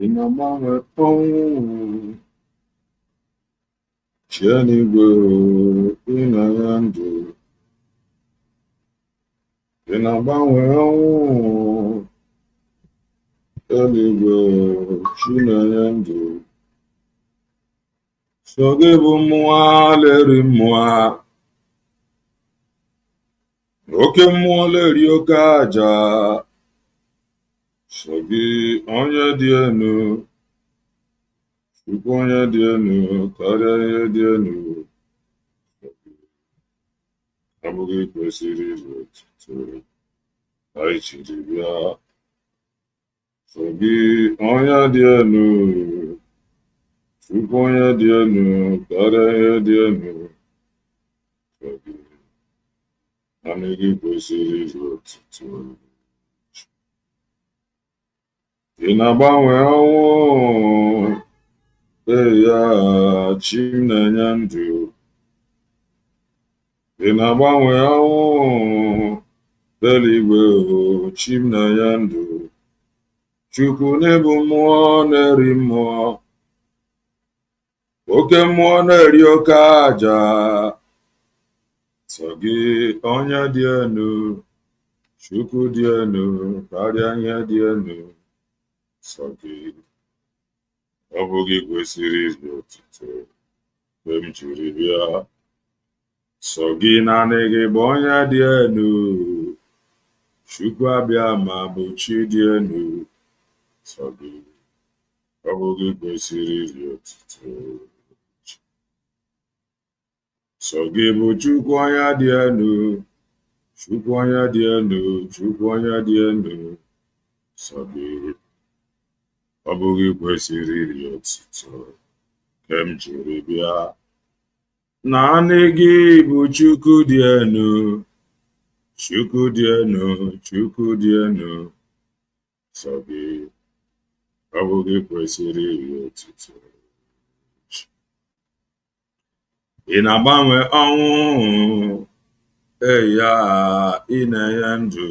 ịnagbanwe ọnwụ Chienigwe ịnanya ndụ ịnagbanwe ọnwụ eluigwe Chinenye ndụ so gị bụ mmụọ leri mmụọ oke mmụọ leri oke aja so gị onye dị enu Chukwu onye dị enu karịa ihe dị enu abụghị kwesịrị izu otuto anyị chiri bịa so gị onye dị enu Chukwu onye dị enu karịa ihe dị enu so gị anaghị kwesịrị izu otuto ị na-agbanwe ọnwụ ya Chinenye ndụ ị na-agbanwe ọnwụ eluigwe Chinenye ndụ Chukwu n'ịbụ mmụọ na-eri mmụọ oke mmụọ na-eri oke aja so gị onye dị enu Chukwu dị enu karịa ihe dị enu so gị ọ bụghị kwesịrị izu otuto mgbe m jiri bịa so gị naanị gị bụ onye dị enu Chukwu abịa ma bụ chi dị enu so gị ọ bụghị kwesịrị izu otuto so gị bụ Chukwu onye dị enu Chukwu onye dị enu Chukwu onye dị enu so gị ọ bụghị kwesịrị iri otuto nke m jiri bịa naanị gị bụ Chukwu dị enu Chukwu dị enu Chukwu dị enu so gị ọ bụghị kwesịrị iri otuto ị na-agbanwe ọnwụ ya ị na-enye ndụ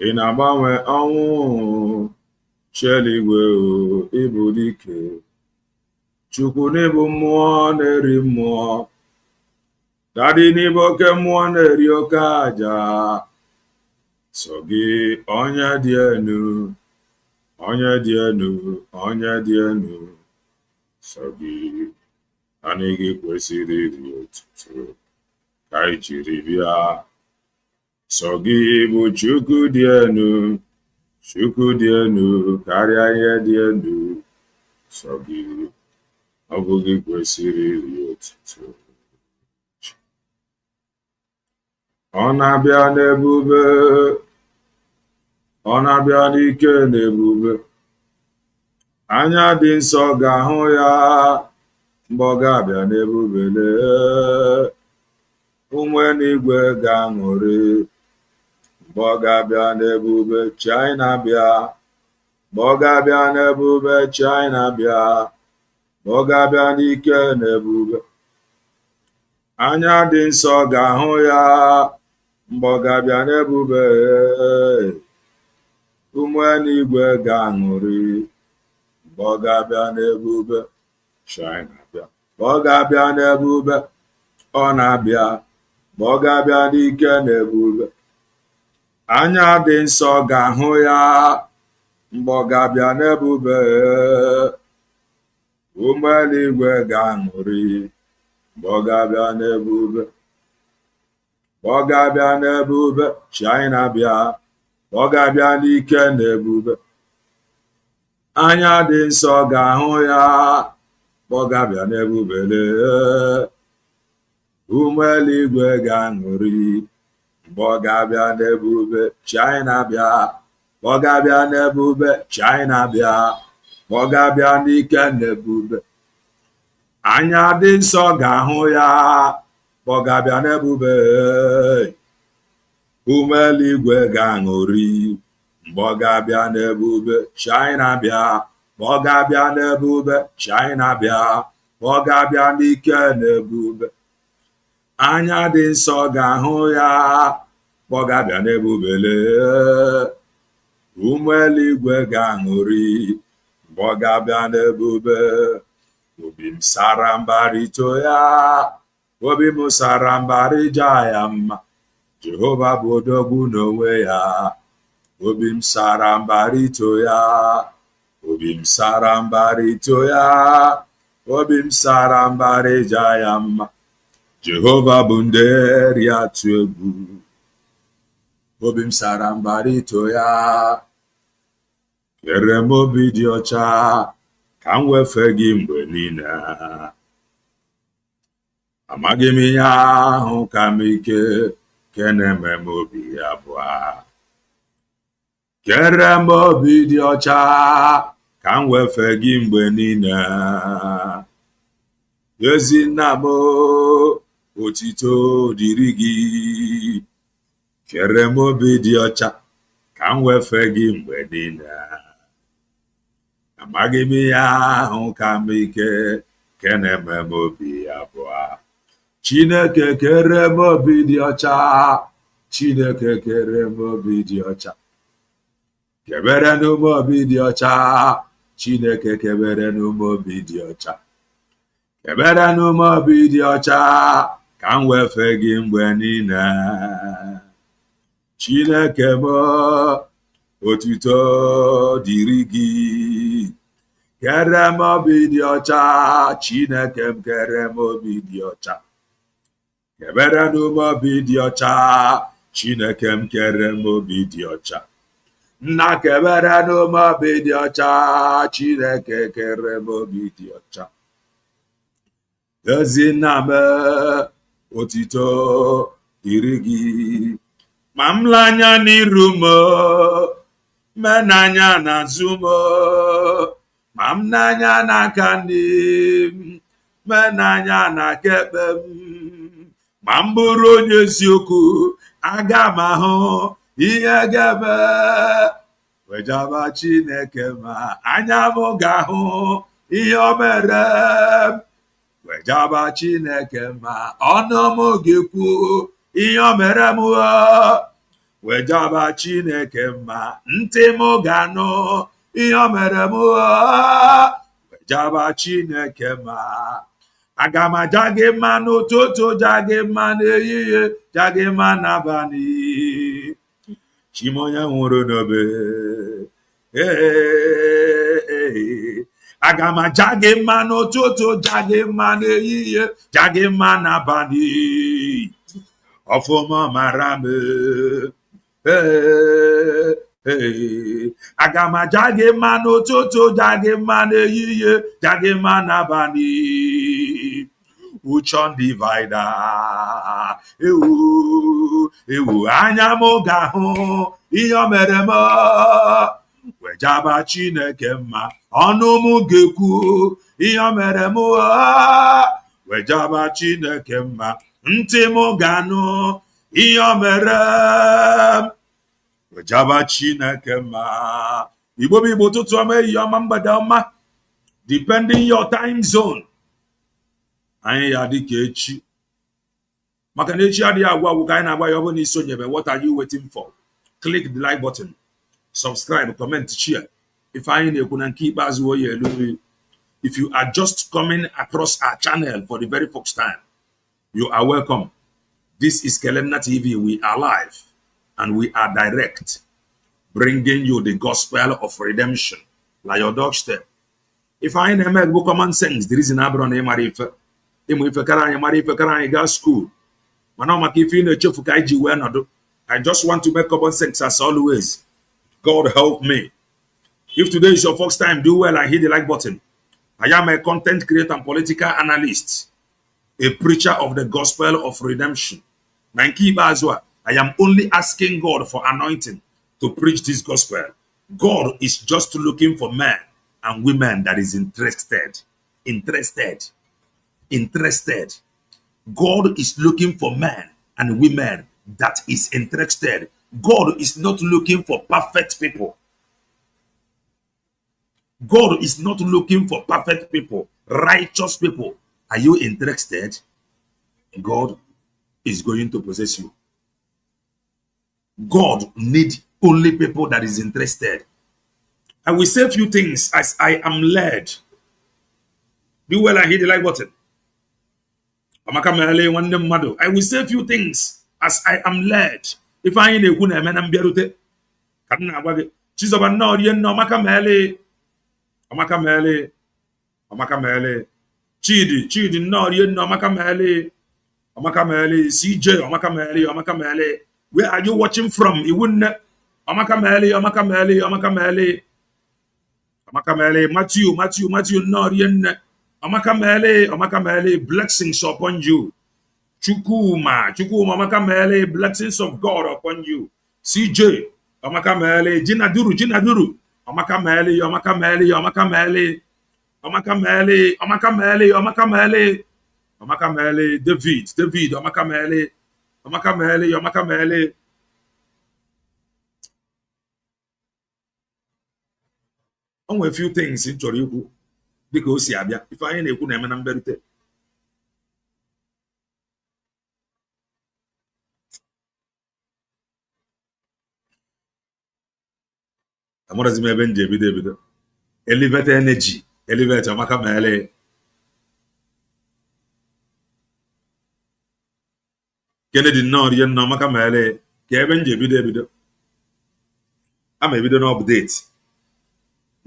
ị na-agbanwe ọnwụ Chieligwe ịbụ dike Chukwu n'ịbụ mmụọ na-eri mmụọ dadị n'ịbụ oke mmụọ na-eri oke aja so gị onye dị enu onye dị enu onye dị enu so gị anaghị kwesịrị iri otuto ka anyị jiri bịa so gị bụ Chukwu dị enu Chukwu dị enu karịa ihe dị enu so gị ọ bụghị kwesịrị iri otuto ọ na-abịa n'ebube ọ na-abịa n'ike n'ebube anya dị nsọ ga-ahụ ya mgbe ọ ga-abịa n'ebube ụmụ eluigwe ga-aṅụrị mgbe ọ ga-abịa n'ebube chi anyị na-abịa mgbe ọ ga-abịa n'ebube chi anyị na-abịa mgbe ọ ga-abịa n'ike n'ebube anya dị nsọ ga-ahụ ya mgbe ọ ga-abịa n'ebube ụmụ eluigwe ga-aṅụrị mgbe ọ ga-abịa n'ebube chi anyị na-abịa mgbe ọ ga-abịa n'ebube ọ na-abịa mgbe ọ ga-abịa n'ike n'ebube anya dị nsọ ga-ahụ ya mgbe ọ ga-abịa n'ebube ụmụ eluigwe ga-aṅụrị mgbe ọ ga-abịa n'ebube mgbe ọ ga-abịa n'ebube chi anyị na-abịa mgbe ọ ga-abịa n'ike n'ebube anya dị nsọ ga-ahụ ya mgbe ọ ga-abịa n'ebube ụmụ eluigwe ga-aṅụrị mgbe ọ ga-abịa n'ebube chi anyị na-abịa mgbe ọ ga-abịa n'ebube chi anyị na-abịa mgbe ọ ga-abịa n'ike n'ebube anya dị nsọ ga-ahụ ya mgbe ọ ga-abịa n'ebube ụmụ eluigwe ga-aṅụrị mgbe ọ ga-abịa n'ebube chi anyị na-abịa mgbe ọ ga-abịa n'ebube chi anyị na-abịa mgbe ọ ga-abịa n'ike n'ebube anya dị nsọ ga-ahụ ya mgbe ọ ga-abịa n'ebube Ụmụeluigwe ga-aṅụrị mgbe ọ ga-abịa n'ebube. Obi m sara mbara ito ya, obi m sara mbara ija ya mma. Jehova bụ odogwu n'onwe ya. Obi m sara mbara ito ya, obi m sara mbara ito ya, obi m sara mbara ija ya mma. Jehova bụ nderi atụ egwu. Obi m sara mbara ito ya, kere m obi dị ọcha ka m wefe gị mgbe niile. Amaghị m ihe ahụ ka m ike ke na-eme m obi abụọ. Kere m obi dị ọcha ka m wefe gị mgbe niile. Ezi nna m, otito dịrị gị. Kere m obi dị ọcha ka m wefe gị mgbe niile. Amaghị m ihe ahụ ka m ike ke na-eme m obi abụọ. Chineke kere m obi dị ọcha, Chineke kere m obi dị ọcha. Kebere n'ume obi dị ọcha, Chineke kebere n'ume obi dị ọcha. Kebere n'ume obi dị ọcha ka m wefe gị mgbe niile. Chineke m, otuto dịrị gị. Kere m obi dị ọcha, Chineke m kere m obi dị ọcha. Kebere n'ume obi dị ọcha, Chineke m kere m obi dị ọcha. Nna kebere n'ume obi dị ọcha, Chineke kere m obi dị ọcha. Ezi nna m, otito dịrị gị. Ma m lanya n'iru m, menanya n'azụ m, ma m n'anya n'aka ndị m, menanya n'aka ekpe m. Ma m bụrụ onye eziokwu, aga m ahụ ihe ga-eme. Wejaba Chineke ma anya m ga-ahụ ihe o mere. Wejaba Chineke ma ọnụ m ga-ekwu ihe o mere m. Wejaba Chineke ma ntị m ga-anụ ihe o mere m. Wejaba Chineke ma aga m aja gị mma n'ụtụtụ, ja gị mma n'ehihie, ja gị mma n'abalị. Chimonye nwụrụ n'obe, aga m aja gị mma n'ụtụtụ, ja gị mma n'ehihie, ja gị mma n'abalị. Ọfụma mara m, aga m aja gị mma n'ụtụtụ, ja gị mma n'ehihie, ja gị mma n'abalị. Uchon divider, ewu anya m ga-ahụ ihe o mere m. Wejaba Chineke mma ọnụ m ga-ekwu ihe o mere m. Wejaba Chineke mma ntị m ga-anụ ihe o mere m. Wejaba Chineke mma. Igbo bụ Igbo, ụtụtụ ọma, ehihie ọma, mgbede ọma, depending your time zone. Anyị ya dị ka echi, maka na echi adịghị agwa agwụ ka anyị na-agba ya. Ọ bụ na isonyebe, what are you waiting for? Click the like button, subscribe, comment, share. If anyị na-ekwu na nke ikpeazụ oyi elu, if you are just coming across our channel for the very first time, you are welcome. This is Kelenna TV. We are live and we are direct, bringing you the gospel of redemption like your doorstep. If I ain't make book common sense, the reason I brought him ife kara anyị gaa school. Mana maka ife ị na-echefu ka iji wee nọdụ. I just want to make common sense as always. God help me. If today is your first time, do well and hit the like button. I am a content creator and political analyst, a preacher of the gospel of redemption. I am only asking God for anointing to preach this gospel. God is just looking for men and women that is interested. God is looking for men and women that is interested. God is not looking for perfect people. God is not looking for perfect people, righteous people. Are you interested? God is going to possess you. God need only people that is interested. I will say a few things as I am led. Do well and hit the like button. I will say a few things as I am led. If I ain't a good man, I'm berute. Chizoba no, you know, Amaka Mele, Chidi, no, you know, Amaka Mele, CJ, Amaka Mele. Where are you watching from? You wouldn't. Amaka Mele, Matthew, no, you know. Amaka Mele, blessings upon you. Chukuma, Makamele, blessings of God upon you. CJ, Amakamele, Jinaduru, Amakamele, David, Amakamele. Only a few things in Choribu, because if I ain't a good name and I'm very. Amorazi mebenje bido. Elevate energy. Elevate Amakamele. Kennedy no, you know Amakamele. Kebenje bido. I'm a video update.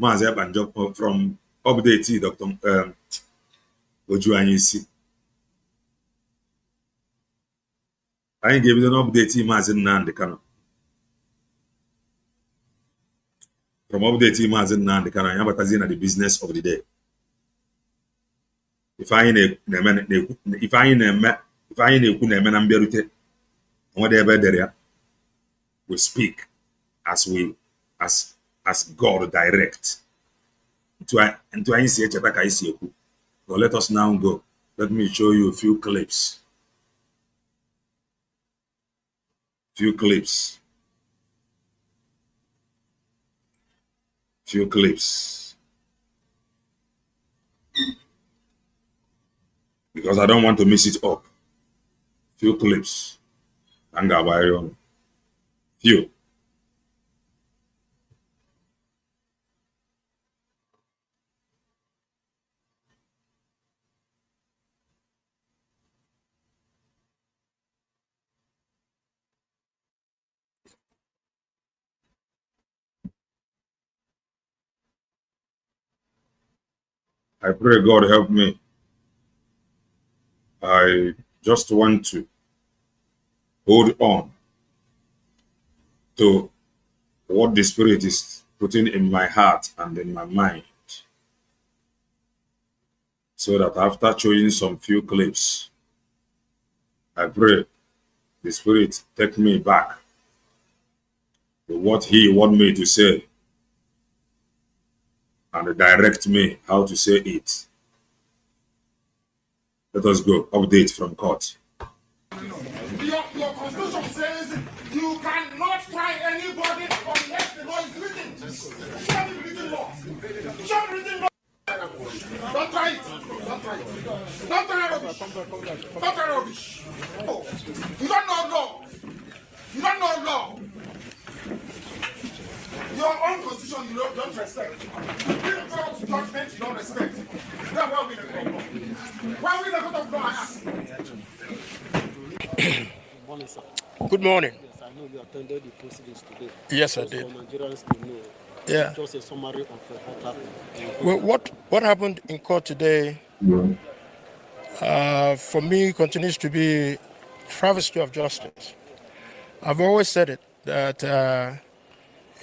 Mazi Banjo from update Dr. Ojuanyisi. I ain't giving an update Mazi Nandi Kano. From update Mazi Nandi Kano, I'm at the business of the day. If I ain't a kunemen berute, whatever there, we speak as God direct. To I see but let us now go. Let me show you a few clips. Few clips. Because I don't want to mix it up. Few clips. Few. I pray God help me. I just want to hold on to what the Spirit is putting in my heart and in my mind. So that after showing some few clips, I pray the Spirit take me back to what He want me to say and direct me how to say it. Let us go. Update from court. Your constitution says you cannot try anybody unless the law is written. Show me written law. Show me written law. Don't try it. Don't try it. Don't try rubbish. Don't try rubbish. Oh, you don't know law. You don't know law. Your own constitution you don't respect. Bring forth judgment you don't respect. Then why we the court of law? Why we the court of law? I ask. Good morning. Yes, I know you attended the proceedings today. Yes, I did. Nigerians to know. Yeah. Just a summary of what happened. Well, what happened in court today, for me, continues to be travesty of justice. I've always said it that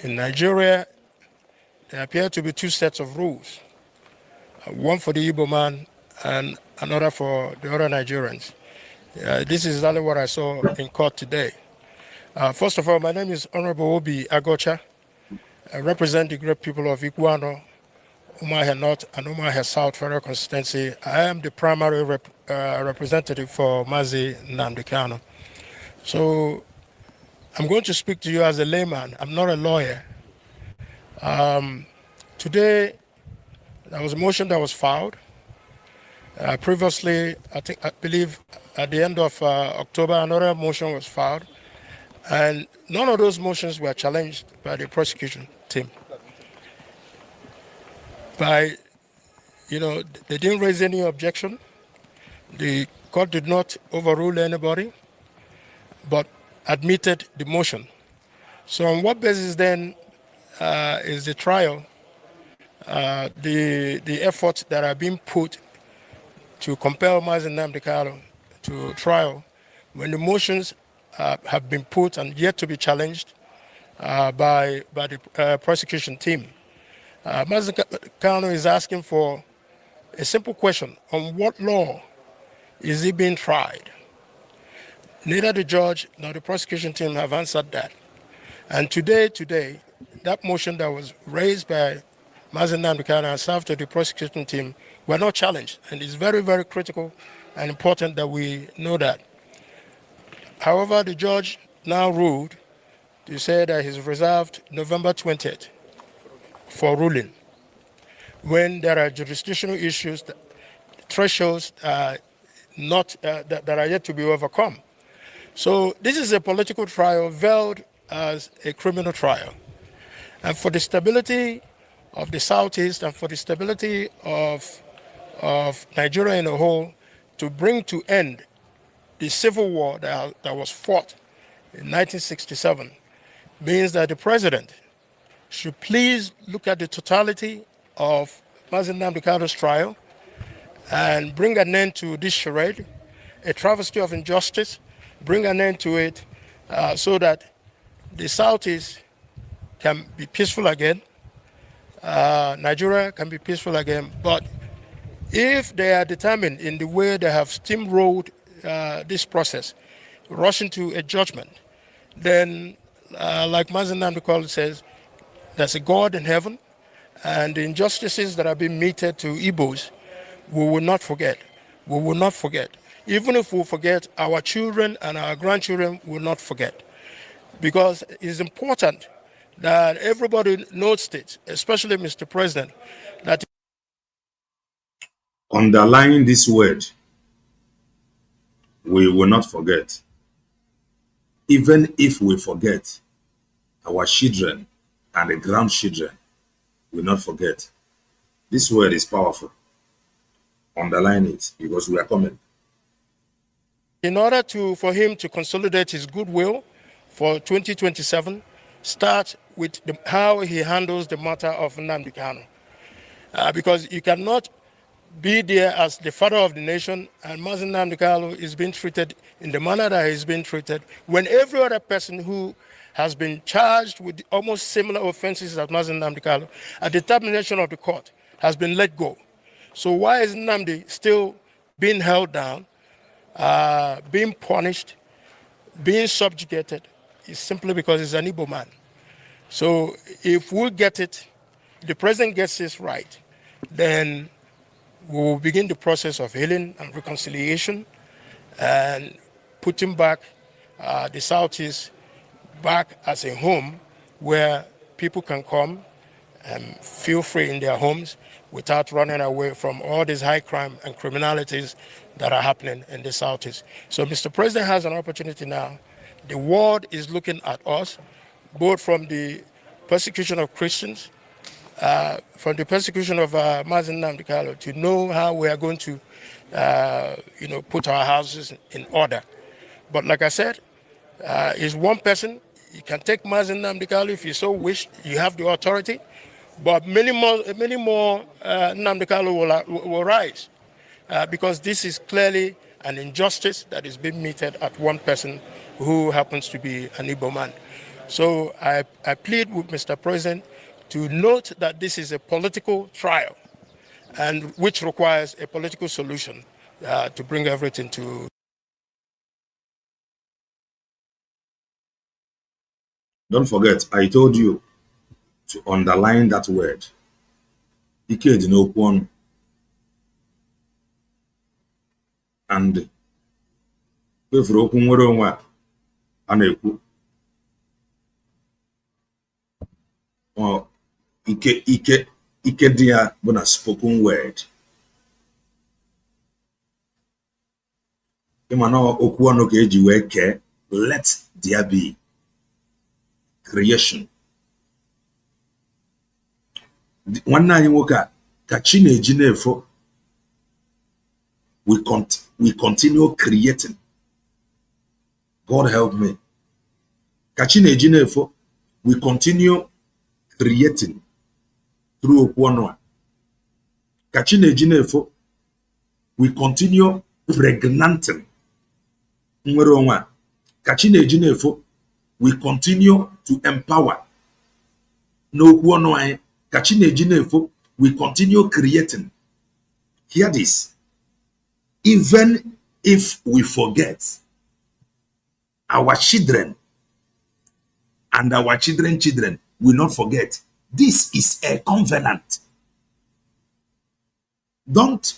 in Nigeria there appear to be two sets of rules, one for the Igbo man and another for the other Nigerians. This is exactly what I saw in court today. First of all, my name is Honorable Obi Agocha. I represent the great people of Iguano, Umuahia North and Umuahia South Federal Constituency. I am the primary representative for Mazi Nnamdi Kanu. So I'm going to speak to you as a layman. I'm not a lawyer. Today, there was a motion that was filed. Previously, I believe at the end of October, another motion was filed. And none of those motions were challenged by the prosecution team. They didn't raise any objection. The court did not overrule anybody, but admitted the motion. So on what basis then is the trial, the efforts that are being put to compel Mazen Nnamdi Kanu to trial when the motions have been put and yet to be challenged by the prosecution team? Mazen Kanu is asking for a simple question: on what law is he being tried? Neither the judge nor the prosecution team have answered that. And today, that motion that was raised by Mazen Nnamdi Kanu and served to the prosecution team were not challenged. And it's very, very critical and important that we know that. However, the judge now ruled to say that he's reserved November 20th for ruling. When there are jurisdictional issues, thresholds that are yet to be overcome. So this is a political trial veiled as a criminal trial. And for the stability of the Southeast and for the stability of Nigeria in a whole, to bring to end the civil war that was fought in 1967, means that the president should please look at the totality of Mazen Nnamdi Kanu's trial and bring an end to this charade, a travesty of injustice, bring an end to it so that the Southeast can be peaceful again, Nigeria can be peaceful again. But if they are determined in the way they have steamrolled this process, rushing to a judgment, then like Mazen Nnamdi Kanu says, there's a God in heaven, and the injustices that have been meted to Igbos, we will not forget. We will not forget. Even if we forget, our children and our grandchildren will not forget. Because it's important that everybody notes it, especially Mr. President, that underlying this word, we will not forget. Even if we forget, our children and the grandchildren will not forget. This word is powerful. Underline it, because we are coming. in order for him to consolidate his goodwill for 2027, start with how he handles the matter of Nnamdi Kanu. Because you cannot be there as the father of the nation and Mazen Nnamdi Kanu is being treated in the manner that he's been treated when every other person who has been charged with almost similar offenses as Mazen Nnamdi Kanu, at the determination of the court, has been let go. So why is Nnamdi still being held down, being punished, being subjugated? It's simply because he's an Igbo man. So if we get it, the president gets this right, then we will begin the process of healing and reconciliation and putting back the Southeast back as a home where people can come and feel free in their homes without running away from all these high crime and criminalities that are happening in the Southeast. So Mr. President has an opportunity now. The world is looking at us, both from the persecution of Christians, from the persecution of Mazen Nnamdi Kanu, to know how we are going to, put our houses in order. But like I said, is one person. You can take Mazen Nnamdi Kanu if you so wish. You have the authority, but many more Nnamdi Kanu will rise because this is clearly an injustice that is being meted at one person who happens to be an Igbo man. So I plead with Mr. President to note that this is a political trial, and which requires a political solution to bring everything to. Don't forget, I told you to underline that word. Ike dị n'okwu ọnụ. And kwefuru okwu nwere onwe a na-ekwu. Ike dị ya bụ na spoken word. Ịma na okwu ọnụ ka eji wee kee let there be. creation. One anyị nwoke a ka chi na-eji na-efo, we continue creating. God help me. Ka chi na-eji na-efo, we continue creating through okwu ọnụ a. Ka chi na-eji na-efo, we continue pregnanting nwere onwe a. Ka chi na-eji na-efo, we continue to empower n'okwu ọnụ anyị. Ka chi na-eji na-efo, we continue creating. Hear this. Even if we forget, our children and our children will not forget. This is a covenant. Don't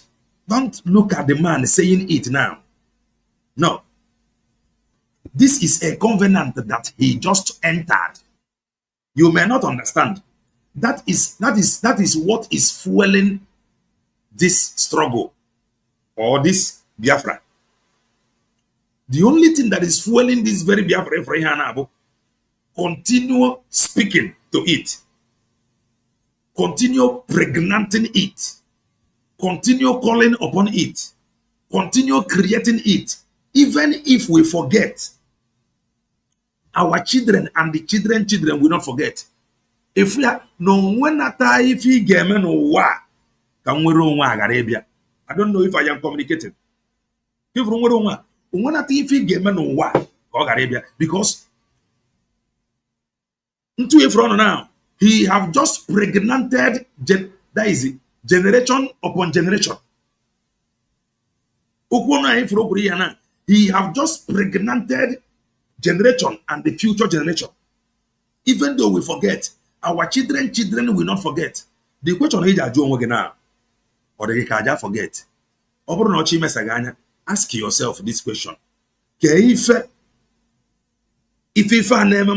look at the man saying it now. No. This is a covenant that he just entered. You may not understand. That is what is fueling this struggle or this Biafra. The only thing that is fueling this very Biafra, continue speaking to it, continue pregnanting it, continue calling upon it, continue creating it. Even if we forget, our children and the children will not forget. If we are no when if he game no wa can we run Arabia. I don't know if I am communicating. If if he game no wa Arabia, because into a front now, he have just pregnanted that is it, generation upon generation. He have just pregnanted generation and the future generation. Even though we forget, our children will not forget. The question is now, or the kaja forget. Ask yourself this question. If I never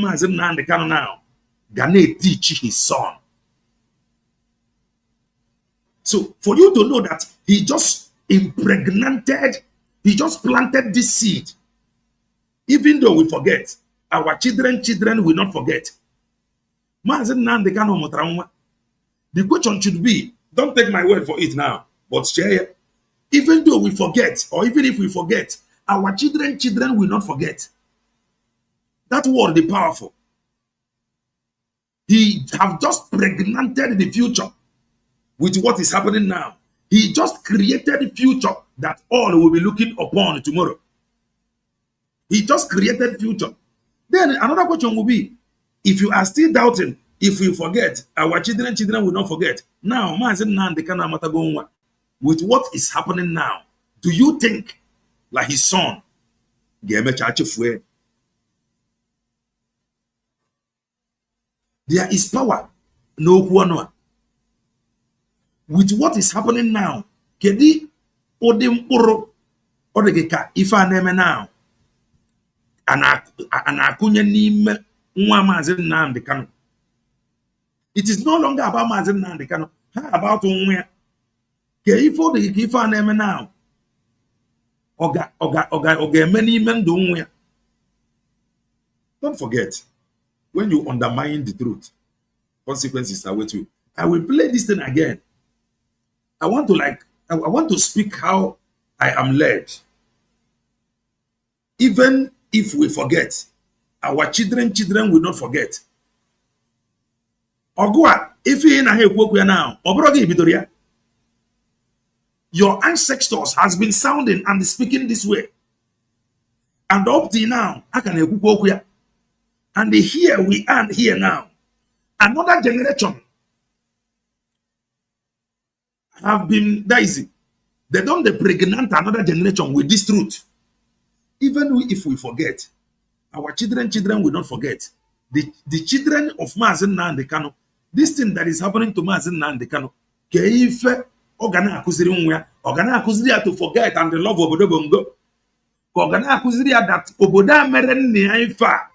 now, Gane teach his son. So for you to know that he just impregnated, he just planted this seed. Even though we forget, our children will not forget. The question should be, don't take my word for it now, but share. Even though we forget, or even if we forget, our children will not forget. That word is powerful. He have just pregnanted the future with what is happening now. He just created a future that all will be looking upon tomorrow. He just created future. Then another question will be, if you are still doubting, if we forget, our children will not forget. Now, with what is happening now, do you think like his son? There is power. No one. With what is happening now, kedi odim oro odegeka ifa neme now. Anakunye nime nwa Mazi Nnamdi Kanu. It is no longer about Mazi Nnamdi Kanu. How about unwe? Ke ifo odegeka ifa neme now. Oga many men do unwe. Don't forget, when you undermine the truth, consequences are with you. I will play this thing again. I want to speak how I am led. Even if we forget, our children will not forget. Ogwa, if you in a now, Victoria, your ancestors has been sounding and speaking this way. And up to now, I can and here we are here now. Another generation have been daisy. They don't pregnant another generation with this truth. Even if we forget, our children will not forget. The children of Mazi Nnamdi Kanu, this thing that is happening to Mazi Nnamdi Kanu, keife ogana akuziri unwe, ogana akuziri to forget and the love of obodo bongo. Ogana akuziri that oboda meren ni aifa.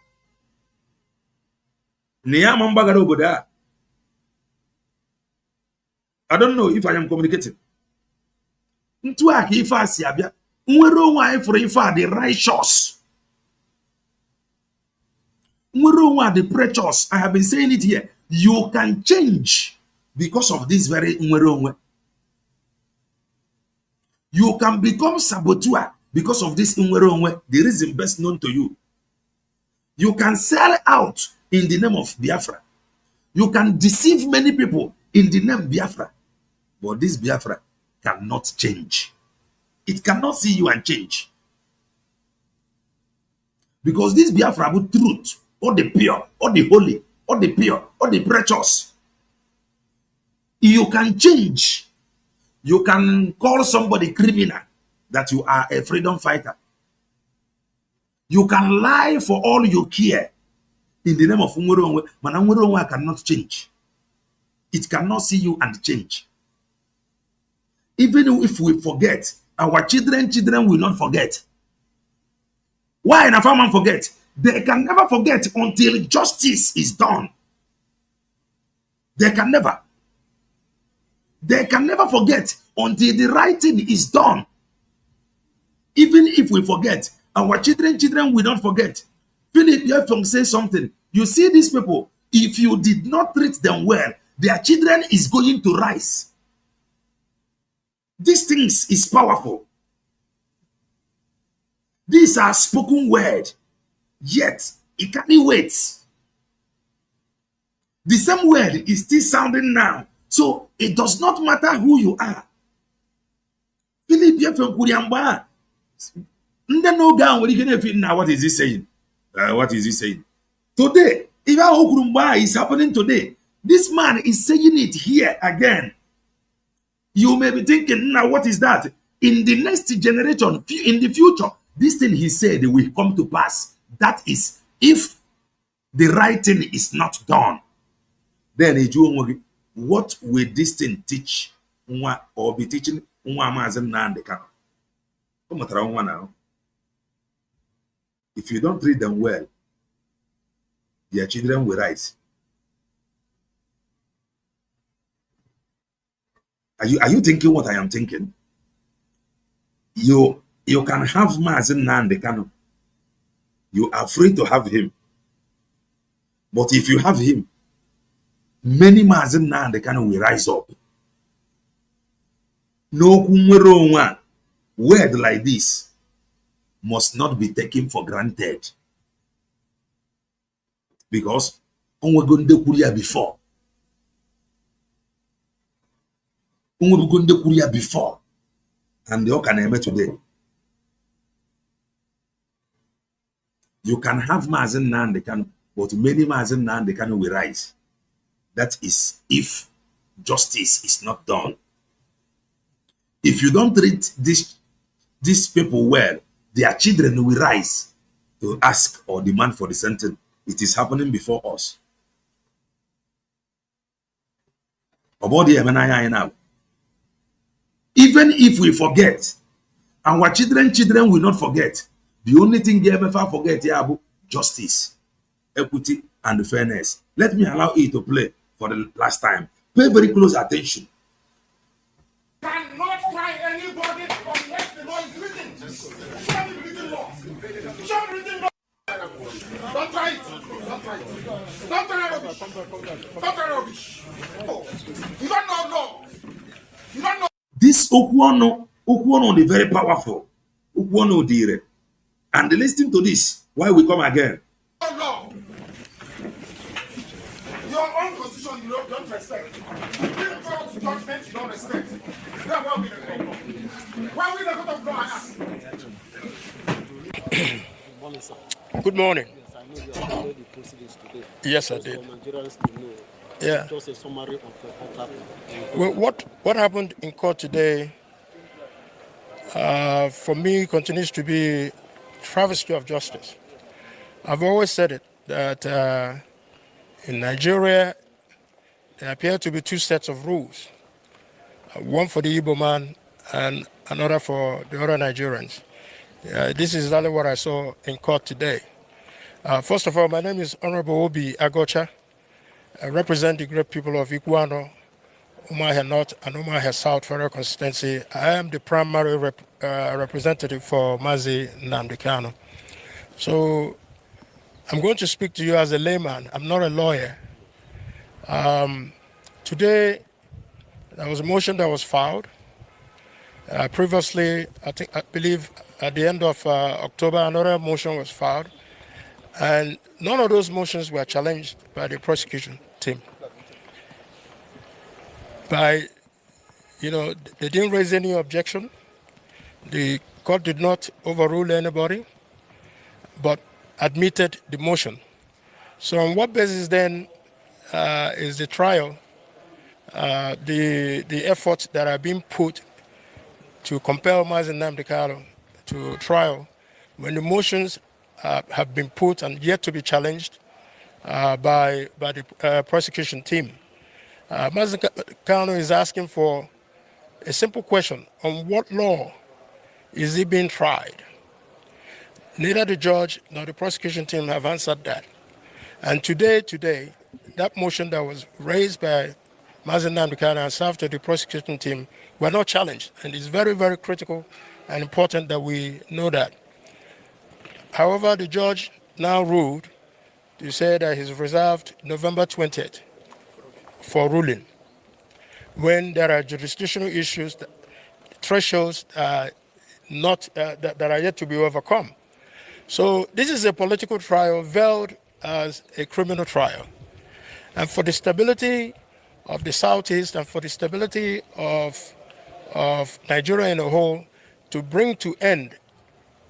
Ni amambagara oboda. I don't know if I am communicating. Ntu aka ife asi abia. Nwere onwe anyị for ife the righteous. The pressures, I have been saying it here. You can change because of this very Nweronwe. You can become saboteur because of this Nweronwe, the reason best known to you. You can sell out in the name of Biafra. You can deceive many people in the name Biafra. But this Biafra cannot change. It cannot see you and change. Because this Biafra with truth, or the pure, or the holy, or the pure, or the precious, you can change. You can call somebody criminal that you are a freedom fighter. You can lie for all you care in the name of Nweronwe, but Nweronwe cannot change. It cannot see you and change. Even if we forget, our children will not forget. Why in a farmer forget? They can never forget until justice is done. They can never. They can never forget until the right thing is done. Even if we forget, our children will not forget. Philip Yefong says something. You see these people, if you did not treat them well, their children is going to rise. These things is powerful. These are spoken word, yet it can't wait. The same word is still sounding now. So it does not matter who you are. Philip Yefong Kuriamba. Now what is he saying? What is he saying? Today, even Okurumba is happening today. This man is saying it here again. You may be thinking, now what is that? In the next generation, in the future, this thing he said will come to pass. That is, if the right thing is not done, then what will this thing teach or be teaching now? If you don't treat them well, their children will rise. Are you thinking what I am thinking? You can have Mazen Nandekano. You are free to have him. But if you have him, many Mazen Nandekano will rise up. No Kumweronwa word like this must not be taken for granted. Because we're going to Korea before. We're going to Korea before. And they all can eme today. You can have Mazen Nandekano, but many Mazen Nandekano will rise. That is if justice is not done. If you don't treat these people well, their children will rise to ask or demand for the sentence. It is happening before us. Even if we forget, our children will not forget. The only thing they ever forget is about justice, equity, and fairness. Let me allow it to play for the last time. Pay very close attention. Cannot try anybody unless the law is written. Show me the written law. Show me the written law. Don't try it. Don't try it. Don't try rubbish. Don't try rubbish. Oh, you don't know law. You don't know. This Okuano is very powerful. Okuano dire. And listen to this. Why we come again? Law. Your own constitution you don't respect. People's judgment you don't respect. Then why we the law? Why we the court of law? Good morning. Yes, I know you attended the proceedings today. Yes, I Just did. for Nigerians to know. Yeah. Just a summary of what happened. Well, what happened in court today, for me, continues to be travesty of justice. I've always said it, that in Nigeria, there appear to be two sets of rules. One for the Igbo man and another for the other Nigerians. This is exactly what I saw in court today. First of all, my name is Honorable Obi Agocha. I represent the great people of Iguano, Umuahia North and Umuahia South Federal Constituency. I am the primary representative for Mazi Nnamdi Kanu. So I'm going to speak to you as a layman. I'm not a lawyer. Today, there was a motion that was filed. Previously, I believe at the end of October, another motion was filed. And none of those motions were challenged by the prosecution team. They didn't raise any objection. The court did not overrule anybody, but admitted the motion. So on what basis then is the trial, the efforts that are being put to compel Mazi Nnamdi Kanu to trial when the motions have been put and yet to be challenged by the prosecution team? Mazi Kanu is asking for a simple question: on what law is he being tried? Neither the judge nor the prosecution team have answered that. And today, that motion that was raised by Mazi Nnamdi Kanu and served to the prosecution team were not challenged. And it's very, very critical and important that we know that. However, the judge now ruled to say that he's reserved November 20th for ruling, when there are jurisdictional issues, thresholds that are yet to be overcome. So this is a political trial veiled as a criminal trial. And for the stability of the Southeast and for the stability of Nigeria in a whole, to bring to end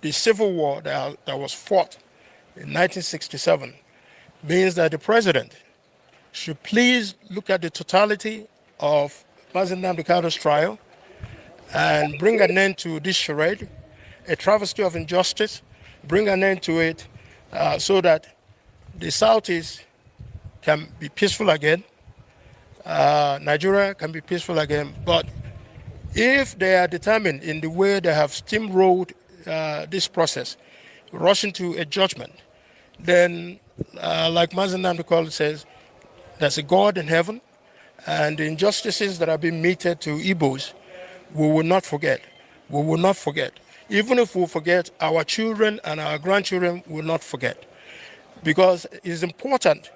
the civil war that was fought in 1967, means that the president should please look at the totality of Mazi Nnamdi Kanu's trial and bring an end to this charade, a travesty of injustice, bring an end to it so that the Southeast can be peaceful again, Nigeria can be peaceful again. But if they are determined in the way they have steamrolled this process, rushing to a judgment, then like Mazi Nnamdi Kanu says, there's a God in heaven, and the injustices that have been meted to Igbos, we will not forget. We will not forget. Even if we forget, our children and our grandchildren will not forget. Because it's important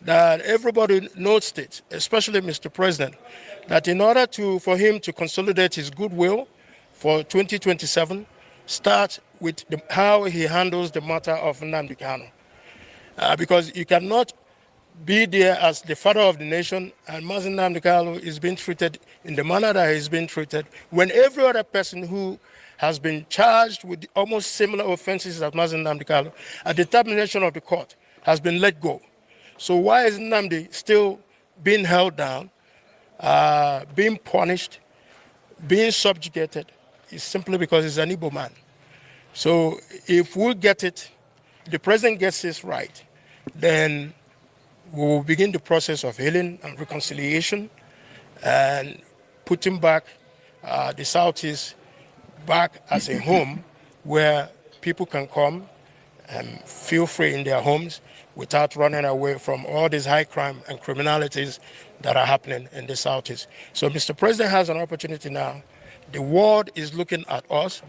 that everybody notes it, especially Mr. President, that in order for him to consolidate his goodwill for 2027, start with how he handles the matter of Nnamdi Kanu. Because you cannot be there as the father of the nation and Mazi Nnamdi Kanu is being treated in the manner that he's been treated, when every other person who has been charged with almost similar offenses as Mazi Nnamdi Kanu, a determination of the court has been let go. So why is Nnamdi still being held down, being punished, being subjugated? It's simply because he's an Igbo man. So if we get it, the president gets this right, then we will begin the process of healing and reconciliation and putting back the Southeast back as a home where people can come and feel free in their homes without running away from all these high crime and criminalities that are happening in the Southeast. So Mr. President has an opportunity now. The world is looking at us,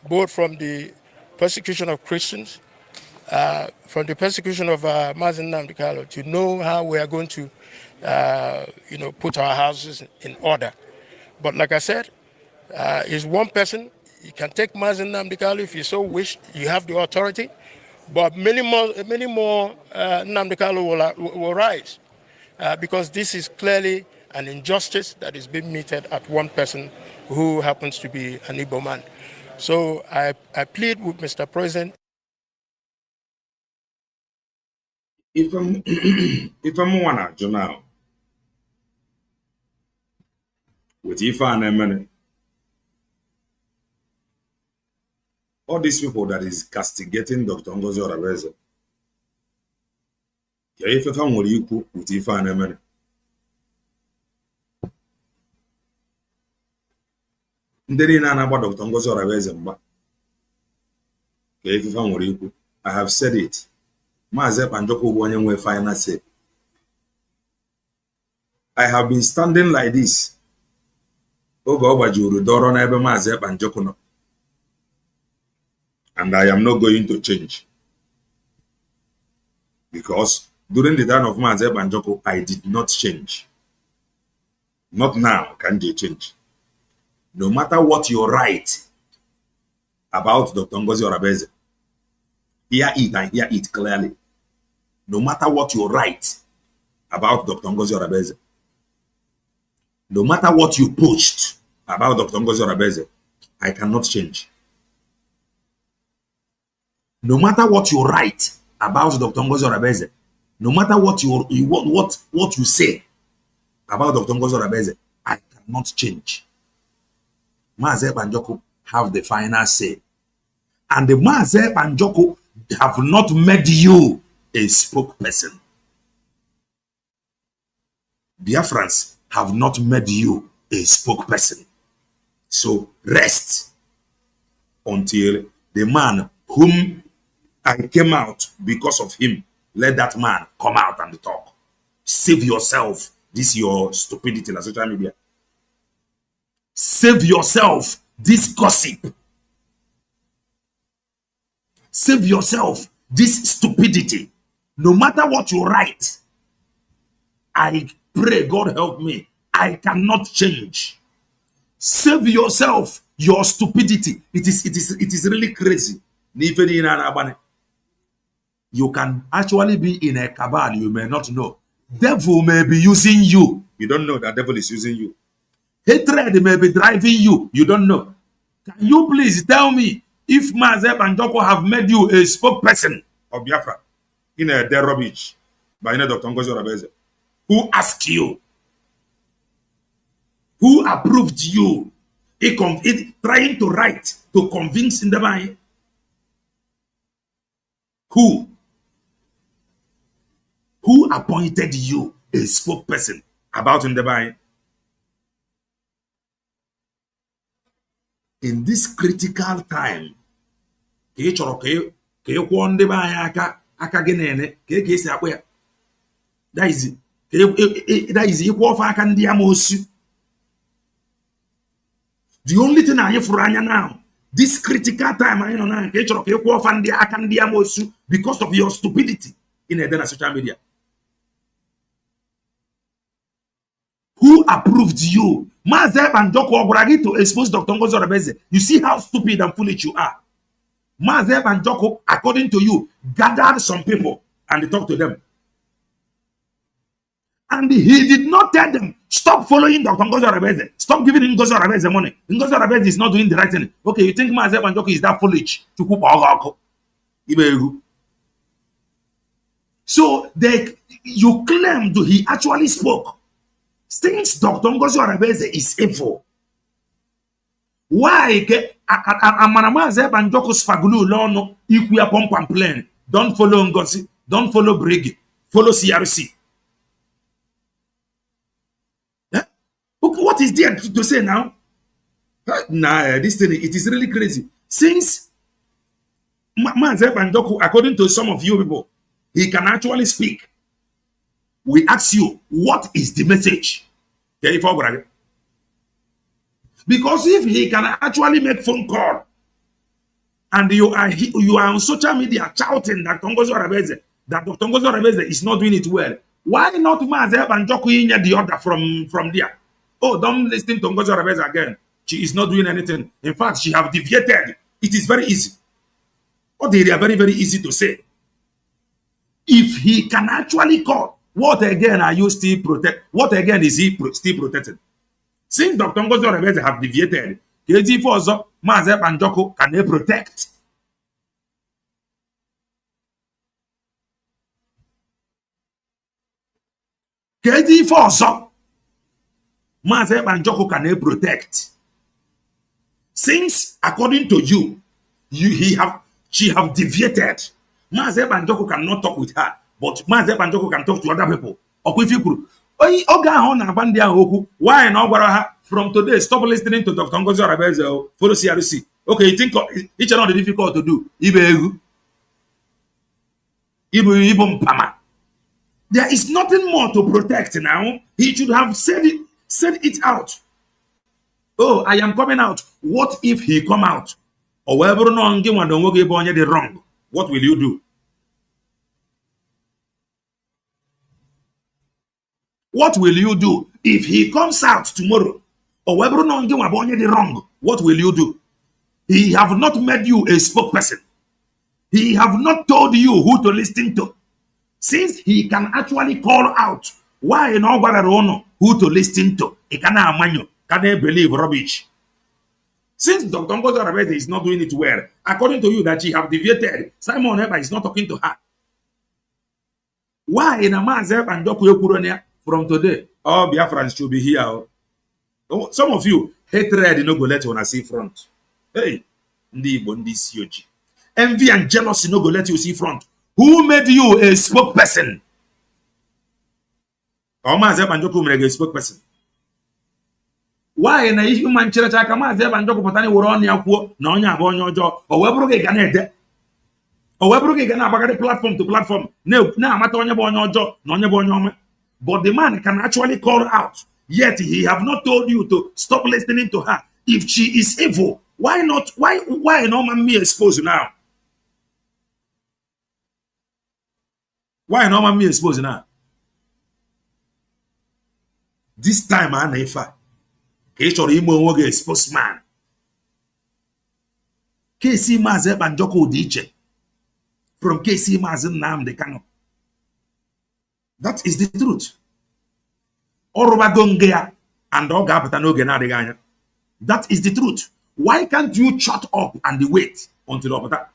both from the persecution of Christians, from the persecution of Mazi Nnamdi Kanu, to know how we are going to, put our houses in order. But like I said, is one person. You can take Mazi Nnamdi Kanu if you so wish. You have the authority, but many more Nnamdi Kanu will rise because this is clearly an injustice that is being meted at one person who happens to be an Igbo man. So I plead with Mr. President. If I'm one now, with Ifa and all these people that is castigating Dr. Ngozi Orabueze, if I'm with Ifa and Nderi na about Dr. Ngozi Orabueze mba. If I'm with I have said it. Maazị Panjoko bụ onye nwe final say. I have been standing like this. Oge ọ gbajuru dọrọ n'ebe Maazị Panjoko nọ. And I am not going to change. Because during the time of Mazi Banjoko, I did not change. Not now can they change. No matter what you write about Dr. Ngozi Orabueze, hear it and hear it clearly. No matter what you write about Dr. Ngozi Orabueze, no matter what you post about Dr. Ngozi Orabueze, I cannot change. No matter what you write about Dr. Ngozi Orabueze, no matter what you say about Dr. Ngozi Orabueze, I cannot change. Mazi Banjoko have the final say. And the Mazi Banjoko have not made you a spokesperson. Biafrans have not made you a spokesperson. So rest until the man whom I came out because of him, let that man come out and talk. Save yourself. This is your stupidity on social media. Save yourself this gossip. Save yourself this stupidity. No matter what you write, I pray God help me. I cannot change. Save yourself your stupidity. It is really crazy. You can actually be in a cabal, you may not know. Devil may be using you. You don't know that devil is using you. Hatred may be driving you. You don't know. Can you please tell me if Mazi Banjoko have made you a spokesperson of Biafra in a dead rubbish by Dr. Ngozi Orabueze? Who asked you? Who approved you? Trying to write to convince in the mind. Who? Who appointed you a spokesperson about Ndebanye? In this critical time, that is the only thing I have for now. This critical time, I know because of your stupidity in a social media. Who approved you? Mazi Banjoko Obragi to expose Dr. Ngozi Orabueze. You see how stupid and foolish you are. Mazi Banjoko, according to you, gathered some people and talked to them. And he did not tell them, stop following Dr. Ngozi Orabueze. Stop giving Ngozi Orabueze money. Ngozi Orabueze is not doing the right thing. Okay, you think Mazi Banjoko is that foolish to cook Ogoko? So you claim that he actually spoke. Since Dr. Ngozi Orabueze is evil, why Mazi Banjoko's fagulu lono ikuya pump and plan? Don't follow Ngozi, don't follow Brig, follow CRC. Yeah? Okay, what is there to say now? Nah, this thing, it is really crazy. Since Mazi Banjoko, according to some of you people, he can actually speak. We ask you, what is the message? Because if he can actually make phone call and you are on social media shouting that Dr. Ngozi Orabueze is not doing it well, why not Mazi Banjoko in the order from there? Oh, don't listen to Ngozi Orabueze again. She is not doing anything. In fact, she have deviated. It is very easy. Or they are very, very easy to say. If he can actually call, what again are you still protect? What again is he still protected? Since Dr. Ngozi Orabueze have deviated, KG Fozo, Mazi Banjoko can they protect? KG Fozo, Mazi Banjoko can they protect? Since according to you, she have deviated. Mazi Banjoko cannot talk with her. But Mazi Banjoko can talk to other people. Why not? From today, stop listening to Dr. Ngozi Orabueze. Follow CRC. Okay, you think each and all the difficult to do. There is nothing more to protect now. He should have said it out. Oh, I am coming out. What if he come out? Or wherever no one the wrong? What will you do? What will you do if he comes out tomorrow? Or whether wrong, what will you do? He have not made you a spokesperson. He have not told you who to listen to. Since he can actually call out why who to listen to, he can believe rubbish. Since Dr. Ngozi is not doing it well, according to you that she have deviated, Simon Eba is not talking to her. Why in a man's and Dr. from today, all Biafrans should be here. Some of you, hatred, no go let you see front. Hey, Ndi Isiocha. Envy and jealousy no go let you see front. Who made you a spokesperson? Or Mazi Banjoko made a spokesperson. Why na human church aka Mazi Banjoko potani woro on yakwo na onya abo onyo ojo o weburu ge gana ede. O weburu ge gana abagade platform to platform. Na amata onye bo onyo ojo na onye bo onyo ome. But the man can actually call out. Yet he have not told you to stop listening to her. If she is evil, why not? Why no man me exposed now? Why no man me exposed now? This time I never. Keshori imo woge exposed man. KC Mazi Banjoko Diche from KC Mazi Nnamdi Kanu. That is the truth. And that is the truth. Why can't you shut up and wait until that?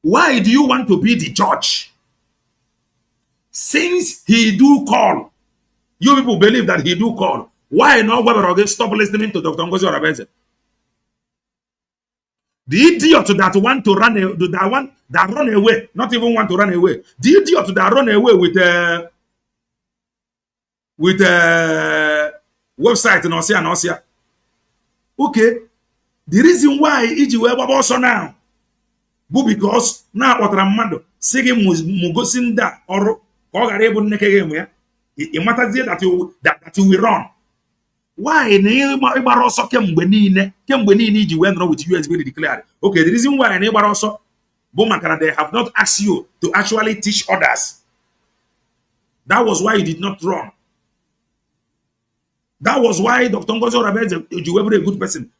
Why do you want to be the judge? Since he do call, you people believe that he do call. Why not stop listening to Dr. Ngozi Orabueze? The idiot that want to run away, that run away, not even want to run away. The idiot that run away with website in Osia. Okay. The reason why iji wee gbaba ọsọ now bụ because na akpọtara mmadụ si gị mugosi ndị ọrụ ka ọ ghara ịbụ nneke gị ya ịmatazie that you will run. Why na ịgbara ọsọ kemgbe niile iji wee nọrọ with USB declared? Okay, the reason why na ịgbara ọsọ bụ maka na they have not asked you to actually teach others. That was why you did not run. That was why Dr. Ngozi Orabueze is a good person.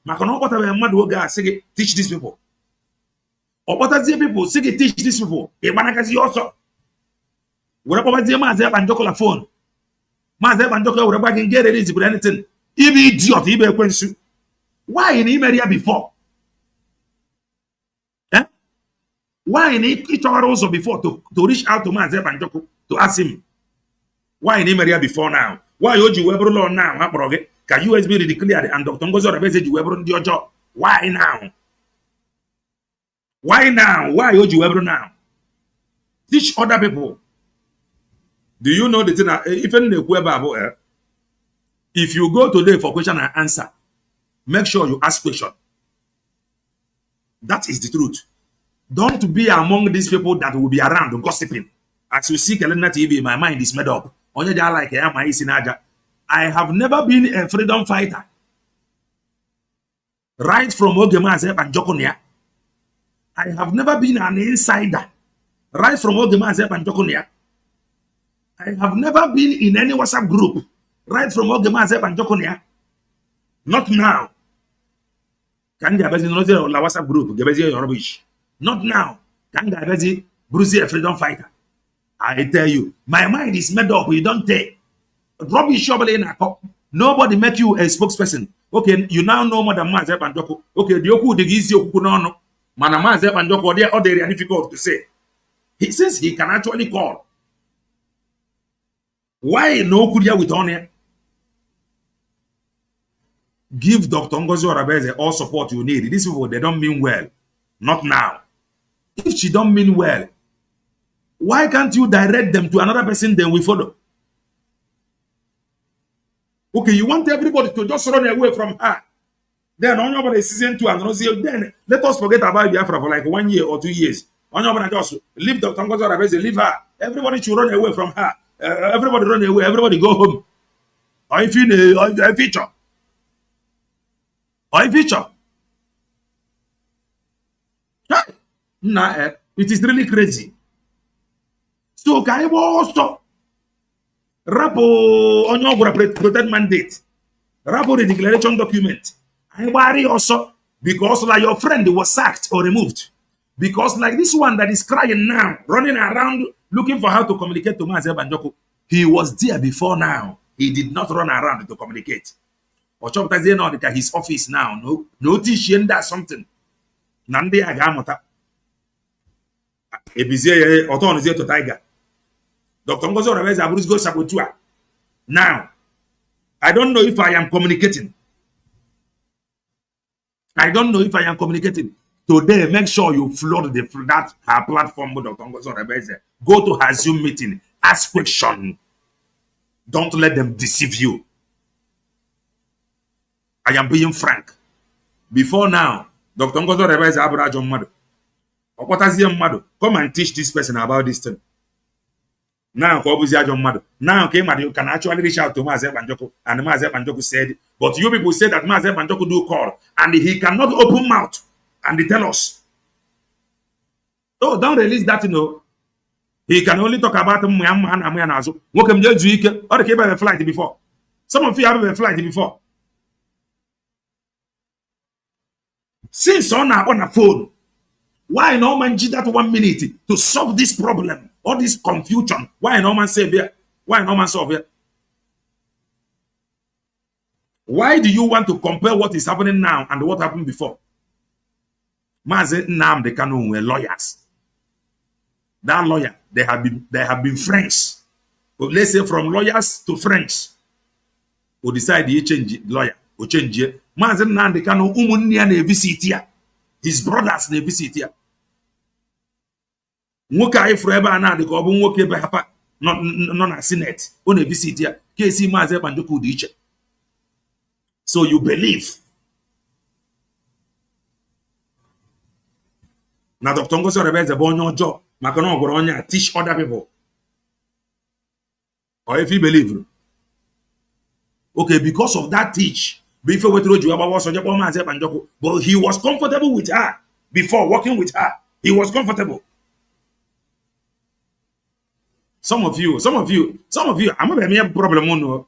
Teach these people. Or what people teach these people? Also. Whatever Mazi Banjoko la phone. Mazi Banjoko whatever can get it with anything. If idiot, he be quensu. Why in Imeria before? Eh? Why in each other also before to reach out to Mazi Banjoko to ask him? Why in Imeria before now? Why you Webro law now? Can USB be declared and Dr. Ngozi Orabueze you Webro your job? Why now? Why now? Why you Webro now? Teach other people. Do you know the thing? Even the web if you go today for question and answer, make sure you ask question. That is the truth. Don't be among these people that will be around gossiping. As you see Kelena TV, my mind is made up. I have never been a freedom fighter. Right from Ogemaze and Jokonia. I have never been an insider. Right from Ogemaze and Jokonia. I have never been in any WhatsApp group. Right from Ogemaze and Jokonia. Not now. Can you have a WhatsApp group? Rubbish. Not now. Can you have a freedom fighter? I tell you, my mind is made up. You don't take rubbish. Nobody make you a spokesperson. Okay, you now know more than Mazi Banjoko. Okay, the Oku de Gizi Oku no. Man, Mazi Banjoko, they are difficult to say. He says he can actually call. Why no Kudia with honor? Give Dr. Ngozi Orabueze all support you need. These people, they don't mean well. Not now. If she don't mean well, why can't you direct them to another person then we follow? Okay, you want everybody to just run away from her. Then on your season 2 and then let us forget about Biafra for like 1 year or 2 years. On your just leave Dr. Ngozi Orabueze, leave her. Everybody should run away from her. Everybody run away. Everybody go home. I feature. Nah, it is really crazy. So can you also Rapo onyo protect mandate. Rapo the declaration document. Anybody also because like your friend was sacked or removed. Because like this one that is crying now, running around looking for how to communicate to Mazi Banjoko, he was there before now. He did not run around to communicate. Or choptazie now that his office now. No teaching that something. Nande agamota. Ebizie otonozie to tiger. Dr. Ngozi Orabueze Aburuzgo Sabotua. Now, I don't know if I am communicating. I don't know if I am communicating. Today, make sure you flood that her platform with Dr. Ngozi Orabueze. Go to her Zoom meeting. Ask question. Don't let them deceive you. I am being frank. Before now, Dr. Ngozi Orabueze Aburajo Mmadu. Okwatazie Mmadu, come and teach this person about this thing. Now, now, you can actually reach out to Mazi Banjoko, and Mazi Banjoko said, but you people say that Mazi Banjoko do call, and he cannot open mouth and they tell us. Oh, don't release that, you know. He can only talk about Myanmar and Myanmar. Welcome, Juike, or the cable have a flight before. Some of you have a flight before. Since on a phone, why no man did that 1 minute to solve this problem? All this confusion. Why no man say here? Why no man solve here? Why do you want to compare what is happening now and what happened before? Mazi Nnamdi Kanu were lawyers. That lawyer, they have been friends. But let's say from lawyers to friends. Who decide he change lawyer, who change it. Mazi Nnamdi Kanu umunnia ne visit here. His brothers ne visit here. Nwoke anyị furu ebe a na-adị ka ọ bụ nwoke ebe hapa nọ na Senate ọ na-evisit ya ka esi Mazi Banjoko dị iche. So you believe na Dr. Ngozi Orabueze bụ onye ọjọọ maka na ọ gwara onye teach other people. Or if you believe, okay, because of that teach, before we told you about Mazi Banjoko, but he was comfortable with her before working with her. He was comfortable. Some of you, I'm not having a problem. No.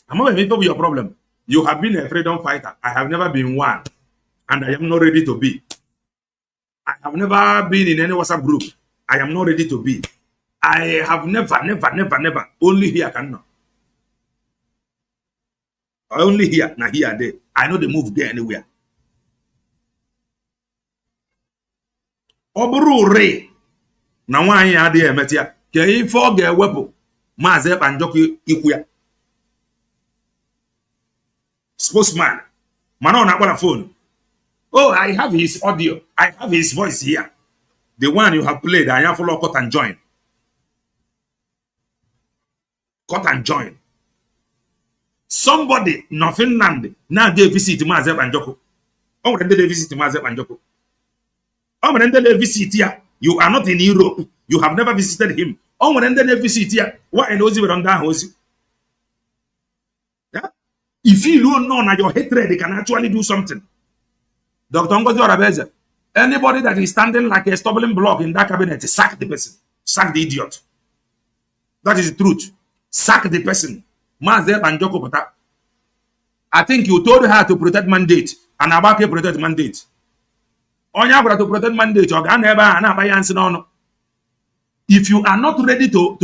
I'm not having your problem. You have been a freedom fighter. I have never been one. And I am not ready to be. I have never been in any WhatsApp group. I am not ready to be. I have never. Only here cannot. Only here, now here, there. I know they move there anywhere. Oburu re na nwaanyị adịghị emeti ya ka ife ọ ga-ewepụ Mazi Banjoko ikwu ya. Spokesman mana ọ na-akpọ na phone. Oh, I have his audio. I have his voice here. The one you have played, I have follow cut and join. Cut and join. Somebody in Finland now they visit Mazi Banjoko. Oh, when they visit Mazi Banjoko. Oh, when they visit here, you are not in Europe. You have never visited him. Oh, when they visit here, why Ngozi on that house? Yeah? If you don't know that your hatred, they can actually do something. Dr. Ngozi Orabueze, anybody that is standing like a stumbling block in that cabinet, sack the person. Sack the idiot. That is the truth. Sack the person. Mazi Banjoko, I think you told her to protect mandate, and Abake protect mandate. Onya to protect mandate, if you are not ready to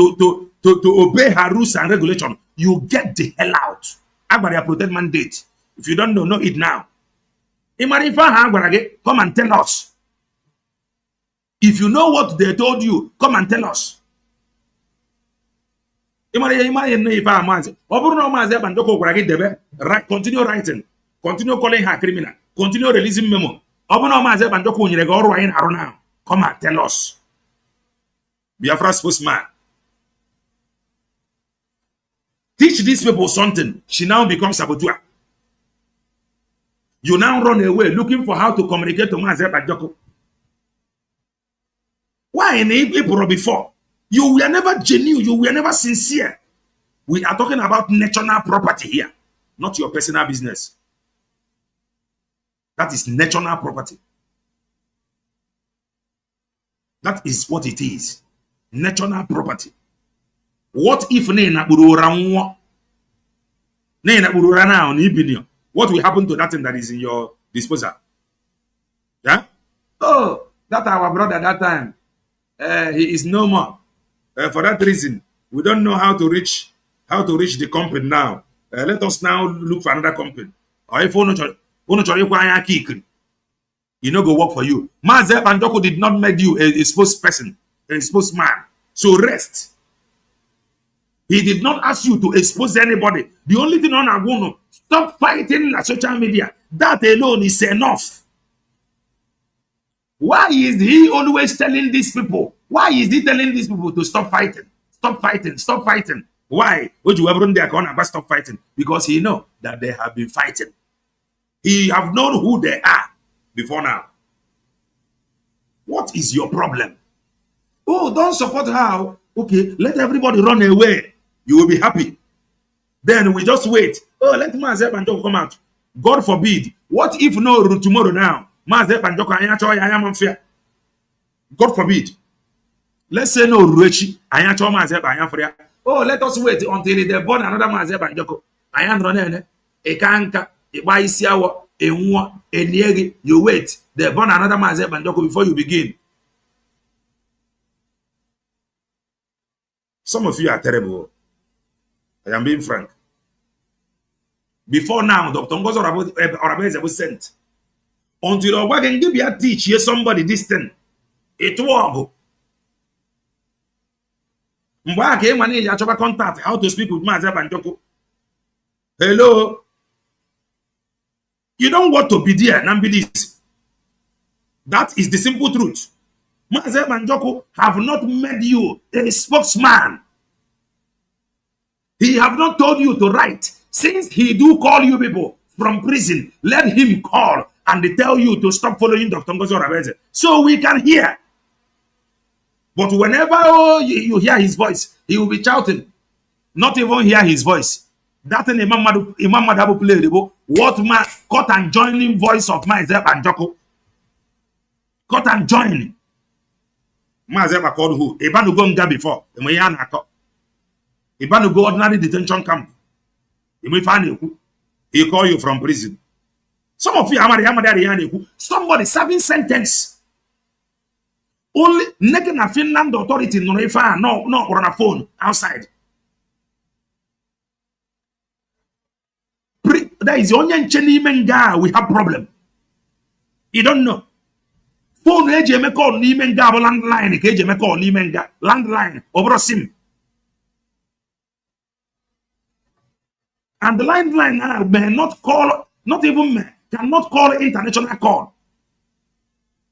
obey her rules and regulation, you get the hell out. Agbara protect mandate. If you don't know it now. Come and tell us. If you know what they told you, come and tell us. Continue writing. Continue calling her criminal. Continue releasing memo. Come and tell us. Biafra spokesman. Teach these people something. She now becomes saboteur. You now run away looking for how to communicate to Mazi Banjoko. Why in April before? You were never genuine. You were never sincere. We are talking about national property here, not your personal business. That is national property. That is what it is. national property. What if Nena Burura now, what will happen to that thing that is in your disposal? Yeah? Oh, that our brother that time, he is no more. For that reason, we don't know how to reach the company now. Let us now look for another company. Or if you know, go work for you. Maazị Banjoko did not make you a spokesperson, a spokesman. So rest. He did not ask you to expose anybody. The only thing on our own, stop fighting the social media. That alone is enough. Why is he always telling these people? Why is he telling these people to stop fighting? Stop fighting, stop fighting. Why? Would you ever stop fighting? Because he know that they have been fighting. He have known who they are before now. What is your problem? Oh, don't support her. Okay, let everybody run away. You will be happy. Then we just wait. Oh, let Maazị Banjoko come out. God forbid. What if no tomorrow now? Maazị Banjoko anya. God forbid. Let's say no Ruechi. Oh, let us wait until they born another Maazị Banjoko. You wait. They born another Maazị Banjoko before you begin. Some of you are terrible. I am being frank. Before now, Dr. Ngozi Orabueze was sent. Until I can give you a teach somebody this thing. It will go. Contact how to speak with Maazị Banjoko. Hello. You don't want to be there and be this. That is the simple truth. Maazị Banjoko have not made you a spokesman. He have not told you to write. Since he do call you people from prison, let him call and they tell you to stop following Dr. Ngozi Orabueze so we can hear. But whenever you hear his voice, he will be shouting. Not even hear his voice. That in Imam Madabu played. What man cut and joining voice of Maazị Banjoko? Cut and joining. Maazị Banjoko called who? Ibanu go nga before. Ibanu go ordinary detention camp. He call you from prison. Some of you somebody serving sentence. Only naked a Finland authority no on a phone outside. That is the only Menga we have problem. You don't know. Phone age call Nimenga landline, age call Nimenga landline over SIM. And the landline may not call, not even may, cannot call international call.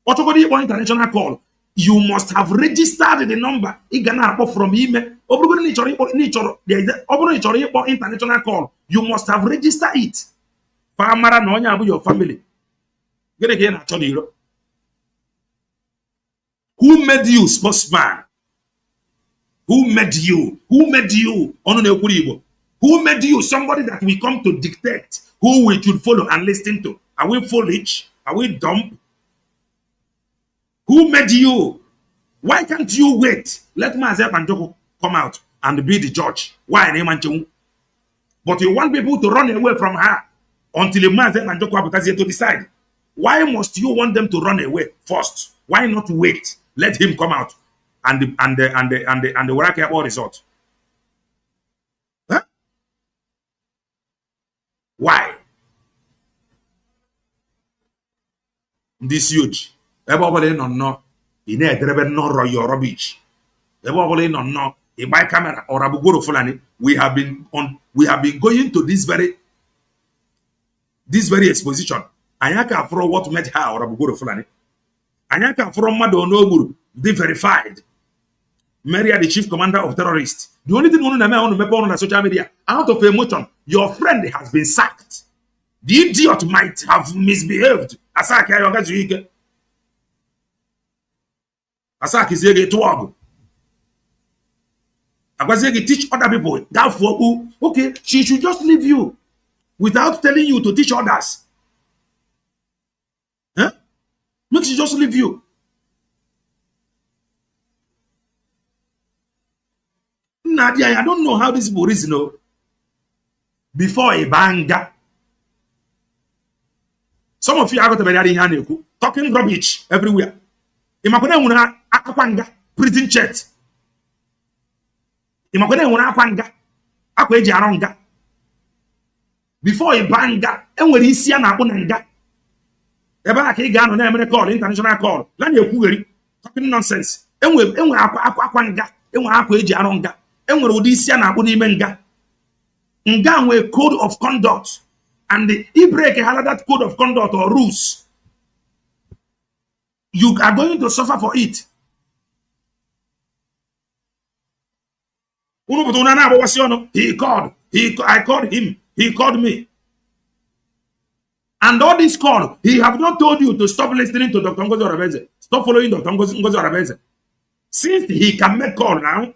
What you want international call? You must have registered the number. It can from email. International call. You must have registered it. Your family. Who made you spokesman? Who made you? Who made you? Who made you somebody that we come to dictate who we should follow and listen to? Are we foolish? Are we dumb? Who made you? Why can't you wait? Let Maazị Banjoko come out and be the judge. Why? But you want people to run away from her until Maazị Banjoko has to decide. Why must you want them to run away first? Why not wait? Let him come out and the Waraka all resort. Huh? Why? This huge. Everybody no. In a driven no royal rubbish. Everybody no. In my camera or Abugoro Fulani, we have been going to this very exposition. Anyaka for what met her or Abugoro Fulani. Anyaka from Madonoguru, they verified. Maria, the chief commander of terrorists. The only thing I want to make on the social media, out of emotion, your friend has been sacked. The idiot might have misbehaved. Asaki Ayoga Asaki Zege Tuago. Agwazegi teach other people. Therefore, okay, she should just leave you without telling you to teach others. Huh? Make she just leave you. I don't know how this people reason before a banga. Some of you are going to be talking rubbish everywhere. Imakone una akwanga prison chat. Imakone una akwanga akwa eji aronga. Before a banga, enwere isi a na-akpụ na nga. Ebe a ka ị ga-anọ na-emere call, international call. La na-ekwugheri, talking nonsense. Enwere akwa nga, enwere akwa eji arụ nga. Enwere ụdị isi a na-akpụ n'ime nga. Nga nwere code of conduct. And if you break that code of conduct or rules, you are going to suffer for it. He called. I called him. He called me. And all this call, he have not told you to stop listening to Dr. Ngozi Orabueze. Stop following Dr. Ngozi Orabueze. Since he can make call now,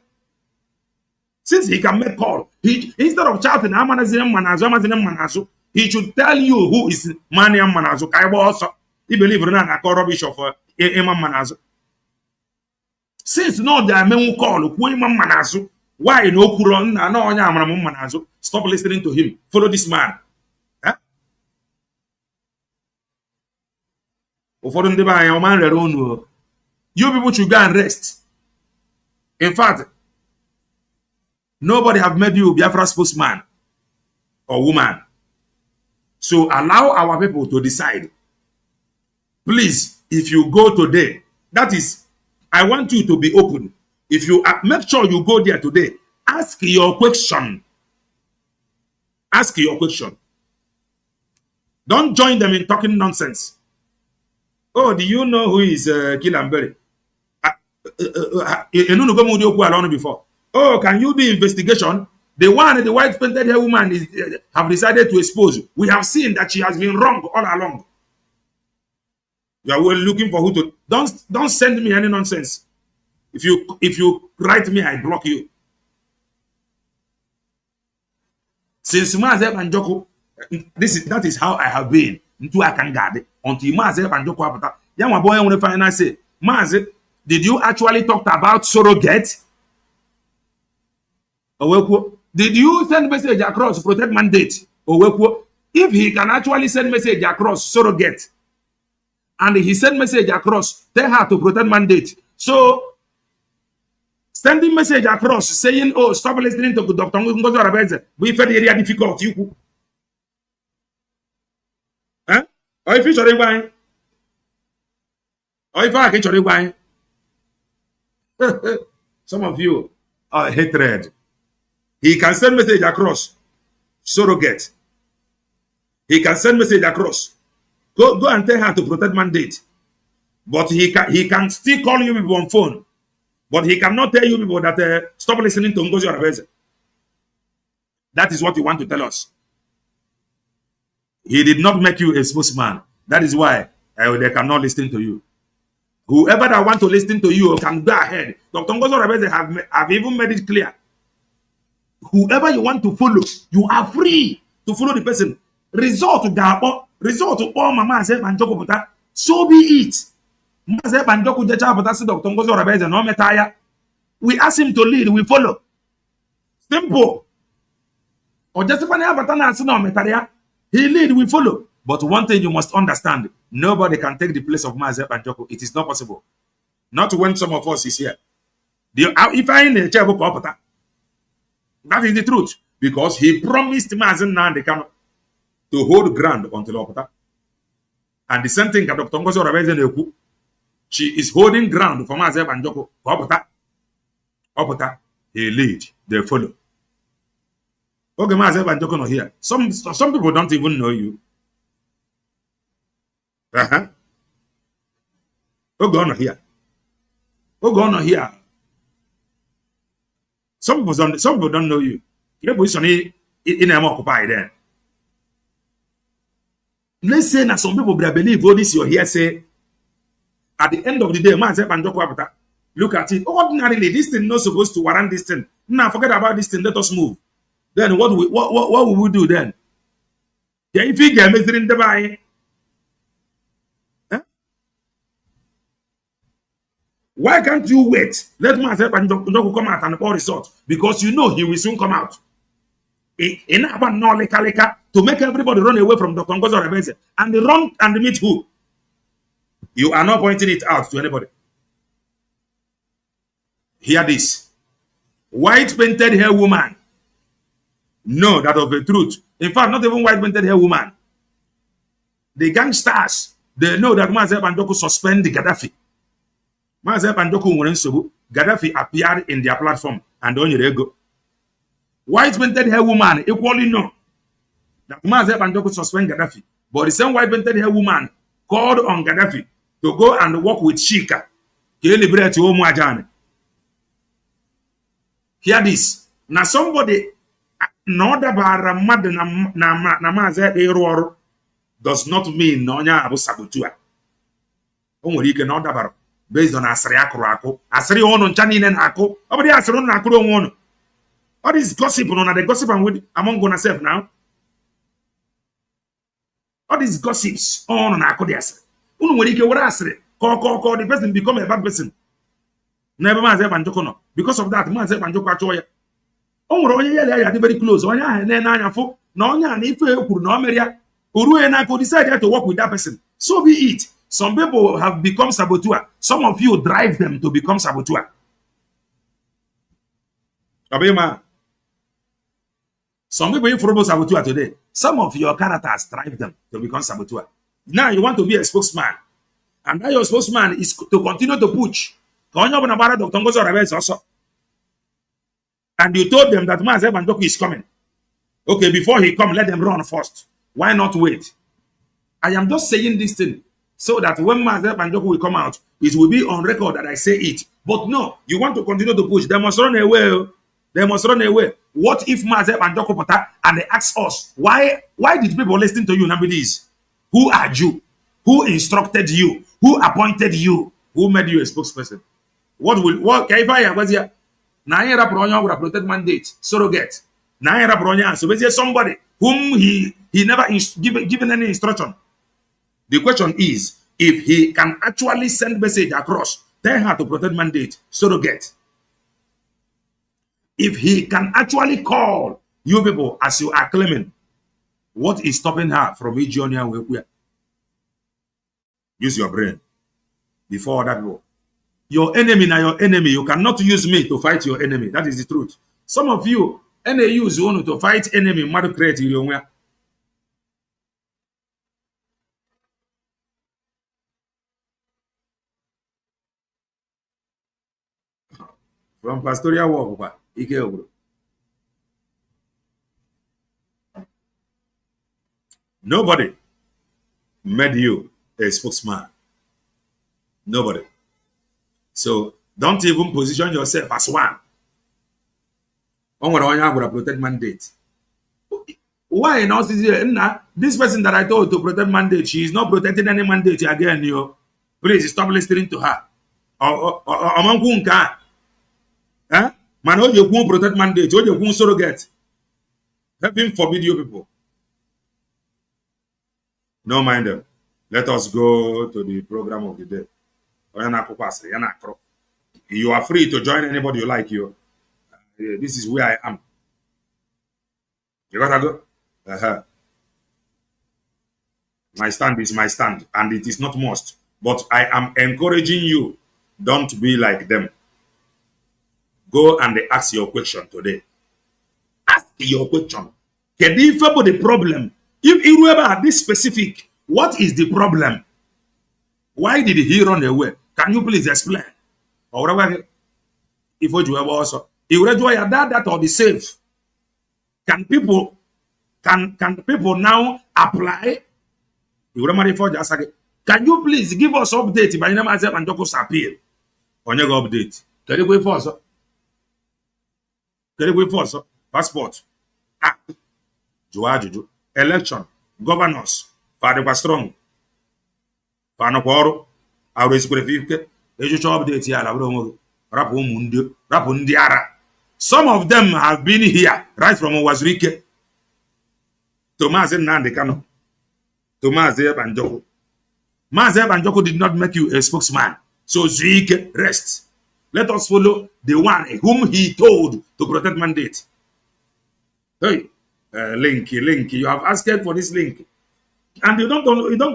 he instead of shouting, he should tell you who is Mani Manazo. Also, he believe in a rubbish of Imam Manazo. Since no, there are men who call Imam Manazo. Why no Kuron? No, Manazo. Stop listening to him. Follow this man. You people should go and rest. In fact, nobody have made you Biafra spokesman or woman. So allow our people to decide. Please, if you go today, that is, I want you to be open. If you make sure you go there today, ask your question. Ask your question. Don't join them in talking nonsense. Oh, do you know who is Kilamberi? Before. Oh, can you do investigation? The white painted hair woman have decided to expose. We have seen that she has been wrong all along. You are well looking for who to. Don't send me any nonsense. If you write me, I block you. Since Maazeb and Joko, that is how I have been. Until I can guard it. Until Maazeb and Joko apata. Young boy, I want to find and say, Maazeb, did you actually talk about surrogate? Did you send message across protect mandate? If he can actually send message across surrogate, and he send message across, tell her to protect mandate. So sending message across saying, "Oh, stop listening to Dr. Ngozi Orabueze. We find the area difficult." You, huh? Or if you sorry why? Or if I can sorry why? Some of you are hatred. He can send message across surrogate. He can send message across. Go and tell her to protect mandate. But he can still call you people on phone. But he cannot tell you people that stop listening to Ngozi Orabueze. That is what you want to tell us. He did not make you a spokesman. That is why they cannot listen to you. Whoever that want to listen to you can go ahead. Dr. Ngozi Orabueze have even made it clear. Whoever you want to follow, you are free to follow the person. Result to all Mama Zeb and Joko Puta. So be it. Mazeb and Joko Jecha Puta see Dr. Ngozi Orabueze no metaya. We ask him to lead, we follow. Simple. Or just he lead, we follow. But one thing you must understand, nobody can take the place of Mazeb and Joko. It is not possible. Not when some of us is here. If I in the chair, that is the truth. Because he promised Mazen Nandekano to hold ground until Opata. And the same thing that Dr. Ngozi Orabueze, she is holding ground for Mazeb and Joko. Opata, he lead, they follow. Okay, Mazeb and Joko not here. Some people don't even know you. Ogo not here. Ogo not here. Some people don't know you. Your position in a occupied there. Let's say that some people believe all this you're here say. At the end of the day, look at it. Ordinarily, this thing not supposed to warrant this thing. Now forget about this thing. Let us move. Then what will we do then? Yeah, if you get measuring the buy. Why can't you wait? Let Mazi Banjoko come out and pour result, because you know he will soon come out. To make everybody run away from Dr. Ngozi Orabueze and run and meet who? You are not pointing it out to anybody. Hear this. White painted hair woman. No, that of the truth. In fact, not even white painted hair woman. The gangsters, they know that Mazi Banjoko suspend the Gaddafi. Mazi Banjoko Gaddafi appeared in their platform and on your ego. White painted hair woman equally know that Mazi Banjoko suspend Gaddafi. But the same white painted hair woman called on Gaddafi to go and work with Shika. Hear this. Now somebody does not mean nonya abu sabotua. Based on asri akuru. Asri ono nchani inen ako. Obadi asri ono akuru ono. All this gossip, the gossip among gonna self now. All these gossips on akodias. The person become a bad person. Never Mazi Banjoko no. Because of that, Mazi Banjoko actually. Very close. Decided to work with that person. So be it. Some people have become saboteur. Some of you drive them to become saboteur. Some people in follow saboteur today. Some of your characters drive them to become saboteur. Now you want to be a spokesman. And that your spokesman is to continue to push. And you told them that Mazi Banjoko is coming. Okay, before he come, let them run first. Why not wait? I am just saying this thing so that when Mazi Banjoko will come out, it will be on record that I say it. But no, you want to continue to push. They must run away. They must run away. What if Mazi Banjoko pota and they ask us, why did people listen to you, Nabilis? Who are you? Who instructed you? Who appointed you? Who made you a spokesperson? What if I was here? Nayera Bronya would have protected mandate, surrogate. Nayera Bronya, so basically somebody whom he never given any instruction. The question is, if he can actually send message across, tell her to protect mandate, surrogate. If he can actually call you people as you are claiming, what is stopping her from each journey? Use your brain before that war. Your enemy now your enemy. You cannot use me to fight your enemy. That is the truth. Some of you, use you to fight enemy, mother create your from pastoral work. Nobody made you a spokesman. Nobody. So don't even position yourself as one. Protect mandate. Why not? This person that I told to protect mandate, she is not protecting any mandate again. Please stop listening to her. Man, you won't protect mandate, you won't surrogate. Heaven forbid you people. No mind them. Let us go to the program of the day. You are free to join anybody you like. This is where I am. You gotta go. My stand is my stand, and it is not must. But I am encouraging you. Don't be like them. Go and ask your question today. Ask your question. Can you about the problem? If you remember this specific, what is the problem? Why did he run away? Can you please explain? Or whatever. If you ever also, that or the safe. Can people now apply? Can you please give us update by name Mazi Banjoko's appeal? On your update. Can you wait for us? Can you wait for us? Passport. Juju. Election. Governors. Father strong. Panoporo. I will speak. Update here. Some of them have been here right from Wazirike. Thomas Nandekano. Thomas Banjoko. Mazi Banjoko did not make you a spokesman. So Zeke, rest. Let us follow the one whom he told to protect mandate. Hey, link, you have asked for this link. And you don't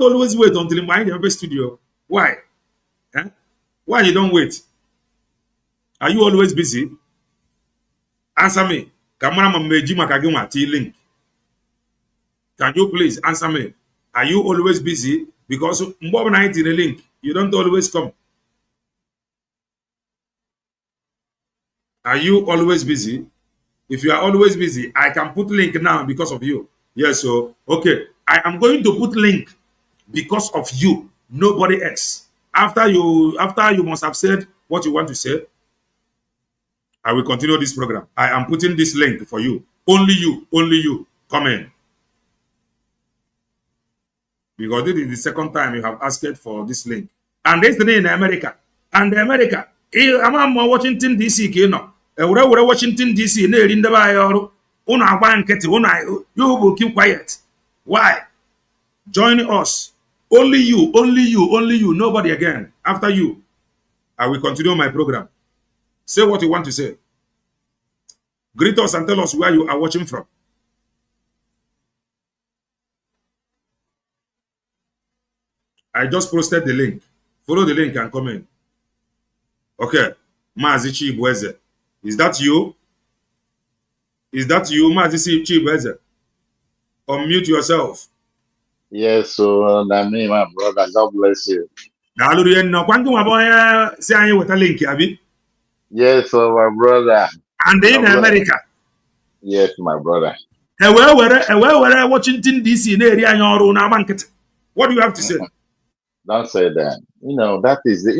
always wait until you find your studio. Why? Eh? Why you don't wait? Are you always busy? Answer me. Link. Can you please answer me? Are you always busy? Because more night in a link, you don't always come. Are you always busy? If you are always busy, I can put link now because of you. Yes, so okay. I am going to put link because of you, nobody else. After you must have said what you want to say, I will continue this program. I am putting this link for you. Only you. Come in. Because this is the second time you have asked for this link. And yesterday in America. And America, I'm Washington DC, you know. We're Washington DC, you will keep quiet. Why? Join us. Only you, nobody again. After you, I will continue my program. Say what you want to say. Greet us and tell us where you are watching from. I just posted the link. Follow the link and comment. Okay. Mazi Chibueze. Is that you? Is that you, Mazi Chibueze? Unmute yourself. Yes, so that's me, my brother. God bless you. Yes, so my brother. And in America. Yes, my brother. Washington DC what do you have to say? Don't say that. You know, that is the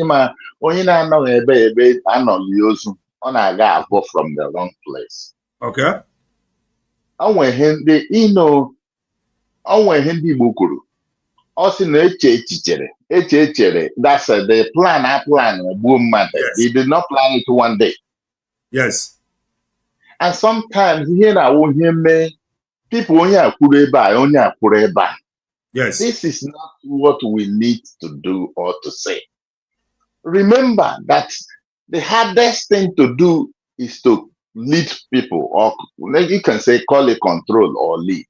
when you know I know you on I got go from the wrong place. Okay. I went him the I went him the bukuru. Also, that's the plan. I plan boom matter. Yes. He did not plan it one day. Yes. And sometimes here I will hear me people only by. Yes. This is not what we need to do or to say. Remember that the hardest thing to do is to lead people, or you can say call it control or lead.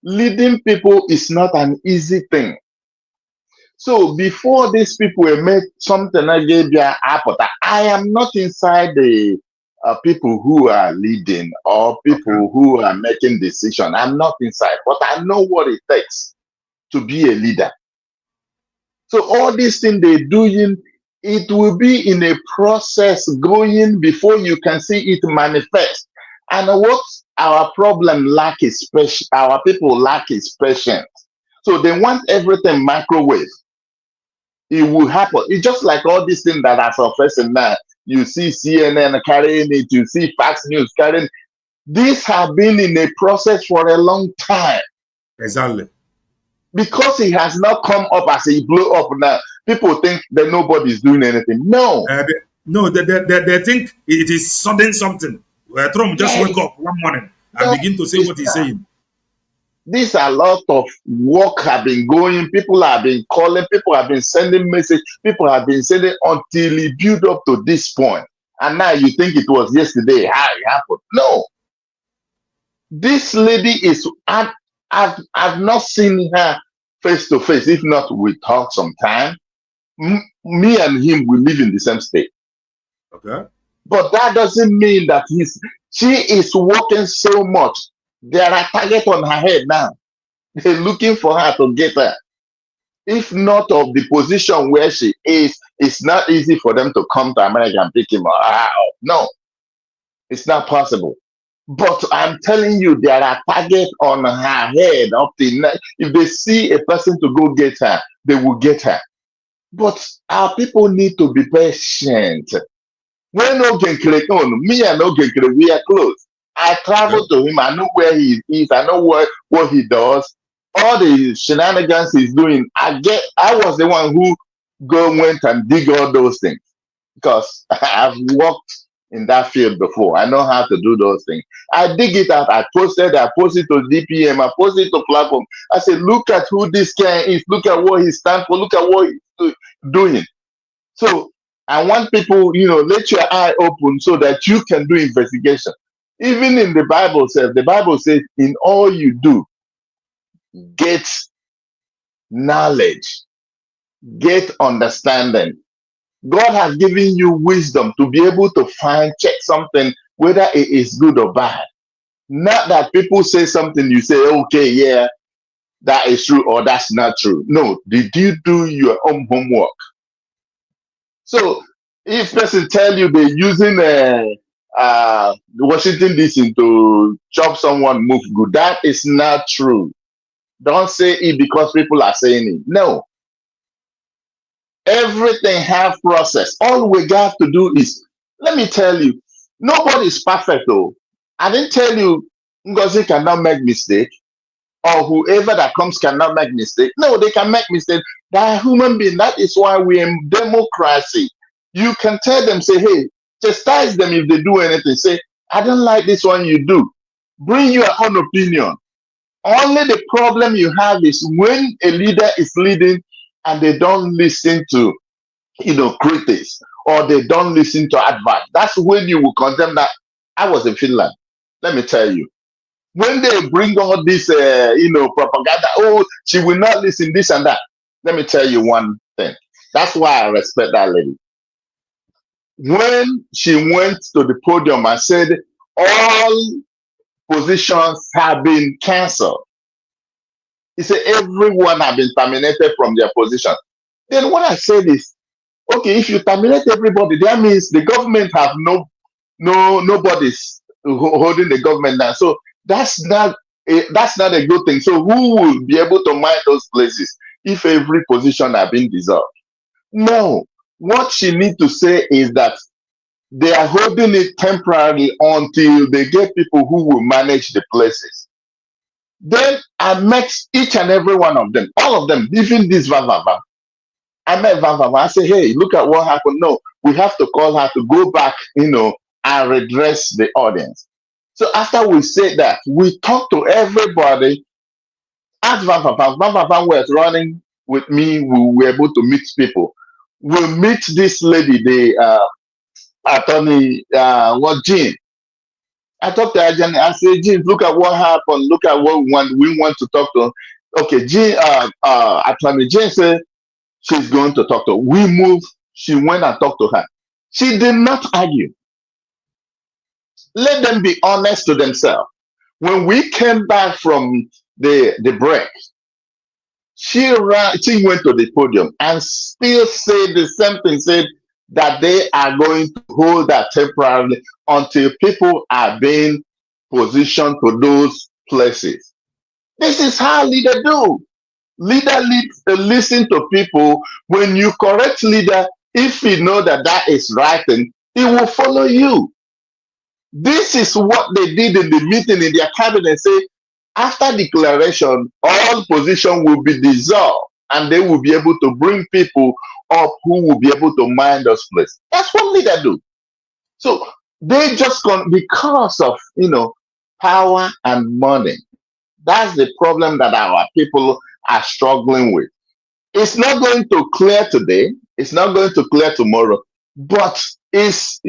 Leading people is not an easy thing. So before these people were made something I gave you I am not inside the people who are leading or people who are making decisions. I'm not inside, but I know what it takes to be a leader. So all these things they're doing, it will be in a process going before you can see it manifest. And what our problem lack is patience. Our people lack is patience. So they want everything microwave. It will happen. It's just like all these things that are surfacing now. You see CNN carrying it, you see Fox News carrying it. These have been in a process for a long time. Exactly. Because it has not come up as it blew up now, people think that nobody's doing anything. No. They think it is sudden something. Where Trump just wake up one morning and begin to say what he's saying. These are a lot of work have been going. People have been calling. People have been sending messages. People have been sending until it built up to this point. And now you think it was yesterday how it happened. No. This lady is, I've not seen her face to face. If not, we talk sometime. Me and him, we live in the same state. Okay. But that doesn't mean that she is working so much. There are targets on her head now. They're looking for her to get her. If not of the position where she is, it's not easy for them to come to America and pick him up. No, it's not possible. But I'm telling you, there are targets on her head up to now. If they see a person to go get her, they will get her. But our people need to be patient. When me and Ogenkere, we are close. I travel to him. I know where he is. I know what he does. All the shenanigans he's doing. I was the one who went and dig all those things because I've worked in that field before. I know how to do those things. I dig it out. I posted to DPM. I posted to platform. I said, look at who this guy is. Look at what he stands for. Look at what he's doing. So I want people, let your eye open so that you can do investigation. Even in the Bible says, in all you do, get knowledge, get understanding. God has given you wisdom to be able to check something, whether it is good or bad. Not that people say something, you say, okay, yeah, that is true or that's not true. No, did you do your own homework? So if person tell you they're using Washington DC to chop someone move good, that is not true. Don't say it because people are saying it. No, everything have process. All we got to do is, let me tell you, nobody is perfect though. I didn't tell you Ngozi cannot make mistake, or whoever that comes cannot make mistake. No, they can make mistake. They are human beings. That is why we're in democracy. You can tell them, say, hey, chastise them if they do anything. Say, I don't like this one you do. Bring your own opinion. Only the problem you have is when a leader is leading and they don't listen to, critics, or they don't listen to advice. That's when you will condemn that. I was in Finland. Let me tell you, when they bring all this, propaganda, oh, she will not listen, this and that. Let me tell you one thing. That's why I respect that lady. When she went to the podium and said, all positions have been cancelled, he said, everyone have been terminated from their position. Then what I said is, okay, if you terminate everybody, that means the government have nobody's holding the government now. So that's not a good thing. So who will be able to mind those places if every position have been dissolved? No. What she need to say is that they are holding it temporarily until they get people who will manage the places. Then I met each and every one of them, all of them, even this Vavava. I met Vavava. I say, hey, look at what happened. No, we have to call her to go back, and redress the audience. So after we said that, we talked to everybody. As Vavava was running with me, we were able to meet people. We meet this lady, the attorney, Jean. I talked to her, Jean. I said, Jean, look at what happened. Look at what we want to talk to. Okay, Jean, attorney Jean said she's going to talk to her. We moved. She went and talked to her. She did not argue. Let them be honest to themselves. When we came back from the break, she went to the podium and still said the same thing, said that they are going to hold that temporarily until people are being positioned to those places. This is how leader do. Leader listen to people. When you correct leader, if he know that is right, then he will follow you. This is what they did in the meeting in their cabinet. Say, after declaration, all position will be dissolved, and they will be able to bring people up who will be able to mind those places. That's what leaders do. So they just because of power and money. That's the problem that our people are struggling with. It's not going to clear today. It's not going to clear tomorrow. But it's,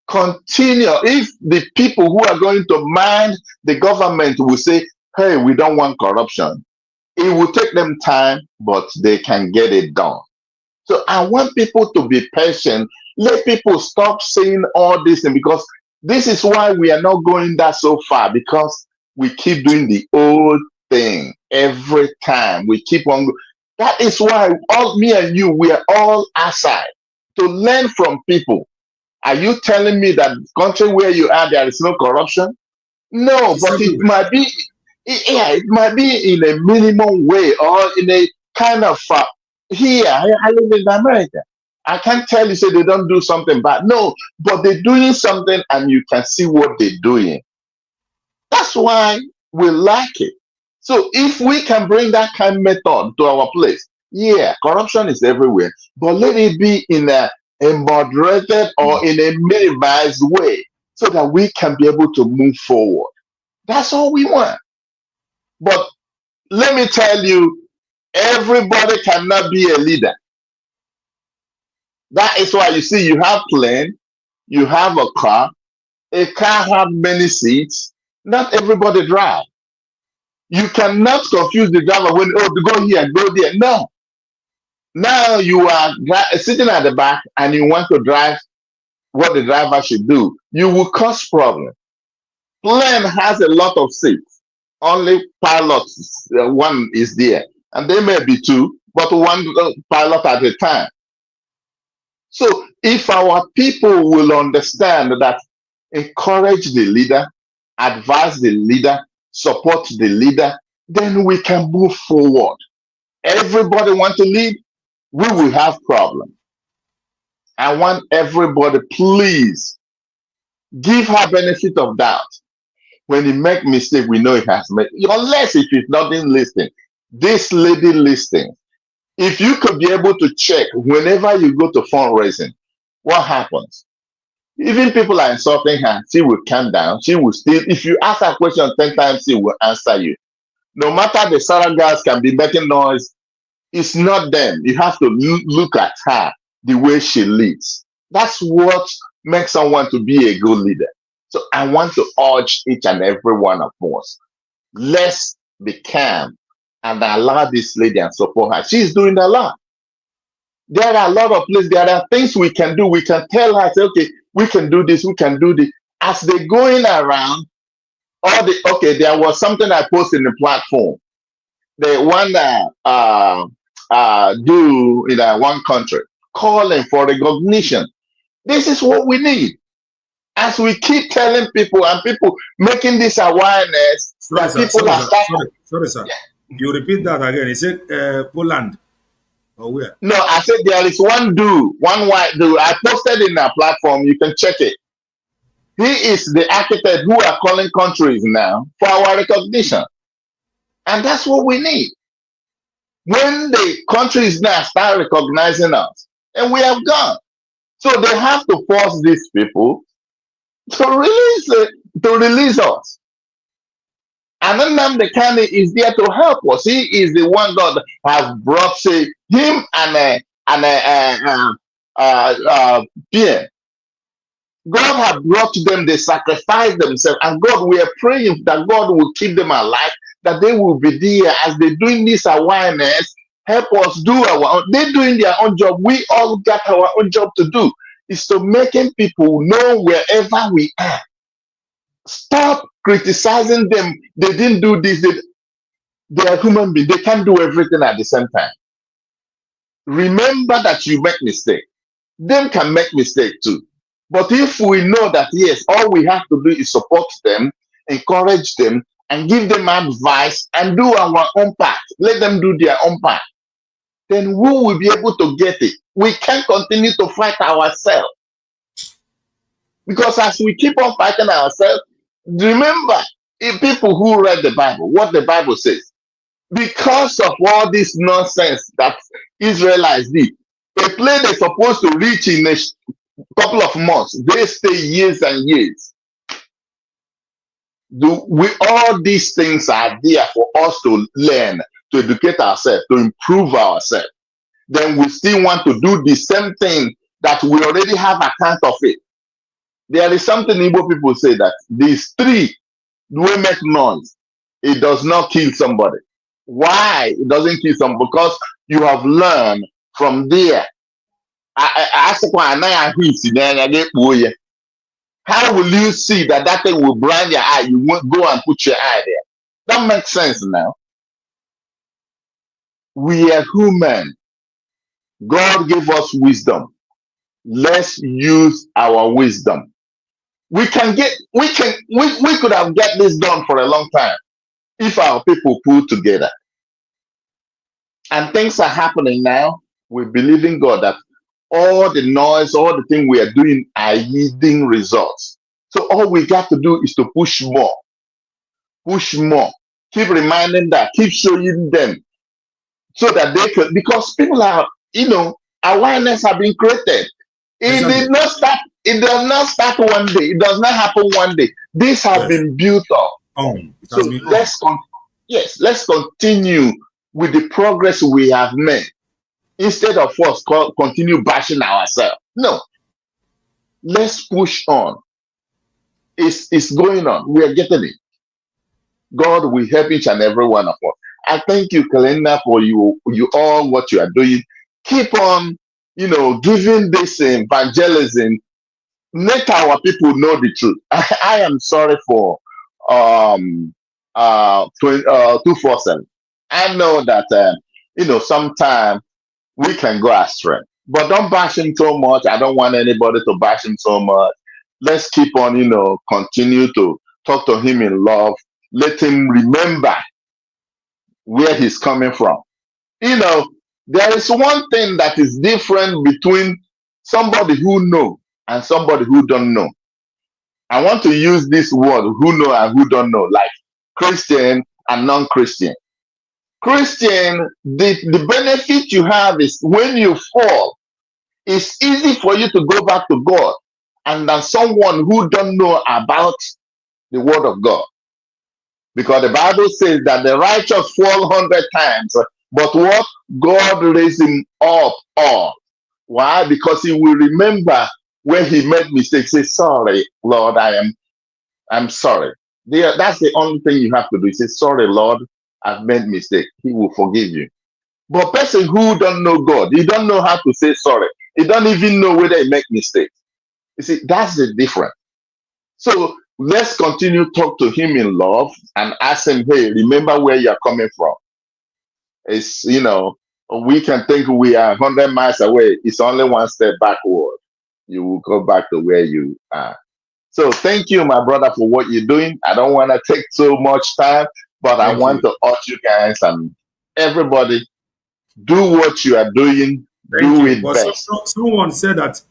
continue. If the people who are going to mind the government will say, hey, we don't want corruption, it will take them time, but they can get it done. So I want people to be patient. Let people stop saying all this, and because this is why we are not going that so far, because we keep doing the old thing every time. We keep on. That is why all me and you, we are all aside to learn from people. Are you telling me that country where you are there is no corruption? No, but it might be. Yeah, it might be in a minimum way or in a kind of here. I live in America. I can't tell you say they don't do something bad. No, but they're doing something, and you can see what they're doing. That's why we like it. So if we can bring that kind of method to our place, yeah, corruption is everywhere, but let it be in a moderated or in a minimized way so that we can be able to move forward. That's all we want. But let me tell you, everybody cannot be a leader. That is why you see you have plane, you have a car have many seats. Not everybody drive. You cannot confuse the driver when go here, go there. No. Now you are sitting at the back and you want to drive what the driver should do. You will cause problem. Plane has a lot of seats. Only pilots, one is there, and there may be two, but one pilot at a time. So if our people will understand that, encourage the leader, advise the leader, support the leader, then we can move forward. Everybody want to lead, we will have problem. I want everybody, please give her benefit of doubt. When he make mistake, we know he has made, unless if it's not in listening. This lady listening, if you could be able to check whenever you go to fundraising, what happens? Even people are insulting her, she will calm down. She will still, if you ask her question 10 times, she will answer you. No matter the Sarah girls can be making noise, it's not them. You have to look at her, the way she leads. That's what makes someone to be a good leader. So I want to urge each and every one of us, let's be calm and allow this lady and support her. She's doing a lot. There are a lot of places, there are things we can do. We can tell her, say, okay, we can do this, we can do this. As they're going around, there was something I posted in the platform. The one that do in one country, calling for recognition. This is what we need. As we keep telling people and people making this awareness, sorry, that people are starting. Sorry, sir. Yeah. You repeat that again. Is it Poland? Or where? No, I said there is one white dude. I posted in our platform. You can check it. He is the architect who are calling countries now for our recognition. And that's what we need. When the countries now start recognizing us, and we have gone. So they have to force these people to release us. And then the candidate is there to help us. He is the one God has brought, say, him and Pierre. God has brought them, they sacrificed themselves, and God, we are praying that God will keep them alive, that they will be there as they're doing this awareness. Help us do our own. They're doing their own job. We all got our own job to do. Is to making people know wherever we are. Stop criticizing them. They didn't do this. They are human beings. They can't do everything at the same time. Remember that you make mistake. Them can make mistake too. But if we know that, yes, all we have to do is support them, encourage them, and give them advice and do our own part, let them do their own part, then we will be able to get it. We can't continue to fight ourselves. Because as we keep on fighting ourselves, remember, if people who read the Bible, what the Bible says, because of all this nonsense that Israelites did, a place they're supposed to reach in a couple of months, they stay years and years. All these things are there for us to learn, to educate ourselves, to improve ourselves. Then we still want to do the same thing that we already have account of it. There is something Igbo people say that these three will make noise. It does not kill somebody. Why it doesn't kill somebody? Because you have learned from there. How will you see that thing will blind your eye? You won't go and put your eye there. That makes sense now. We are human. God gave us wisdom. Let's use our wisdom. We could have get this done for a long time if our people pull together. And things are happening now. We believe in God that all the noise, all the things we are doing are yielding results. So all we got to do is to push more. Push more. Keep reminding that. Keep showing them. So that they can, because people are, awareness have been created. It did not start. It does not start one day. It does not happen one day. This has been built up. So let's continue with the progress we have made. instead of us continue bashing ourselves. No, let's push on. It's going on. We are getting it. God will help each and every one of us. I thank you, Kalenda, for you all what you are doing. Keep on, giving this evangelism. Let our people know the truth. I am sorry for 247. I know that sometimes we can go astray, but don't bash him so much. I don't want anybody to bash him so much. Let's keep on, continue to talk to him in love. Let him remember where he's coming from. There is one thing that is different between somebody who know and somebody who don't know. I want to use this word, who know and who don't know, like Christian and non-Christian. Christian, the benefit you have is when you fall, it's easy for you to go back to God and than someone who don't know about the word of God. Because the Bible says that the righteous fall 100 times, but what? God raised him up all. Why? Because he will remember when he made mistakes. Say, sorry, Lord, I'm sorry. That's the only thing you have to do. Say, sorry, Lord, I've made mistake. He will forgive you. But person who don't know God, he don't know how to say sorry. He don't even know whether he make mistakes. You see, that's the difference. So let's continue to talk to him in love and ask him, hey, remember where you're coming from. It's, we can think we are 100 miles away. It's only one step backward. You will go back to where you are. So thank you, my brother, for what you're doing. I don't want to take so much time, but I Thank want you. to urge you guys and everybody, do what you are doing. Thank Do you. it But best. someone said that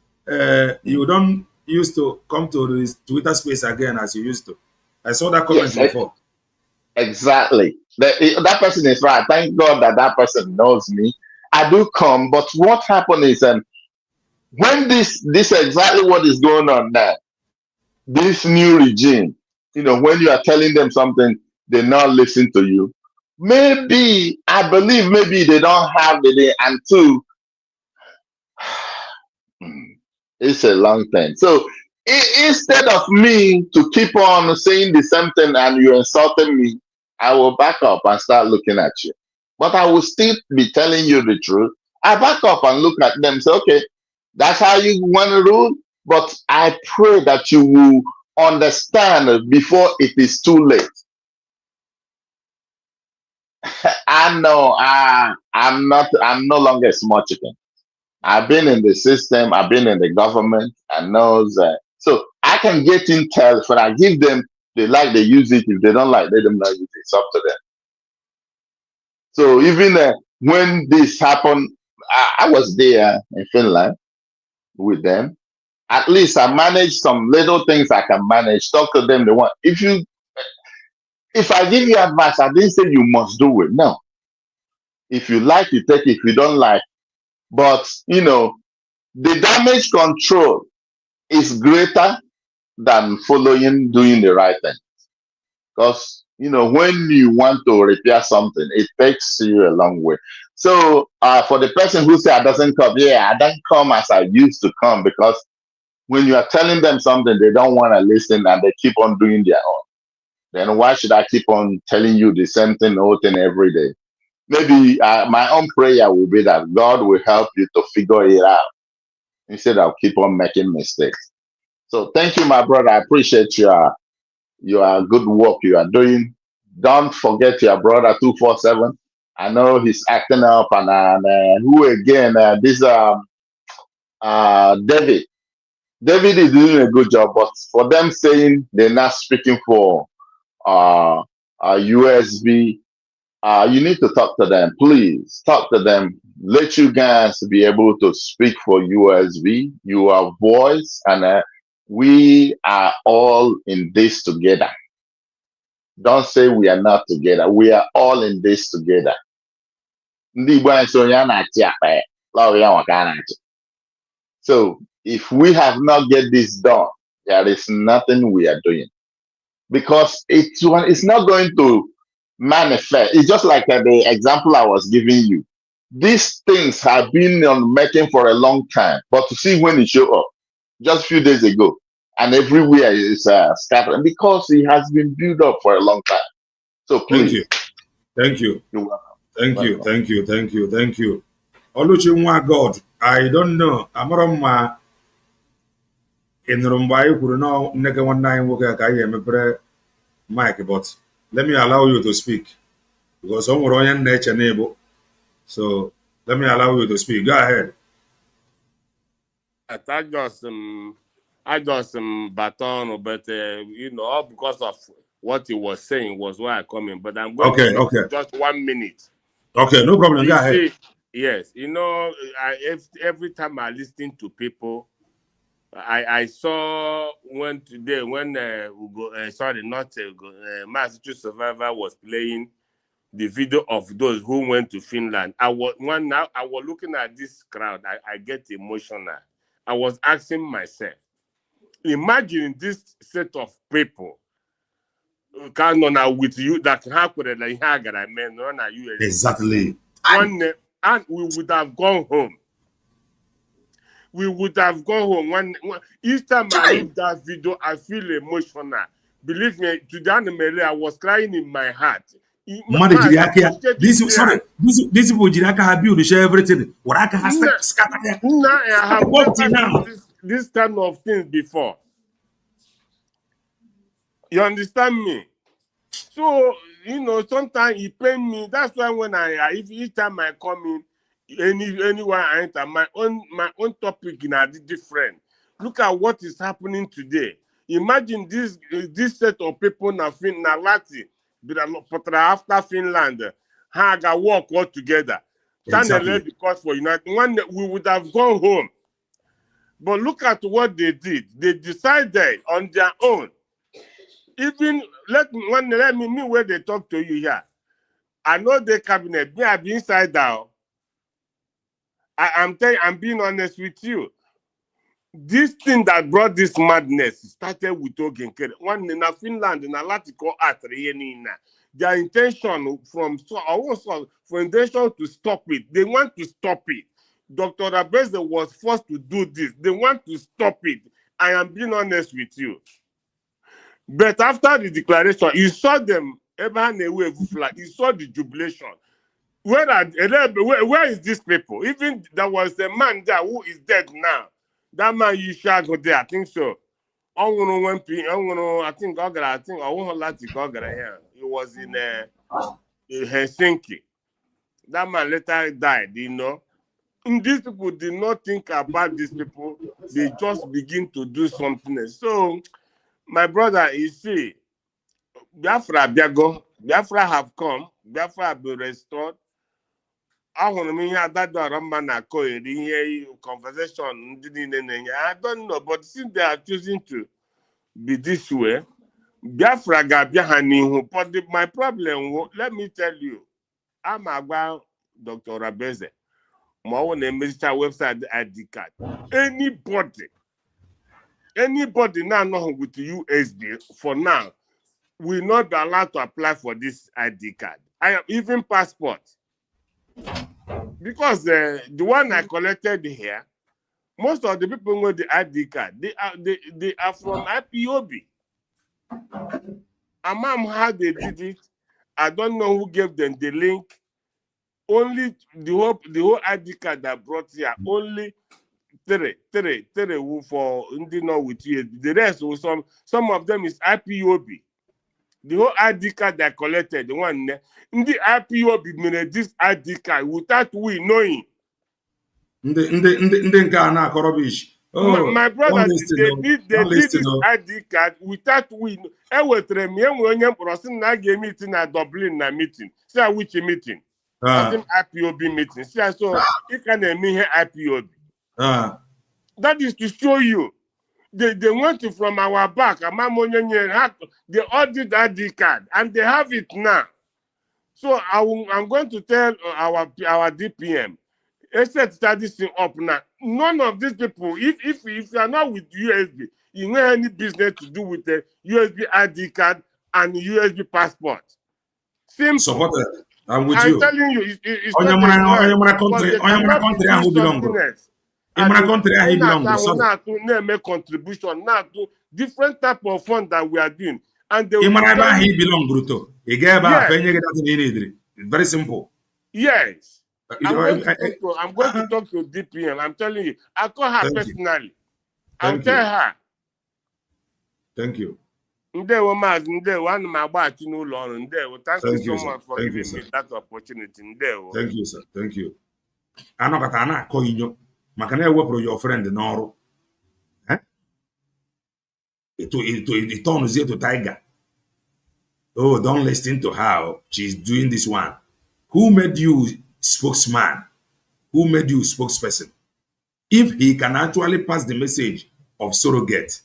you don't used to come to this Twitter space again as you used to. I saw that comment Yes, before. exactly. That person is right. Thank God that person knows me. I do come, but what happened is, when this exactly what is going on now, this new regime, when you are telling them something, they not listen to you. Maybe, I believe, maybe they don't have the day, and two, it's a long thing. So instead of me to keep on saying the same thing and you insulting me, I will back up and start looking at you. But I will still be telling you the truth. I back up and look at them, say, okay, that's how you want to rule. But I pray that you will understand before it is too late. I know I'm no longer a small chicken. I've been in the system, I've been in the government, I know that. So I can get intel, when I give them, they like, they use it. If they don't like, let them not use it. It's up to them. So even when this happened, I was there in Finland with them. At least I managed some little things I can manage. Talk to them. They want. If I give you advice, I didn't say you must do it. No. If you like, you take it. If you don't like, but the damage control is greater than doing the right thing. Because when you want to repair something, it takes you a long way. So for the person who said I doesn't come, yeah, I don't come as I used to come, because when you are telling them something, they don't want to listen and they keep on doing their own. Then why should I keep on telling you the same thing, whole thing every day? Maybe my own prayer will be that God will help you to figure it out instead of keep on making mistakes. So thank you, my brother. I appreciate your good work you are doing. Don't forget your brother 247. I know he's acting up, and who again? This David. David is doing a good job, but for them saying they're not speaking for USB, you need to talk to them. Please talk to them. Let you guys be able to speak for USB, your voice, and we are all in this together. Don't say we are not together. We are all in this together. So if we have not get this done, there is nothing we are doing, because it's not going to manifest. It's just like the example I was giving you. these things have been on making for a long time, but to see when it show up just a few days ago, and everywhere is scattered, and because it has been built up for a long time. So Thank please, you. Thank you. you're welcome. Thank you. Welcome. Thank you. Thank you. Thank you. Oluchi nwa God, I don't know. Amara mma ịnụrụ mgbe anyị kwuru na nneke nwanne anyị nwoke ka anyị emepere mic, but let me allow you to speak because o nwere onye na-eche n'ebo. So let me allow you to speak. Go ahead. I just baton, but you know, all because of what he was saying was why I come in. But I'm going to take just 1 minute. Okay, no problem. Go ahead. Yes, you know, every time I listen to people, I saw when Massachusetts Survivor was playing the video of those who went to Finland. I was looking at this crowd. I get emotional. I was asking myself, imagine this set of people with you that exactly. And we would have gone home. We would have gone home. Each time I look that video, I feel emotional. Believe me, today I was crying in my heart. This people have built everything. I have never seen this kind of things before. You understand me? So, you know, sometimes it pains me. That's why when each time I come in, anywhere I enter, my own topic is different. Look at what is happening today. Imagine this set of people na Lati, after Finland, how got work all together. Exactly. Because for United, we would have gone home. But look at what they did. They decided on their own. Even let me where they talk to you here. I know the cabinet. Me, I be inside down. I'm being honest with you. This thing that brought this madness started with Ogenkere. One in Finland, in a Latiko art, their intention for intention to stop it. They want to stop it. Dr. Orabueze was forced to do this. They want to stop it. I am being honest with you. But after the declaration, you saw them, you saw the jubilation. Where is these people? Even there was a man there who is dead now. That man you shall go there, I think so. I think I won't let you go here. He was in Helsinki. That man later died, you know. And these people did not think about these people. They just begin to do something else. So, my brother, you see, Biafra have come. Biafra have been restored. I want to mean that conversation. I don't know, but since they are choosing to be this way, Biafra Gabiahani. But my problem, let me tell you, I'm about Dr. Orabueze. My own website ID card. Anybody now know with the USB for now will not be allowed to apply for this ID card. I am even passport. Because the one I collected here, most of the people with the ID card, they are from IPOB. Among how they did it, I don't know who gave them the link. Only the whole ID card that brought here, only three for with USB. The rest was some of them is IPOB. The whole ID card that collected, the one in the IPOB made this ID card without we knowing. My brother, they did this ID card without we know. Meeting at Dublin meeting. See which meeting? IPOB meeting. See, so it can mean IPOB. That is to show you. They went it from our back. They ordered ID card and they have it now. So I'm going to tell our DPM, let's start this thing up now. None of these people, if you are not with USB, you don't have any business to do with the USB ID card and USB passport. Simple. I'm with I'm you. telling you, it's On not a your crime, but country, they cannot be doing something else. in my country, I belong. Now make contribution now to different type of fund that we are doing, and they will In be my telling he belong, Bruto. Yes. It's very simple. yes. I'm going to Uh-huh. talk to DPM. I'm telling you, I call her Thank you. personally. I'll Thank tell you. her. Thank you. Ndewo Maazị, Ndewo, ana m agbachi n'ụlọ ọrụ. Ndewo, thank you so much for giving me that opportunity. Ndewo. Thank you, sir. Thank you. Anọkọta a na-akọ inyo maka na ewepụrụ your friend n'ọrụ. It turns you to tiger. Oh, don't listen to her. She's doing this one. Who made you spokesman? Who made you spokesperson? If he can actually pass the message of surrogate,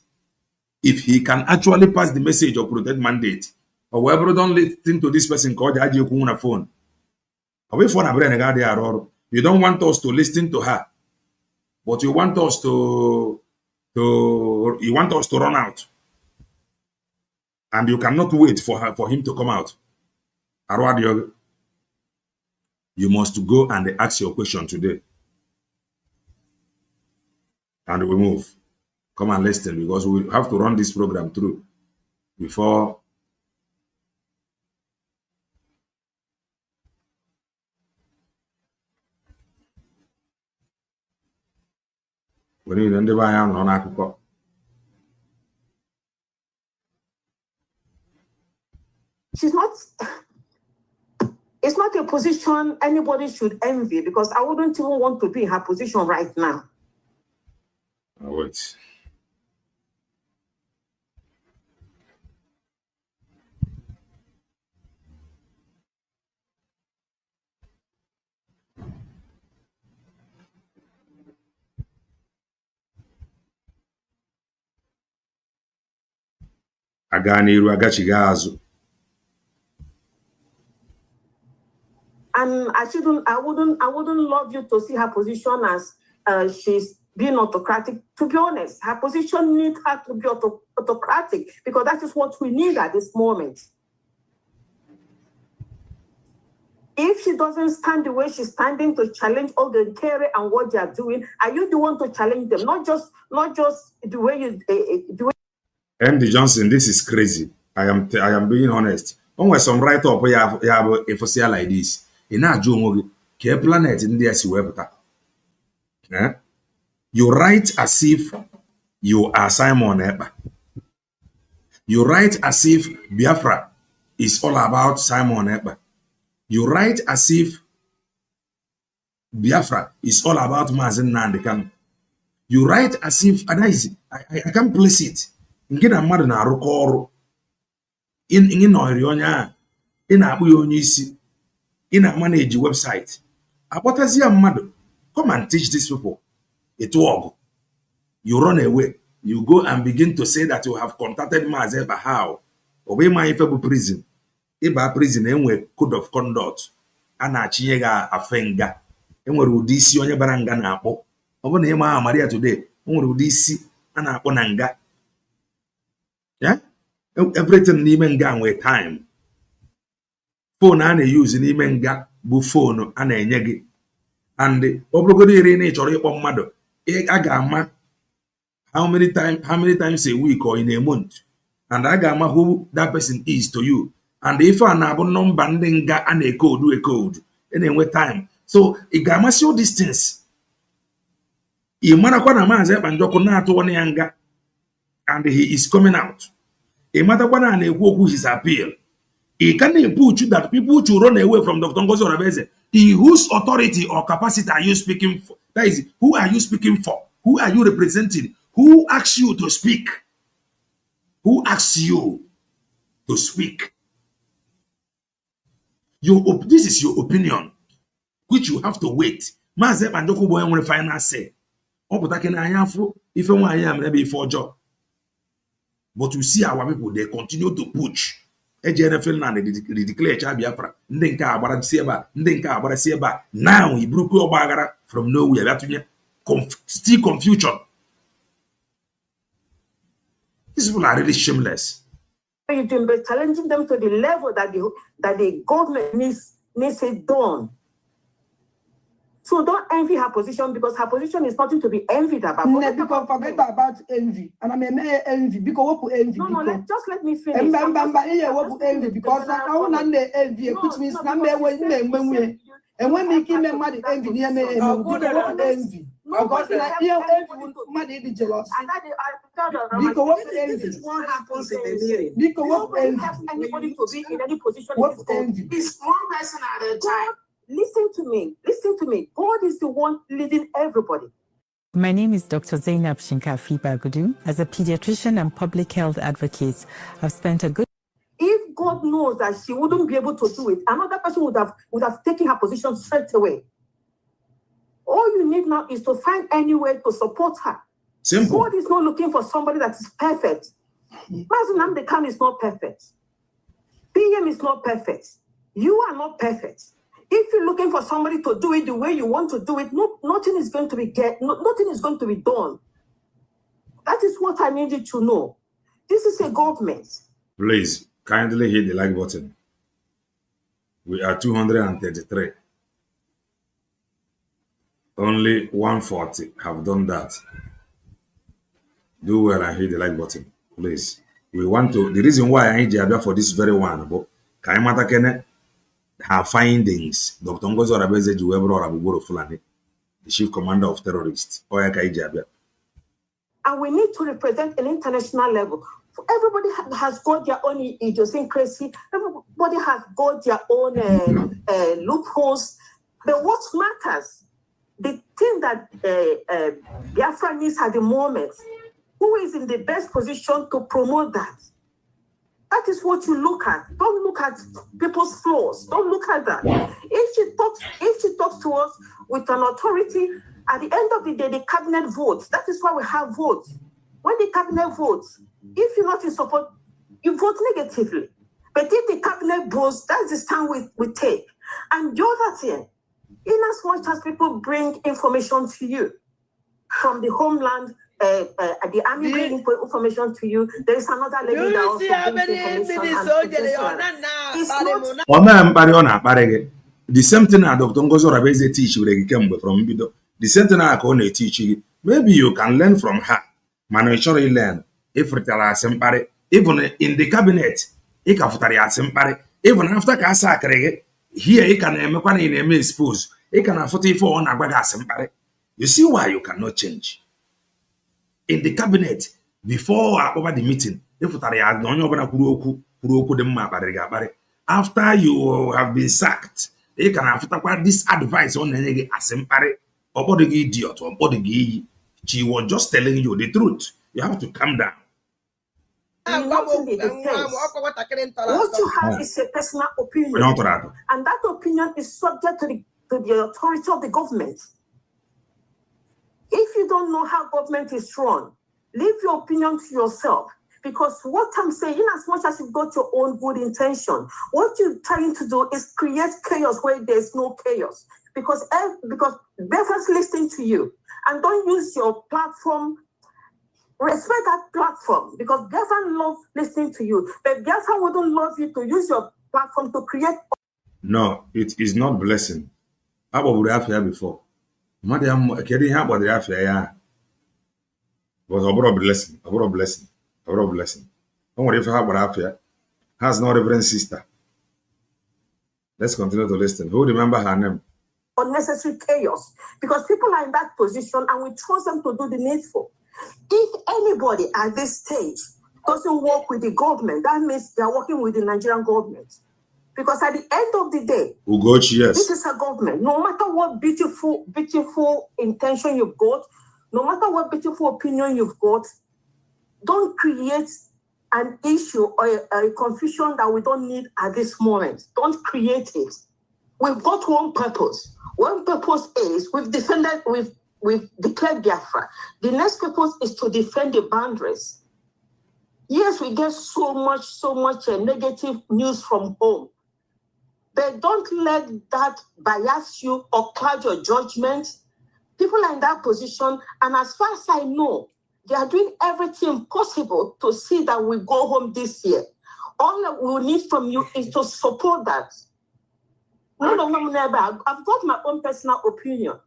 if he can actually pass the message of protect mandate, or whoever don't listen to this person called Aji on a phone. You don't want us to listen to her, but you want us to run out. And you cannot wait for him to come out. You must go and ask your question today. And we move. Come and listen, because we have to run this program through before we need to buy on. She's not. It's not a position anybody should envy, because I wouldn't even want to be in her position right now. Oh, wait. Aganiru agachiga azụ. And I wouldn't love you to see her position as she's being autocratic. To be honest, her position needs her to be autocratic, because that is what we need at this moment. If she doesn't stand the way she's standing to challenge all the Nkere and what they are doing, are you the one to challenge them? Not just the way you do it. Andy Johnson, this is crazy. I am being honest. When some write up you have a fossil like this. In our Jomo, K planet in the webta. You write as if you are Simon Eber. You write as if Biafra is all about Simon Eber. You write as if Biafra is all about Mazen Nandekan. You write as if, and I can't place it. Get a mother na rukoro in Orionia, in Abuyonisi, in a manage website. What is your mother? Come and teach these people. It work. You run away. You go and begin to say that you have contacted Mazeba. How? Obey my people prison. Iba prison enwe code of conduct. Ana chinyega afenga. Enwe udisi onye baranga na akpo. Obo na ema Maria today. Enwe udisi ana akpo na nga. Yeah? Everything n'ime nga nwe time. Phone a na-use n'ime nga bụ phone a na-enye gị. And obogodi iri na ịchọrọ ịkpọ mmadụ, a ga-ama how many times a week or in a month. And a ga-ama who that person is to you. And if a na-abụ nọmba ndị nga a na-ekoodu ekoodu, na-enwe time. So ị ga-amasị all these things. Ị marakwa na Maazị Ekpanjọkụ na-atụ ya nga, and he is coming out. Ị matakwa na na-ekwu okwu his appeal. He can put you that people to run away from Dr. Ngozi Orabueze. Whose authority or capacity are you speaking for? That is, who are you speaking for? Who are you representing? Who asks you to speak? Who asks you to speak? This is your opinion, which you have to wait. Maazị Ekpanjọkụ bụ enwere final say. Ọ pụta ke na anya afọ ife nwaanyị a mere ife ọjọọ. But you see our people, they continue to push. NFL na they declare Biafra. Ndị nke agbara si ebe a, ndị nke agbara si ebe a. Now he broke your bagara from nowhere. That still confusion. These people are really shameless. You've been challenging them to the level that the government needs it done. So don't envy her position, because her position is nothing to be envied about. Because forget about envy. And I mean envy. Because what envy? No, just let me finish. Envy because I don't envy, which means number one. And when we came mad envy, near me, envy. Because mad jealous. Because envy. What happens in the meeting? Because envy. Anybody to be in any position. Envy. It's one person at a time. Listen to me. God is the one leading everybody. My name is Dr. Zainab Shinkafi Bagudu. As a pediatrician and public health advocate, I've spent a good... If God knows that she wouldn't be able to do it, another person would have taken her position straight away. All you need now is to find any way to support her. Simple. God is not looking for somebody that is perfect. Mazen Amdekan is not perfect. PM is not perfect. You are not perfect. If you're looking for somebody to do it the way you want to do it, nothing is going to be done. That is what I need you to know. This is a government. Please, kindly hit the like button. We are 233. Only 140 have done that. Do well and hit the like button, please. We want to, the reason why I need Jabia for this very one, but Kaimata Kene, her findings, Dr. Ngozi Orabueze Part11, Fulani, the chief commander of terrorists, Oyaka Ijabia. And we need to represent an international level. Everybody has got their own idiosyncrasy. Everybody has got their own loopholes. But what matters, the thing that Biafra needs at the moment, who is in the best position to promote that? That is what you look at. Don't look at people's flaws. Don't look at that. If she talks to us with an authority, at the end of the day, the cabinet votes. That is why we have votes. When the cabinet votes, if you're not in support, you vote negatively. But if the cabinet votes, that's the stand we take. And the other thing, in as much as people bring information to you from the homeland, the army bring information to you, there is another lady that also brings information. The same thing that Dr. Ngozi Orabueze teach you from Bido. The same thing I can teach you. Maybe you can learn from her. Man, you learn. If even in the cabinet, even after Kasakre, here you can expose. You can afford it for on. You see why you cannot change. In the cabinet, before over the meeting, after you have been sacked, you can have this advice on any asempare or body idiot or body. She was just telling you the truth. You have to calm down. What you have is a personal opinion, and that opinion is subject to the authority of the government. If you don't know how government is run, leave your opinion to yourself. Because what I'm saying, in as much as you've got your own good intention, what you're trying to do is create chaos where there's no chaos. Because Biafra's listening to you, and don't use your platform. Respect that platform, because Biafra love listening to you. But Biafra wouldn't love you to use your platform to create. No, it is not blessing. How about we have here before? Madam, kidding how about the affair? Was a blessing, a blessing, a blessing. Don't worry if you have about affair. Has no reverend sister. Let's continue to listen. Who remember her name? Unnecessary chaos, because people are in that position and we trust them to do the needful. If anybody at this stage doesn't work with the government, that means they are working with the Nigerian government. Because at the end of the day, Ugochi, yes, this is a government. No matter what beautiful intention you've got, no matter what beautiful opinion you've got, don't create an issue or a confusion that we don't need at this moment. Don't create it. We've got one purpose. One purpose is we've declared Biafra. The next purpose is to defend the boundaries. Yes, we get so much negative news from home. But don't let that bias you or cloud your judgment. People are in that position, and as far as I know, they are doing everything possible to see that we go home this year. All that we need from you is to support that. I've got my own personal opinion.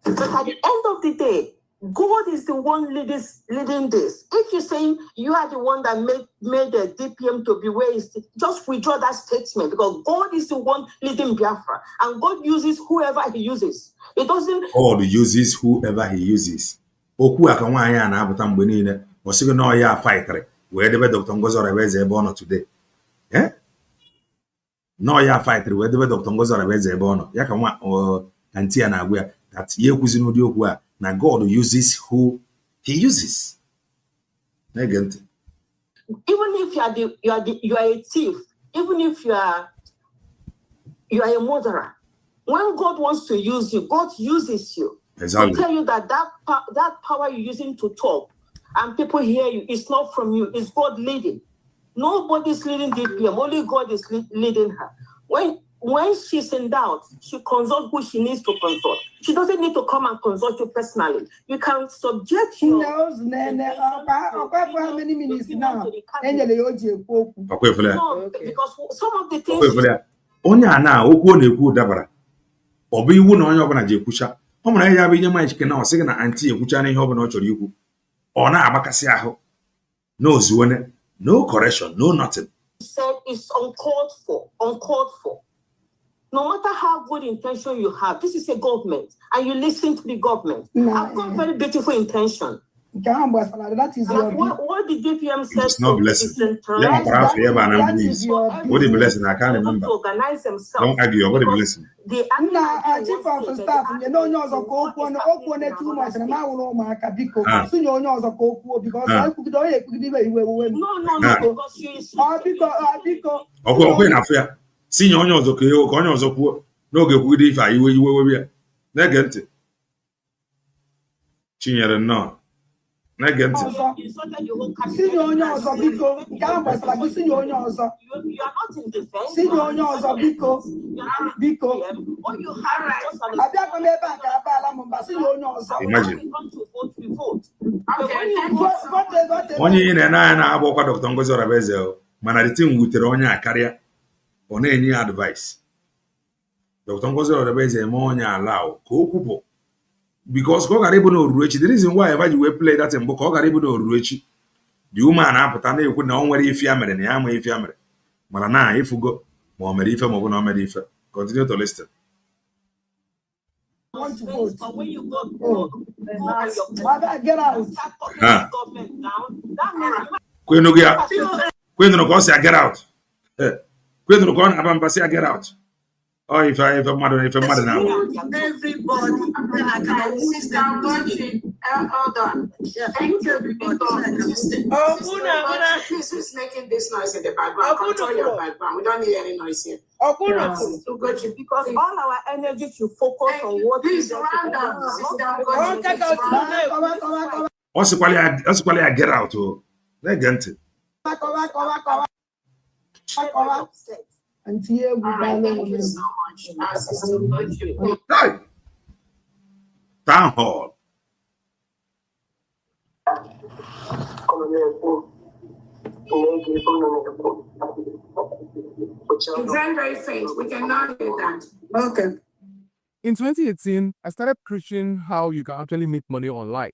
But at the end of the day, God is the one leading this. If you're saying you are the one that made the DPM to be where is, just withdraw that statement, because God is the one leading Biafra, and God uses whoever He uses. It doesn't. God uses whoever He uses. Okwu aka nwaanyị a na-apụta mgbe niile ọ sịghị na ọ ya fighter wee debe Dr. Ngozi Orabueze ebe ọ nọ today. No ya fighter wee debe Dr. Ngozi Orabueze ebe ọ nọ. Ya ka nwa anti ya na-agwa ya that ye kwuzi n'ụdị okwu a na God uses who He uses. Even if you are a thief, even if you are a murderer, when God wants to use you, God uses you. Exactly. To tell you that power you're using to talk and people hear you, it's not from you, it's God leading. Nobody's leading DPM, only God is leading her. When she's in doubt, she consults who she needs to consult. She doesn't need to come and consult you personally. You can subject your... How many minutes now? No, because some of the things... Onye a na okwu na-ekwu dabara. Ọ bụ iwu na onye ọbụla ji ekwucha. Ọ mara ya bụ ihe ma chike na ọ sịghị na anti ekwucha na ihe ọbụla ọ chọrọ ikwu. Ọ na-agbakasị ahụ. No zuone, no correction, no nothing. Said it's uncalled for. No matter how good intention you have, this is a government, and you listen to the government. I've got very beautiful intention. That is what the DPM said. It's not blessing. What the blessing? I can't remember. To organize themselves. Don't argue. What the blessing? The chief of staff, you know, too much, and I will know because I could do it. No, because she is. Sinye onye ọzọ ka onye ọzọ kwuo n'oge kwudo ife a iwe ya na-ege ntị Chinyere nnọọ na-ege ntị sinye onye ọzọ biko nke ahụ gbasara gị sinye onye ọzọ sinye onye ọzọ biko abịakwa m ebe a ka abaala m mba sinye onye ọzọ onye ihe na-ene anya na-agbakwa Dr. Ngozi Orabueze mana the thing wutere onye a karịa ọ na-enye advice. Dr. Ngozi Orabueze eme onye ala ka o kwupụ because ka ọ gara ịbụ na oruru echi. The reason why ebe ji wee play that mbụ ka ọ gara ịbụ na oruru echi the woman na-apụta na-ekwu na ọ nwere ife ya mere na ya ama ife ya mere mana na ịfụgo ma ọ mere ife ma ọ bụ na ọ mere ife. Continue to listen. Want to vote. When you go get out. Kwenu ka ọ si get out. Kwenu ka ọ na-aba mba si get out. Oh, if mmadụ now. Everybody, sister, hold on. Thank you, everybody. Who's making this noise in the background? Control your background. We don't need any noise here. Because all our energy should focus on what is round up. Ọ sịkwala ya get out. Na-ege ntị. Thank you so much. Town hall. It's very, very faint. We cannot hear that. Okay. In 2018, I started preaching how you can actually make money online.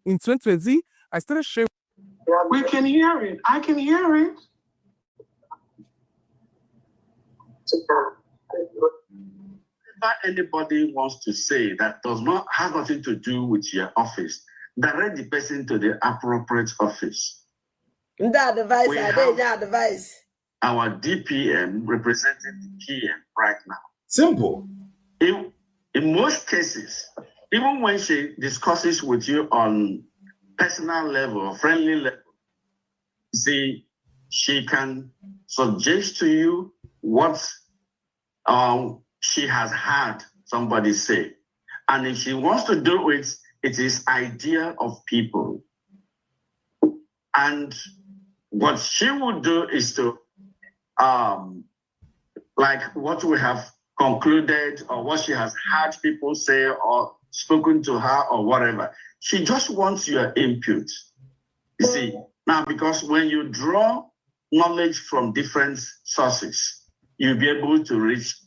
In 2020, I started sharing. We can hear it. I can hear it. Whatever anybody wants to say that has nothing to do with your office, direct the person to the appropriate office. That device. Our DPM representing the PM right now. Simple. In most cases, even when she discusses with you on personal level or friendly level, see, she can suggest to you what she has heard somebody say. And if she wants to do it, it is idea of people. And what she would do is to, like what we have concluded or what she has heard people say or spoken to her or whatever. She just wants your input. You see, now because when you draw knowledge from different sources, you'll be able to reach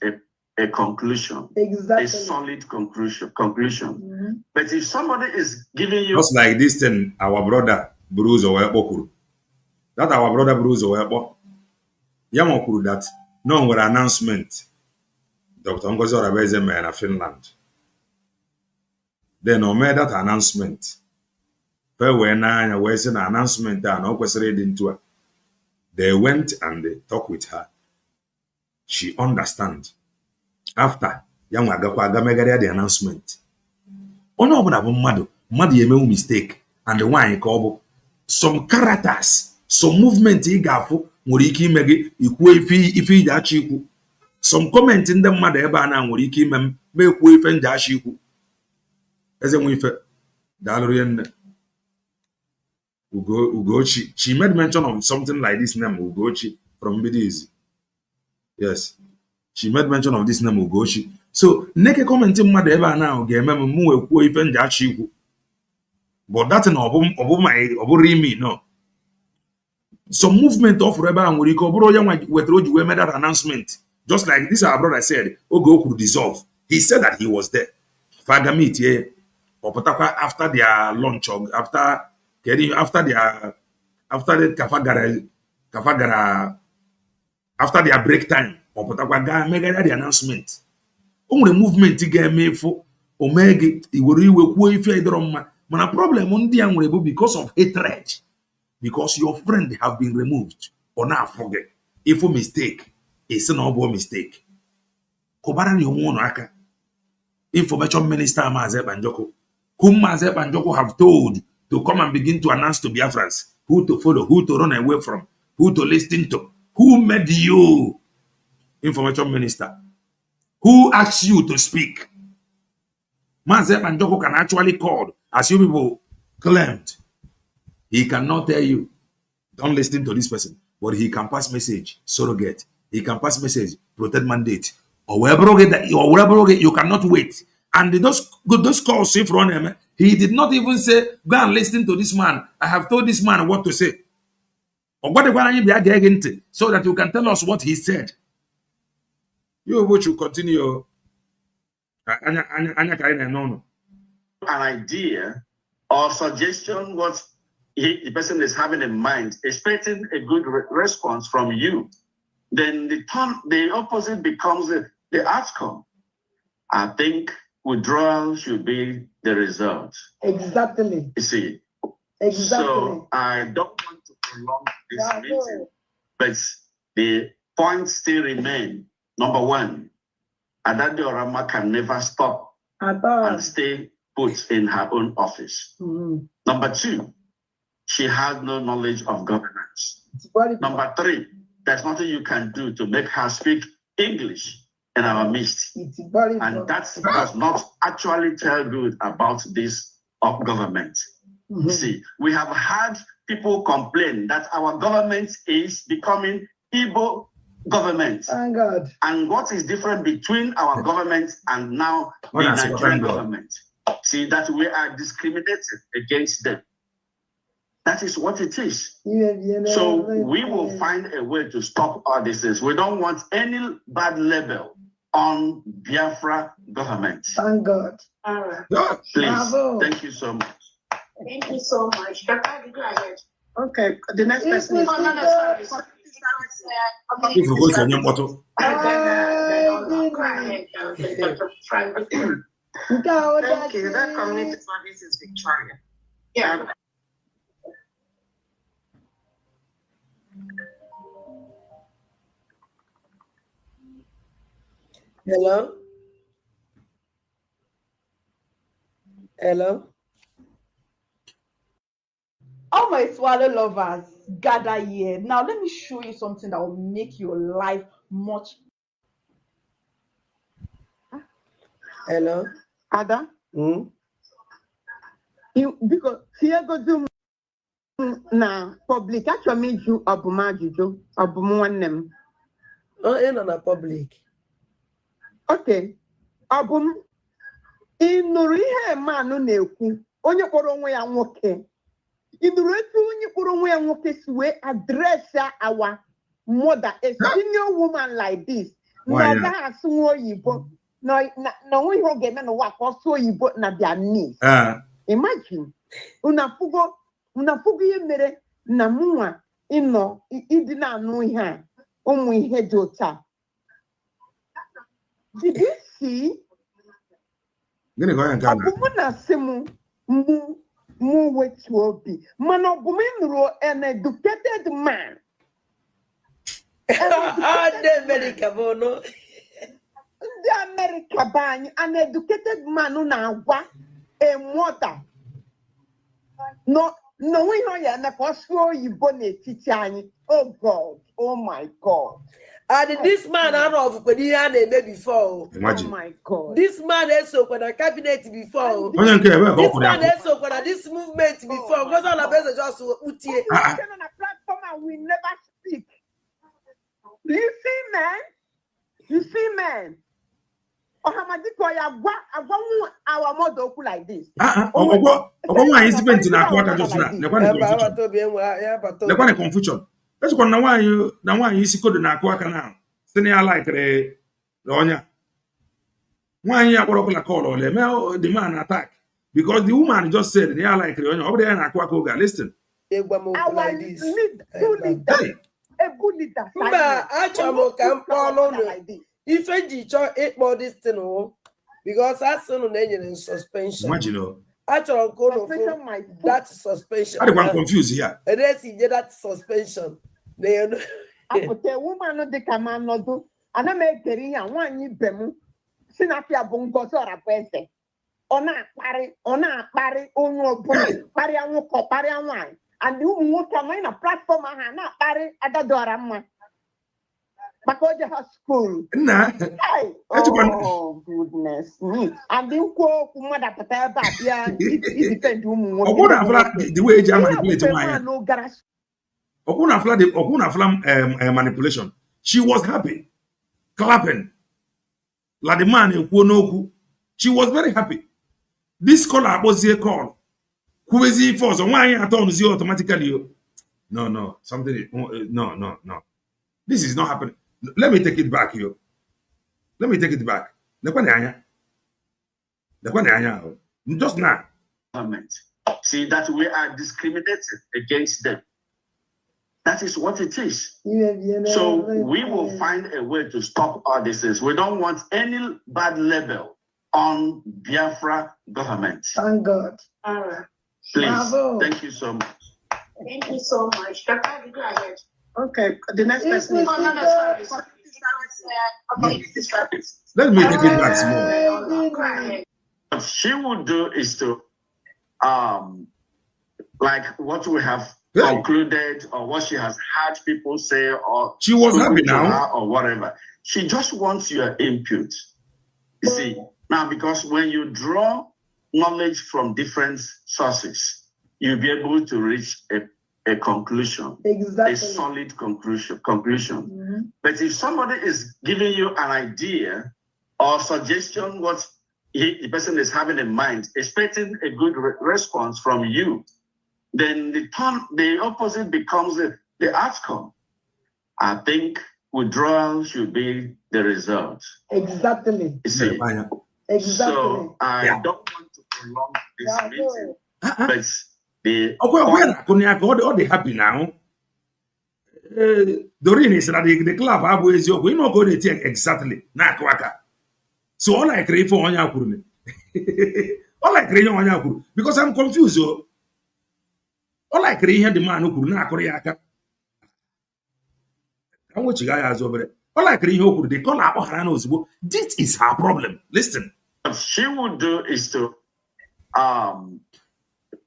a conclusion, a solid conclusion. But if somebody is giving you just like this thing, our brother Bruce Owekpo, that our brother Bruce Owekpo, Yamokuru, that no one announcement. Dr. Ngozi Orabueze made in Finland. Then I made that announcement. When I was an announcement and I was reading to her, they went and they talked with her. She understand. After young Agakwa the announcement. Oh no, but madu yeme mistake and the one call some characters, some movement he gafu muriki megi ikwe ifi dachiku. Some comment in the mother eba na muriki mem me kwe ife ndachiku. Eze mwife dalorien Ugochi. She made mention of something like this name Ugochi from Bidizi. Yes. She made mention of this name Ugochi. So neke commenting mother ever now game mu ekwu ife ndachiku. But that in obu no. Some movement of Reba and Wuriko Bro Yang we made that announcement. Just like this our brother said, Ogo could dissolve. He said that he was there. Fagamit, yeah. Or after their launch, after the Kafagara, after their break time, or Potakaga mega the announcement. Only movement to get me for Omega, it will be a problem on the because of hatred, because your friend have been removed or not forget. If a mistake, it's an obo mistake. Kobaran you aka information minister Mazep Banjoko, whom Mazep Banjoko have told to come and begin to announce to Biafrans who to follow, who to run away from, who to listen to, who made you information minister, who asked you to speak. Mazep Banjoko can actually call, as you people claimed. He cannot tell you, don't listen to this person, but he can pass message, surrogate. He can pass message, protect mandate, or wherever you cannot wait. And those calls if run him, he did not even say, go and listen to this man. I have told this man what to say. Or what so that you can tell us what he said. You which you continue. An idea or suggestion what the person is having in mind, expecting a good response from you, then the opposite becomes the outcome. I think withdrawal should be the result. Exactly. You see. Exactly. So I don't want to prolong this meeting, but the points still remain. Number one, Adade Orama can never stop and stay put in her own office. Number two, she has no knowledge of governance. Number three, there's nothing you can do to make her speak English in our midst. And that does not actually tell good about this government. See, we have had people complain that our government is becoming Igbo government. Thank God. And what is different between our government and now the Nigerian government? See, that we are discriminated against them. That is what it is. So we will find a way to stop all these things. We don't want any bad label on Biafra government. Thank God. All right. Please, Bravo. Thank you so much. Thank you so much. Kaka, go ahead. Okay, the next person is... If you go to your bottle. Go ahead. Thank you. That community service is Victoria. Yeah. Hello? Hello? All my swallow lovers gather here. Now let me show you something that will make your life much. Hello? Ada? Hmm? You because here go do na public actually you abuma juju abumu nwannem. Oh, in on a public. Okay. Abum inuru ihe manu na-ekwu onye kpọrọ onwe ya nwoke. Inuru etu onye kpọrọ onwe ya nwoke si we address our mother, a senior woman like this, No ga asụ oyibo. No we ho game no wa ko so oyibo na their knees. Imagine. Una fugo ye mere na munwa ino idi na anu ihe a. Ụmụ ihe dị ụta. Did you see? Gịnị ka onye nke a na? Ọbụmụ na-asị mụ wetu obi. Mana ọbụmụ nụrụ an educated man. Ndị America bụ no. Ndị America bụ anyị, an educated man na-agwa a mother. No, ihe ọ ya eme ka ọ sụọ oyibo n'etiti anyị. Oh God, oh my God. And this man I know of before. Imagine. Oh my God. This man is so when a cabinet before. Onye nke ebe This man is so when this movement before. Because all of us just utie. On a platform and we never speak. You see, man. Ohamadiko ya agwa our mother like this. Nwaanyị isi penti na-akụ aka just na. Lekwa confusion. Let's go na nwaanyị isi kodo na-akụ aka na. Sị na ya laikere ọnya. Nwaanyị ya kpọrọ ọkụla call ole mee the man attack because the woman just said na ya laikere ọnya. Ọ bụrụ ya na-akụ aka oge listen. Our good leader. Mba, achọrọ ka m kpọọ n'ụlọ. Ife ji chọọ ịkpọ this thing because asị nụ na-enyere suspension. Imagine. Achọrọ nke ụlọ that suspension. I'm confused here. Eresi je that suspension. Apụta woman dị ka ma nọdụ ana m ekere ihe nwaanyị ibe m si na afịa bụ Ngozi Orabueze. Ọ na-akparị onye ọbụla kparịa nwoke kparịa nwaanyị and ụmụ nwoke amaghị na platform ahụ na-akparị adadọra mma maka o je ha school. Oh goodness me. And ikwu okwu mmadụ apụta ebe a bịa idefend ụmụ nwoke. Ọ bụrụ na afla the way eji manipulate nwaanyị. Ọ bụrụ na manipulation. She was happy, clapping. Like the man ekwu n'okwu. She was very happy. This call akpọzie call. Kwuwezi ife ọzọ nwaanyị atọ ọnụzie automatically. No, something. No. This is not happening. Let me take it back here. Let me take it back. Just now. See that we are discriminated against them. That is what it is. So we will find a way to stop all this. We don't want any bad label on Biafra government. Thank God. Please. Bravo. Thank you so much. Thank you so much. Go ahead. Okay, the next person. Let me take it back small. What she would do is to, like what we have concluded or what she has heard people say or she was happy now or whatever. She just wants your input. You see, now because when you draw knowledge from different sources, you'll be able to reach a conclusion, a solid conclusion. Mm-hmm. But if somebody is giving you an idea or suggestion what the person is having in mind, expecting a good response from you, then the opposite becomes the outcome. I think withdrawal should be the result. Exactly. You see? Exactly. So I don't want to prolong this meeting, but all they happy now. Doreen is that the club always we not going to take exactly na kwaka. So all I crave for onya kuru. All I crave onya kuru because I'm confused. All I crave here the man who na akore aka. Kan what you guys over there. All I crave who they call her Ohara ozugbo. This is her problem. Listen. What she would do is to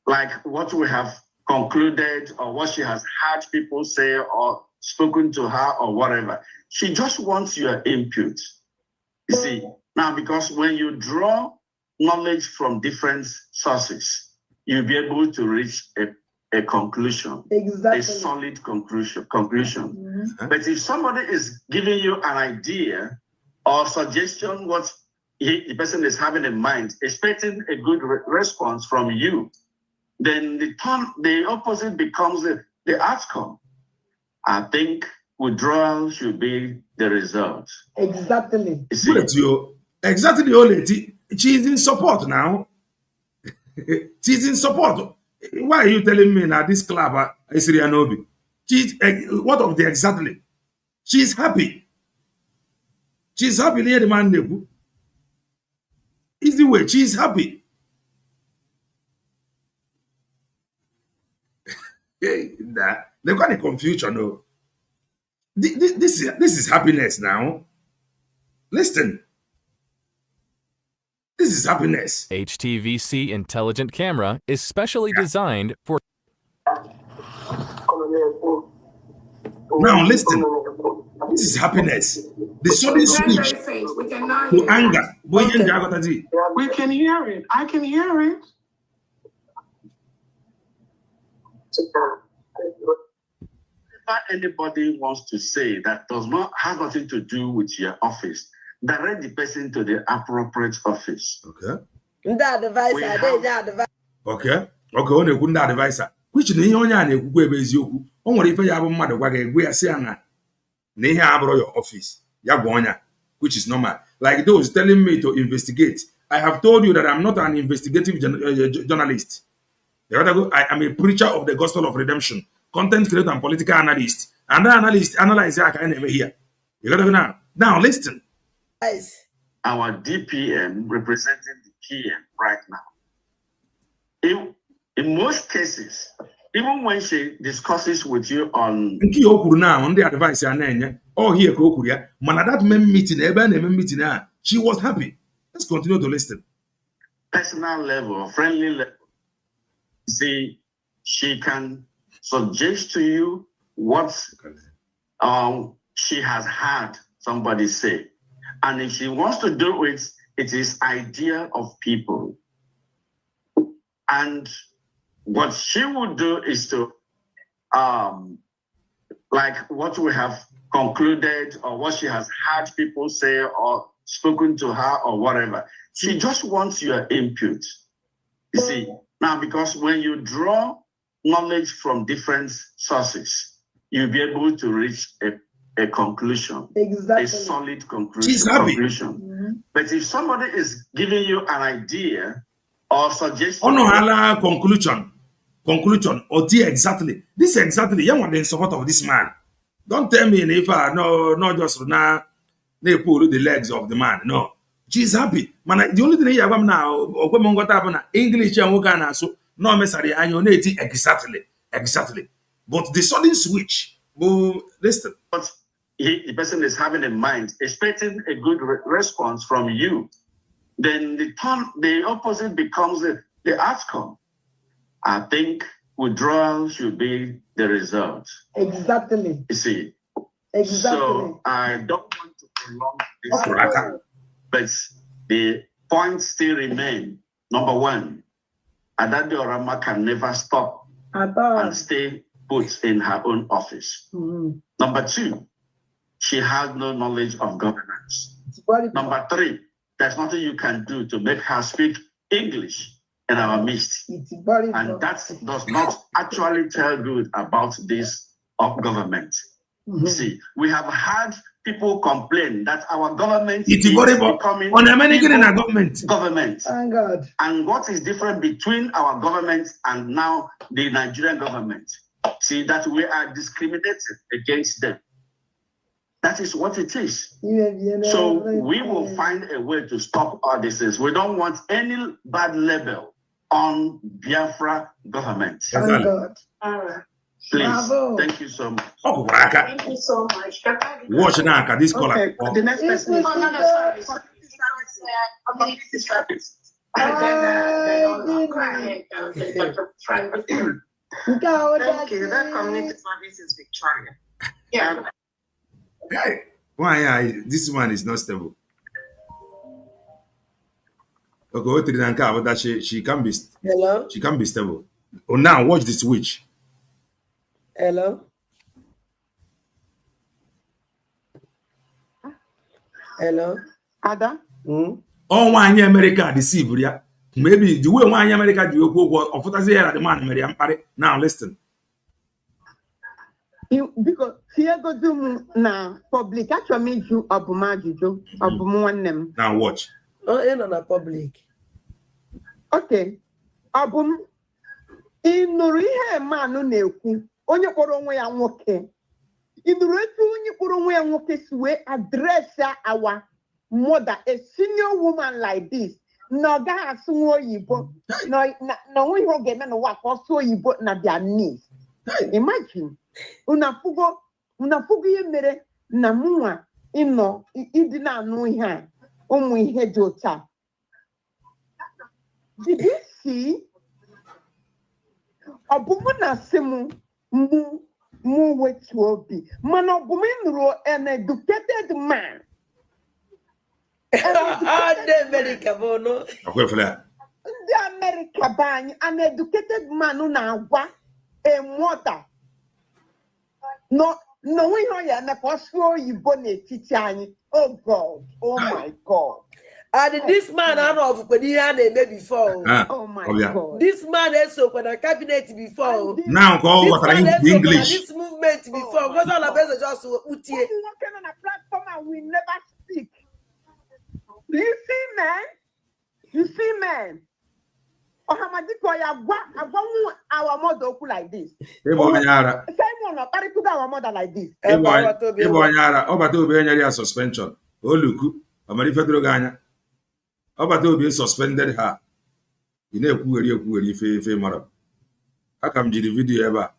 like what we have concluded or what she has heard people say or spoken to her or whatever. She just wants your input. You see, now because when you draw knowledge from different sources, you'll be able to reach a conclusion, a solid conclusion. Mm-hmm. But if somebody is giving you an idea or suggestion what the person is having in mind, expecting a good response from you, then the opposite becomes the outcome. I think withdrawal should be the result. Exactly. Exactly, Oleti. She is in support now. She's in support. Why are you telling me now this club is Rianobi? She's what of the exactly? She's happy. She's happy near the man. Is the way she's happy. They've got a confusion. No. This is happiness now. Listen. This is happiness. HTVC intelligent camera is specially designed for. Now listen. This is happiness. The sudden switch to anger. Okay. We can hear it. I can hear it. Whatever anybody wants to say that has nothing to do with your office, direct the person to the appropriate office. Okay. Okay. On a good advisor. Which the only eziokwu. O nwere ife ya bụ mmadụ gwa ga-egwe ya si na ihe abụrụ your office. Ya gwa which is normal. Like those telling me to investigate. I have told you that I'm not an investigative journalist. I am a preacher of the gospel of redemption, content creator and political analyst. And that analyze here. You got to go now listen. Our DPM representing the PM right now. In most cases, even when she discusses with you on the advice here, meeting, she was happy. Let's continue to listen. Personal level, friendly level. See, she can suggest to you what she has heard somebody say. And if she wants to do it, it is idea of people. And what she would do is to, like what we have concluded or what she has heard people say or spoken to her or whatever. She just wants your input. You see, now because when you draw knowledge from different sources, you'll be able to reach a conclusion, a solid conclusion. She's happy. But if somebody is giving you an idea or suggestion, conclusion, or exactly this exactly, you want the support of this man. Don't tell me if not just now they pull the legs of the man. No, she's happy. Man, the only thing you have now, English and so no necessarily exactly. But the sudden switch, listen. But the person is having in mind, expecting a good response from you, then the opposite becomes the outcome. I think withdrawal should be the result. Exactly. You see. Exactly. So I don't want to prolong this, but the points still remain. Number one, Adade Orama can never stop and stay put in her own office. Number two, she has no knowledge of governance. Number three, there's nothing you can do to make her speak English in our midst. And that does not actually tell good about this government. See, we have had people complain that our government is becoming government. Thank God. And what is different between our government and now the Nigerian government? See, that we are discriminated against them. That is what it is. So we will find a way to stop all this. We don't want any bad label on Biafra government. Thank God. All right. Please, Bravo. thank you so much. Thank you so much. Watch now, this caller. Okay, the next person. Oh, no, sorry. Community service. Thank you. That community service is Victoria. Yeah. Hey, why this one is not stable. Okay, that she can be. Hello. She can be stable. Oh, now watch the switch. Hello. Hello. Ada. Oh, one America deceive ya. Maybe the way one America do go of what the man Mary. Now listen. Because here go do na public. Actually, make you abumajujo, abumwanem. Now watch. Oh, in on a public. Okay. Abum. Inuru ihe manu na-ekwu. Onye kpọrọ onwe ya nwoke. Inuru etu onye kpọrọ onwe ya nwoke si wee address our mother, a senior woman like this. No ga asụ oyibo. No we ho ga-eme no wa ka ọsụ oyibo na their knees. Imagine. Unafugo ihe mere na mụnwa ịnọ ịdị na-anụ ihe a ụmụ ihe dị ụta. Did you see? Ọbụmụ na-asị mụ wetu obi mana ọbụmụ ịnụrụ an educated man. Ndị America bụ no. Ndị America bụ anyị, an educated man na-agwa a mother. No, we know ya na pastor you born a teacher. Oh God, oh my God. And this man I know of before. Oh my God. This man is so when a cabinet before. Now call what are in English. This movement before. Because all of us just working on a platform and we never speak. Do you see, man? You see, man? Or how much our mother like this? Simon, I put our mother like this. Suspension. Oh, look, Amari Federal Ganya. Obato be suspended her. You know, poor if mother. How come the video ever?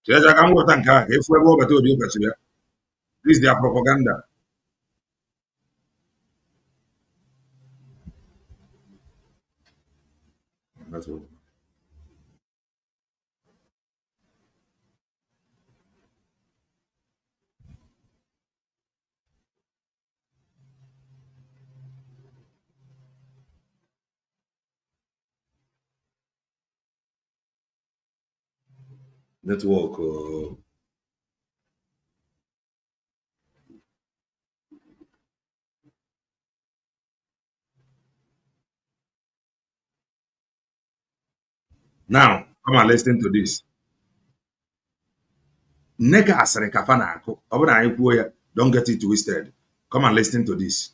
Yes, I can go thank her. If we go to the this is their propaganda. That's all. Network. Now, come and listen to this. Nega asere kafana ako. Obana ikuya. Don't get it twisted. Come and listen to this.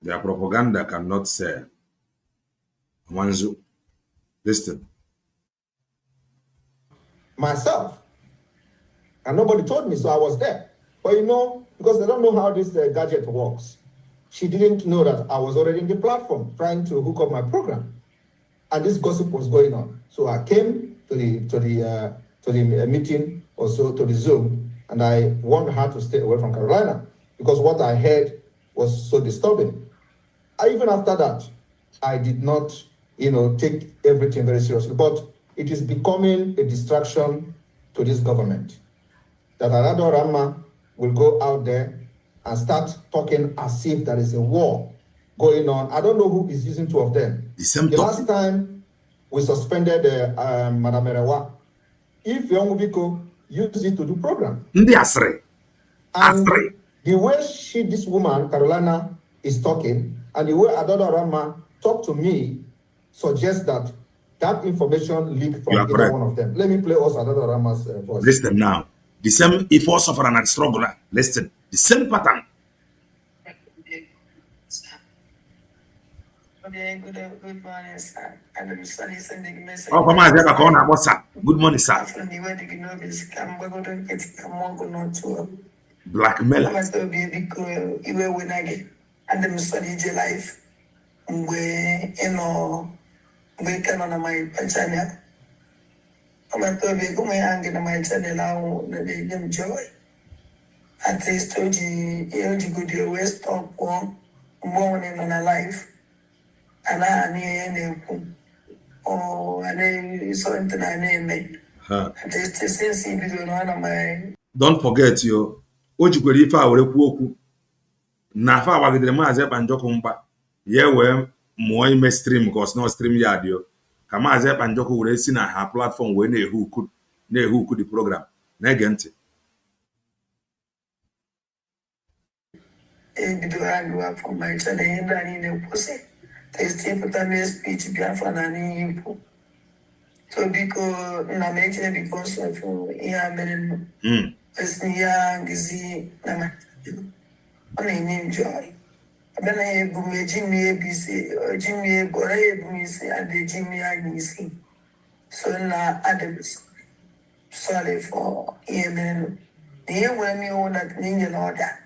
Their propaganda cannot sell. Wanzu, listen. Myself. And nobody told me, so I was there. But you know, because they don't know how this gadget works, she didn't know that I was already in the platform trying to hook up my program. And this gossip was going on. So I came to the meeting, also to the Zoom, and I warned her to stay away from Carolina because what I heard was so disturbing. Even after that, I did not, take everything very seriously. But it is becoming a distraction to this government. That Arado Rama will go out there and start talking as if there is a war going on. I don't know who is using two of them. The last time we suspended Madame Erewa, if Yongubiko used it to do program. And the way this woman, Carolina, is talking, and the way Adodo Rama talked to me suggests that information leaked from either one of them. Let me play also Adodo Rama's voice. Listen now. The same if all suffer and struggle. Listen. The same pattern. Good morning, sir. And I'm sorry sending message. Oh, come on, what's up? Good morning, sir. Blackmailer. And I'm sorry, life. We can on my channel. I'm to be going hanging on my channel. They enjoy. At least told you good West talk one morning on a life. And I need and something I name. Don't forget you. Ojikwere ife a were kwu okwu na fa wagidere Maazị Ekpanjọkụ mba ye wee mụọ ime stream ka ọsị na stream ya dị ka Maazị Ekpanjọkụ were si na ha platform wee na-ehu ukwu na-ehuku the program na-ege ntị. ebidoro agụwa from my channel ihe ndị anyị na-ekwụsị testipụta mee speech Biafra na n'ihe ikwu so biko nna m echere because of ihe a mere m esi ya Ngozi na ọ na-enye m joy abịa na ya ebu m eji m ya ebu isi oji m ya ebu ọra ya ebu m isi adị eji m ya anya isi so na adị sorry for ihe mere m na ihe nwere m iwu na nyere ọda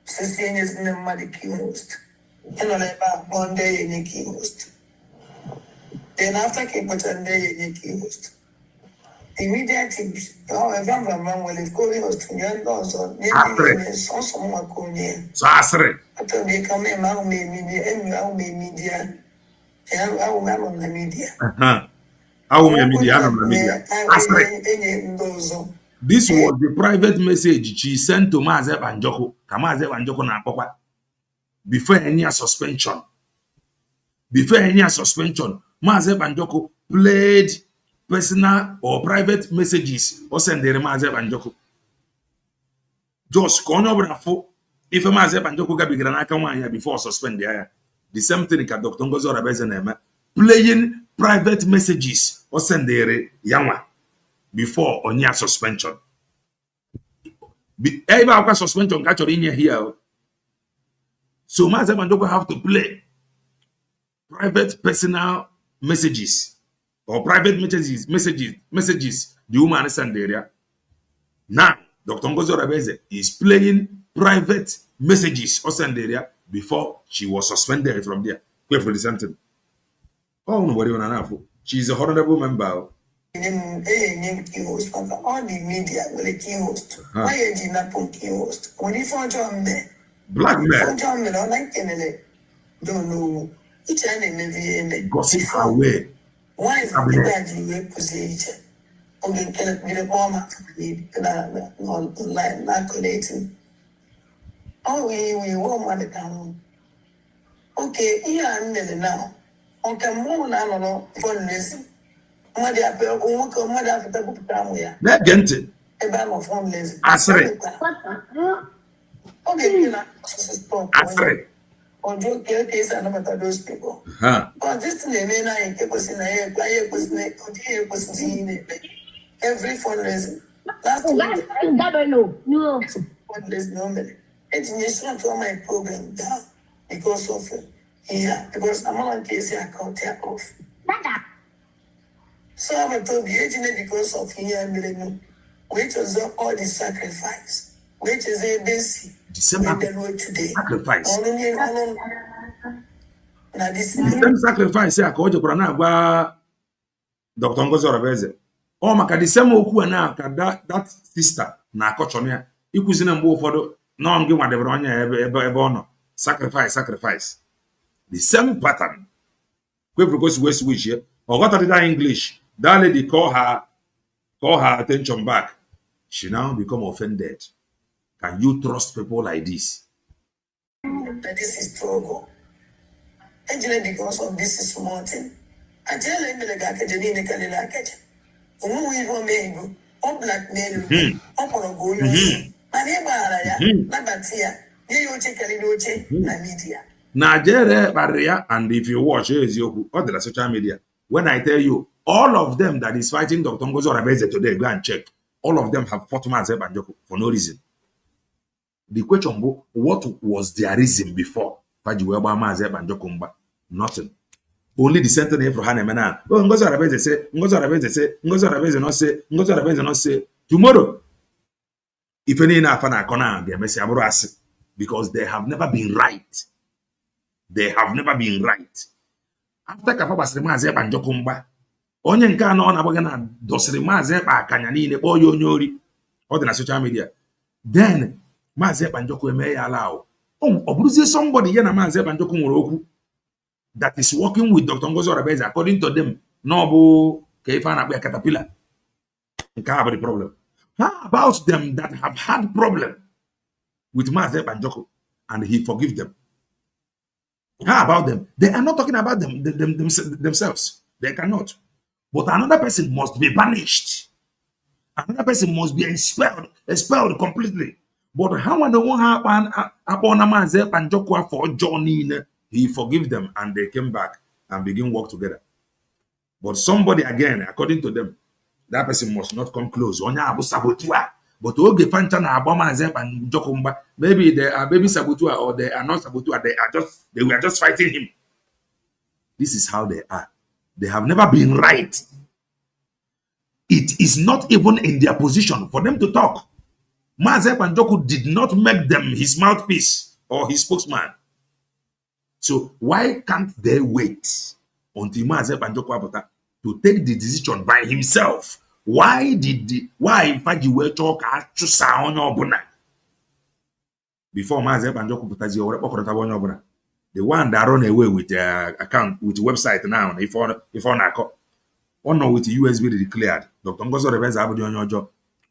sisi enyezi ndị mmadụ key host ịnọrọ ebe a kpọọ ndị enye key host then after ka ịkpọcha ndị enye key host the media teams eva nwere key host nye ndị ọzọ nye ndị ime sọsọ maka onye atọbi ka mmemme ahụ ma emidia emi ahụ ma emidia ahụ na media enye ndị ọzọ. This was the private message she sent to Maazị Banjoko. Ka Maazị Banjoko na-akpọkwa before any suspension. Maazị Banjoko played personal or private messages o sendere Maazị Banjoko. Just ka onye ọbụla fụ ife Maazị Banjoko gabigara n'aka nwaanyị before suspend ya. The same thing ka Dr. Ngozi Orabueze na-eme, playing private messages o sendere ya nwa before onye suspension. Ebe akwa suspension ka chọrọ inye here. So Maazị Banjoko have to play private personal messages or private messages the woman send area. Now Dr. Ngozi Orabueze is playing private messages or send area before she was suspended from there. Wait for the same thing. Oh no, she is a honorable member. All the media will a key host. Why are you not key host? When you found John there, black man, John Miller, like Kennedy, don't know each and gossip away. Why is it you were position? Okay, can it be the bomb online, not collating? Oh, we won't want it down. Okay, here I'm now. Okay, more than fundraising. Negente. Asre. Asre. Those people. But this name every fundraising. Last week, fundraising normally. It's not all my program down because of because I'm on case account off. So I'm told the agent because of here which was all the sacrifice, which is a basic today. Sacrifice. Now this the same sacrifice I called you Dr. Ngozi Orabueze. Oh, maka the same okwu na ka that sister na akọchọ ya ikuzi na mgbe ụfọdụ na ngị nwadebere onye ebe ọ nọ sacrifice. The same pattern. Kwefuru gosi we switch here. Or got that English. That lady call her attention back. She now become offended. Can you trust people like this? That this is struggle. And because of this is small thing. I tell him the guy can or blackmail you, or go you. My neighbor, media. Nigeria barrier, and if you watch other social media, when I tell you all of them that is fighting Dr. Ngozi Orabueze today, go and check. All of them have fought Maazị Banjoko for no reason. The question, what was their reason before? Maazị Banjoko, nothing. Only the sentence for Hanemana. Oh, Ngozi Orabueze say, Ngozi Orabueze say, Ngozi Orabueze not say, Ngozi Orabueze not say. Tomorrow, if any Nafana Kona, they may say because they have never been right. They have never been right. After Kafabas Maazị Banjoko mba, onye nke anọ na bagana dosiri Maazị akanya niile kpọọ ya onye ori ọ dị na social media. Then Maazị Banjoko eme ya allow. Ọ bụrụzie somebody ya na Maazị Banjoko nwere okwu that is working with Dr. Ngozi Orabueze according to them. No bụ ka ife a na-akpọ ya caterpillar. Nke a bụ the problem. How about them that have had problem with Maazị Banjoko and he forgive them? How about them? They are not talking about themselves. They cannot. But another person must be banished Another person must be expelled completely. But how when the one happen upon a man and Jokwa for Johnny, he forgive them and they came back and begin work together. But somebody again, according to them, that person must not come close. Onya abu sabotua. But oge fanta na aboma and Jokumba, maybe they are baby sabotua or they are not sabotua. They were just fighting him. This is how they are. They have never been right. It is not even in their position for them to talk. Maazị Ekpanjoku did not make them his mouthpiece or his spokesman. So why can't they wait until Maazị Ekpanjoku apụta to take the decision by himself? Why Faji wee chọọ ka achụsa onye ọbụla before Maazị Ekpanjoku pụtazi o were kpọkọrọtaba onye ọbụla? The one that run away with account with website now, if on a or no with USB declared, Dr. Ngozi Orabueze abụghị onye ọjọọ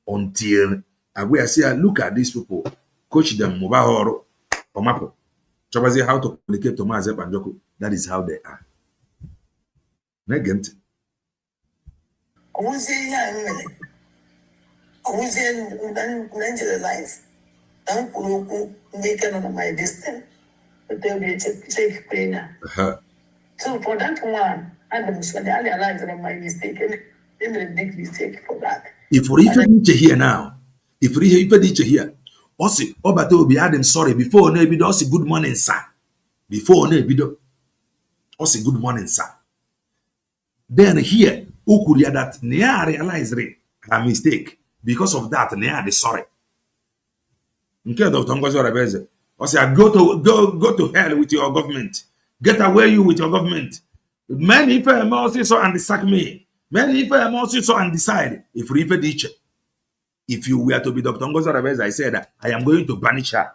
until we say, look at these people, coach them, mobile or mapo. Chobazi how to communicate to Maazị Ekpanjoku. That is how they are. Negent. Life. My distance. Take prayer. So for that one, I realized that my mistake, and a big mistake for that. If we even here now, if we even here, also, Obato be Adam sorry before no ebido also good morning, sir. Before no ebido also good morning, sir. Then here, Ukuria that Nia realized her mistake. Because of that, Nia the sorry. Okay, Dr. Ngozi Orabueze. I say, go to hell with your government. Get away you with your government. Many if I also so and sack me. Many if I also so and decide if we teach. If you were to be Dr. Ngozi Orabueze, I said that I am going to banish her.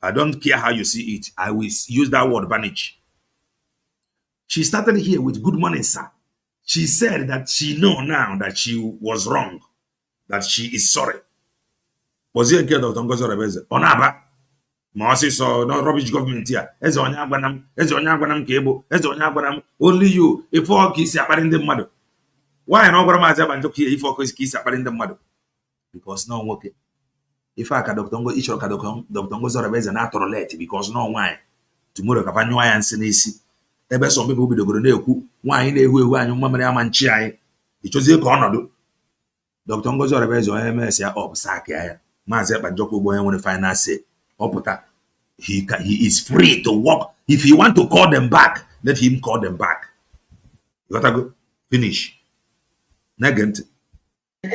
I don't care how you see it. I will use that word banish. She started here with good morning, sir. She said that she know now that she was wrong. That she is sorry. Was it again Dr. Ngozi Orabueze? Onaba. Masi so no rubbish government here. Eze onye agwanam ka ebo. Eze onye agwanam only you. If all kiss akpari ndị mmadụ. Why no gwara Maazị Ekpanjoku here if all kiss akpari ndị mmadụ? Because no nwoke. If I ka Dr. Ngozi Isiocha ka Dr. Ngozi Orabueze na atọrọ late because no why. Tomorrow ka banyụọ ya nsị n'isi. Ebe some people bidogoro na-ekwu nwaanyị na-ehu ehu anyị mmamịrị ama nchi anyị. Ichozie ka ọnọdụ. Dr. Ngozi Orabueze onye MS ya ọ bụ sack ya. Maazị Ekpanjoku bụ onye nwere final say. He is free to walk. If he want to call them back, let him call them back. You gotta go. Finish. Negent. I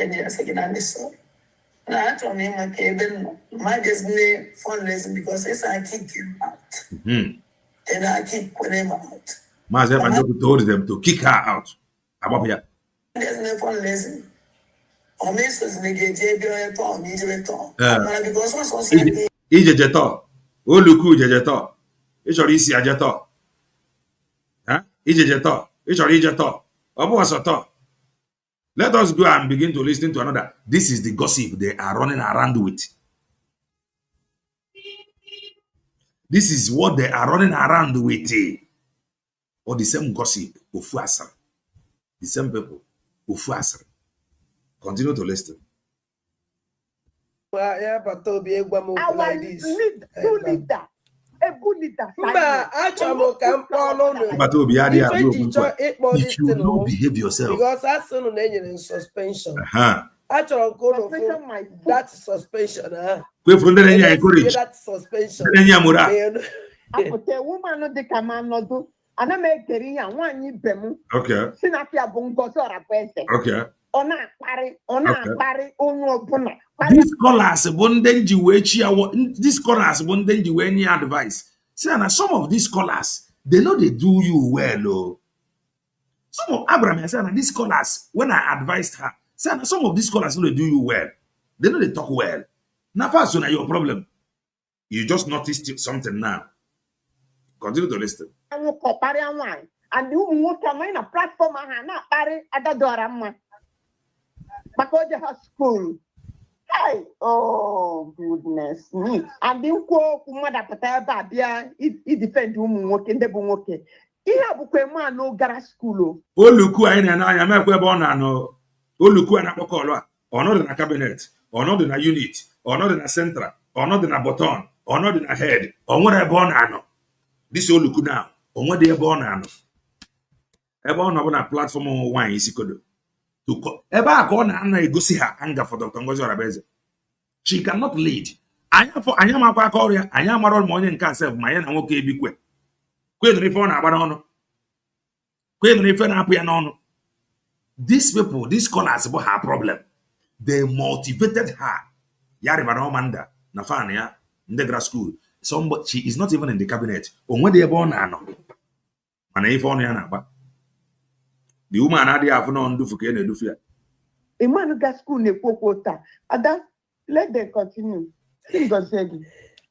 told him okay, then my destiny fundraising because it's I kick him out. Then I kick him out. Maazị Ekpanjoku told them to kick her out. Above here. There's no fundraising. Or Mrs. Negate, because also Ijejeto. Oluku Jejeto. Ịchọrọ isi ajeto. Ijejeto. Ịchọrọ ijeto. Obuwasoto. Let us go and begin to listen to another. This is the gossip they are running around with. This is what they are running around with. Or the same gossip. Ofu Asar. The same people. Ofu Asar. Continue to listen. Our leader, a good leader. If you don't behave yourself. Because I saw no in suspension. I try to go that suspension. That suspension. A woman no de command no do. And I make one you bemu. Okay. Sinapia Ngozi Orabueze. Okay. Ona pari, onu obuna. These scholars bundenji wechi these scholars bundenji we any advice. See, now some of these scholars, they know they do you well, oh. Some of Abraham said, these scholars, when I advised her, said some of these scholars know they do you well. They know they talk well. Now, first, when your problem, you just noticed something now. Continue to listen. And you move in a platform at the door. Because they have school. Hey, oh goodness me. And you go kumada pataba bia it defend working the bunwoke. Ihe bukwe ma no gara school. Oluku anyị na anya mekwe ebe ọ na no. Oluku ana kpọkọlọ a. or not in a cabinet, or not in a unit, or not in a central, or not in a button, or not in a head, or what I born ano. This all look now, or what they born ano. Ever on a platform or wine is equal to ever go on and go see her anger for Dr. Ngozi Orabueze. She cannot lead. I am a Korea, I am a role morning and can't serve my own okay be quick. Queen reform about on. Queen reform up on. These people, these scholars about her problem. They motivated her. Yari Manda, Nafania, Integra School. Somebody she is not even in the cabinet. On when they born ano. And if on yana, the woman had the afternoon do for Kenya do fear. A man got school ne quota. Adam, let them continue.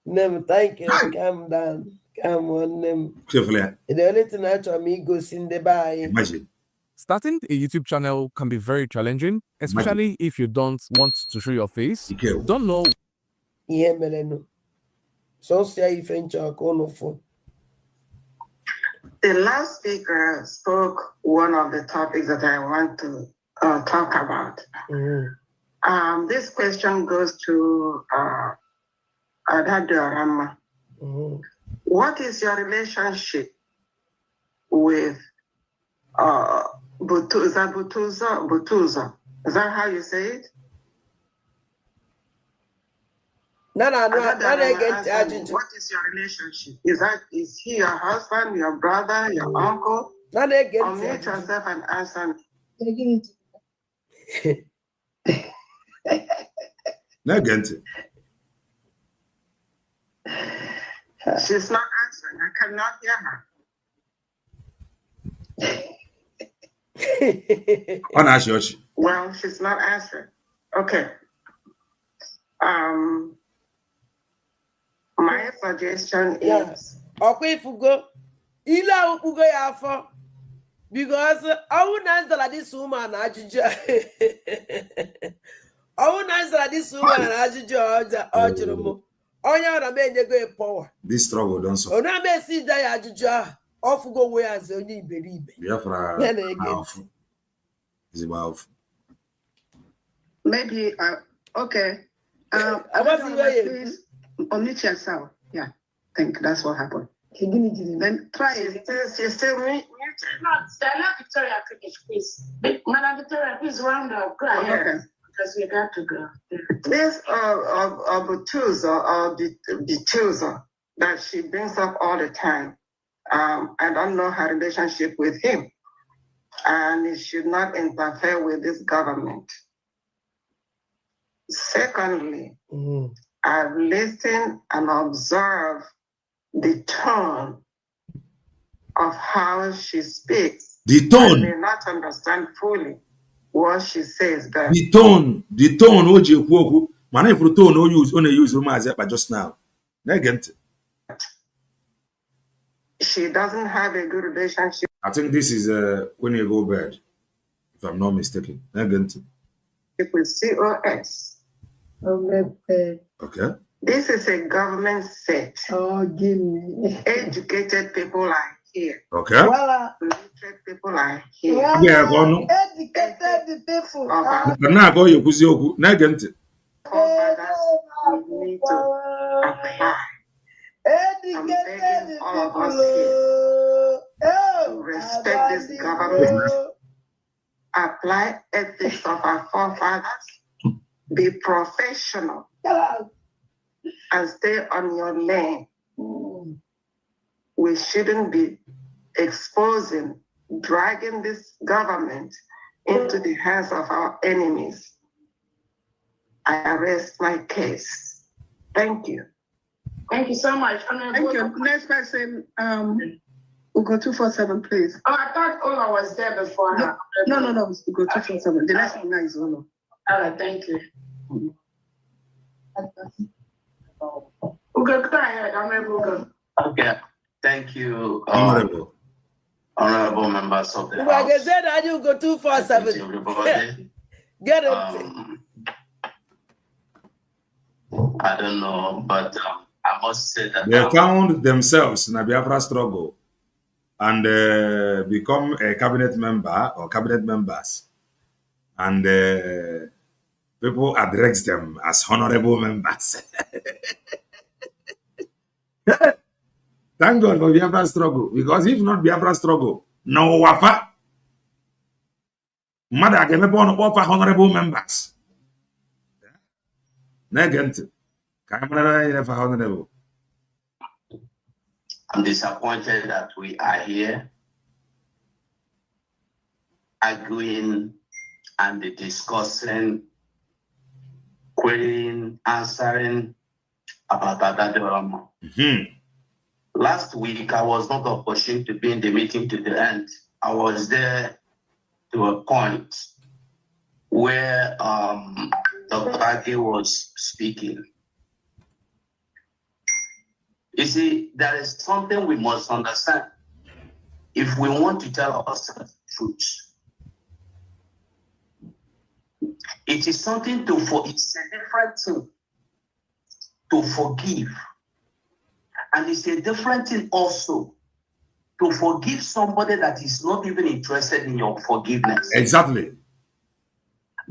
Nem, thank you. Calm down. Come on, Nem. Carefully. The only thing I try me go in the bar. Imagine. Starting a YouTube channel can be very challenging, especially if you don't want to show your face, don't know. Yeah, Meleno. So say if you phone. The last speaker spoke one of the topics that I want to talk about. This question goes to Adadorama. What is your relationship with Butuza? Is that how you say it? No. What is your relationship? Is he your husband, your brother, your uncle? Unmute yourself and answer me. She's not answering. I cannot hear her. Well, she's not answering. Okay. My suggestion is because I won't answer this woman. This struggle don't solve. Maybe okay. Please omit yourself. Yeah, I think that's what happened. Then try it. She's still muted. Stella Victoria, please. Madam Victoria, please round up. Go ahead. Okay. Because we got to go. This Butuza that she brings up all the time. I don't know her relationship with him. And it should not interfere with this government. Secondly, I've listened and observed the tone of how she speaks. The tone. I may not understand fully what she says, but the tone, Oji man, if the tone only use but just now. She doesn't have a good relationship. I think this is when you go bed, if I'm not mistaken. With COS. Okay. This is a government set. Oh, give me. Educated people are here. Okay. Literate people are here. Yeah, educated people. Now go you kuzioku. We need to apply. Educated all of us here to respect this government. Apply ethics of our forefathers. Be professional. And stay on your lane. We shouldn't be exposing, dragging this government into the hands of our enemies. I arrest my case. Thank you. Thank you so much. Thank you. Next person, we'll go 247, please. Oh, I thought Ola was there before. No, we'll go 247. The next one now is Ola. All right, thank you. Okay, go ahead. Honorable. Okay, thank you, honorable members of the House. Like I said, I do go 247. Get it. I don't know, but I must say that they found themselves in a Biafra struggle and become a cabinet member or cabinet members. And people address them as honorable members. Thank God for Biafra struggle, because if not Biafra struggle, no wafa. Mother can be on for honorable members. Negent. Honorable. I'm disappointed that we are here arguing and discussing, querying, answering about Adadorama. Last week, I was not opportune to be in the meeting to the end. I was there to a point where Dr. Ake was speaking. You see, there is something we must understand. If we want to tell ourselves the truth, it is something it's a different thing to forgive. And it's a different thing also to forgive somebody that is not even interested in your forgiveness. Exactly.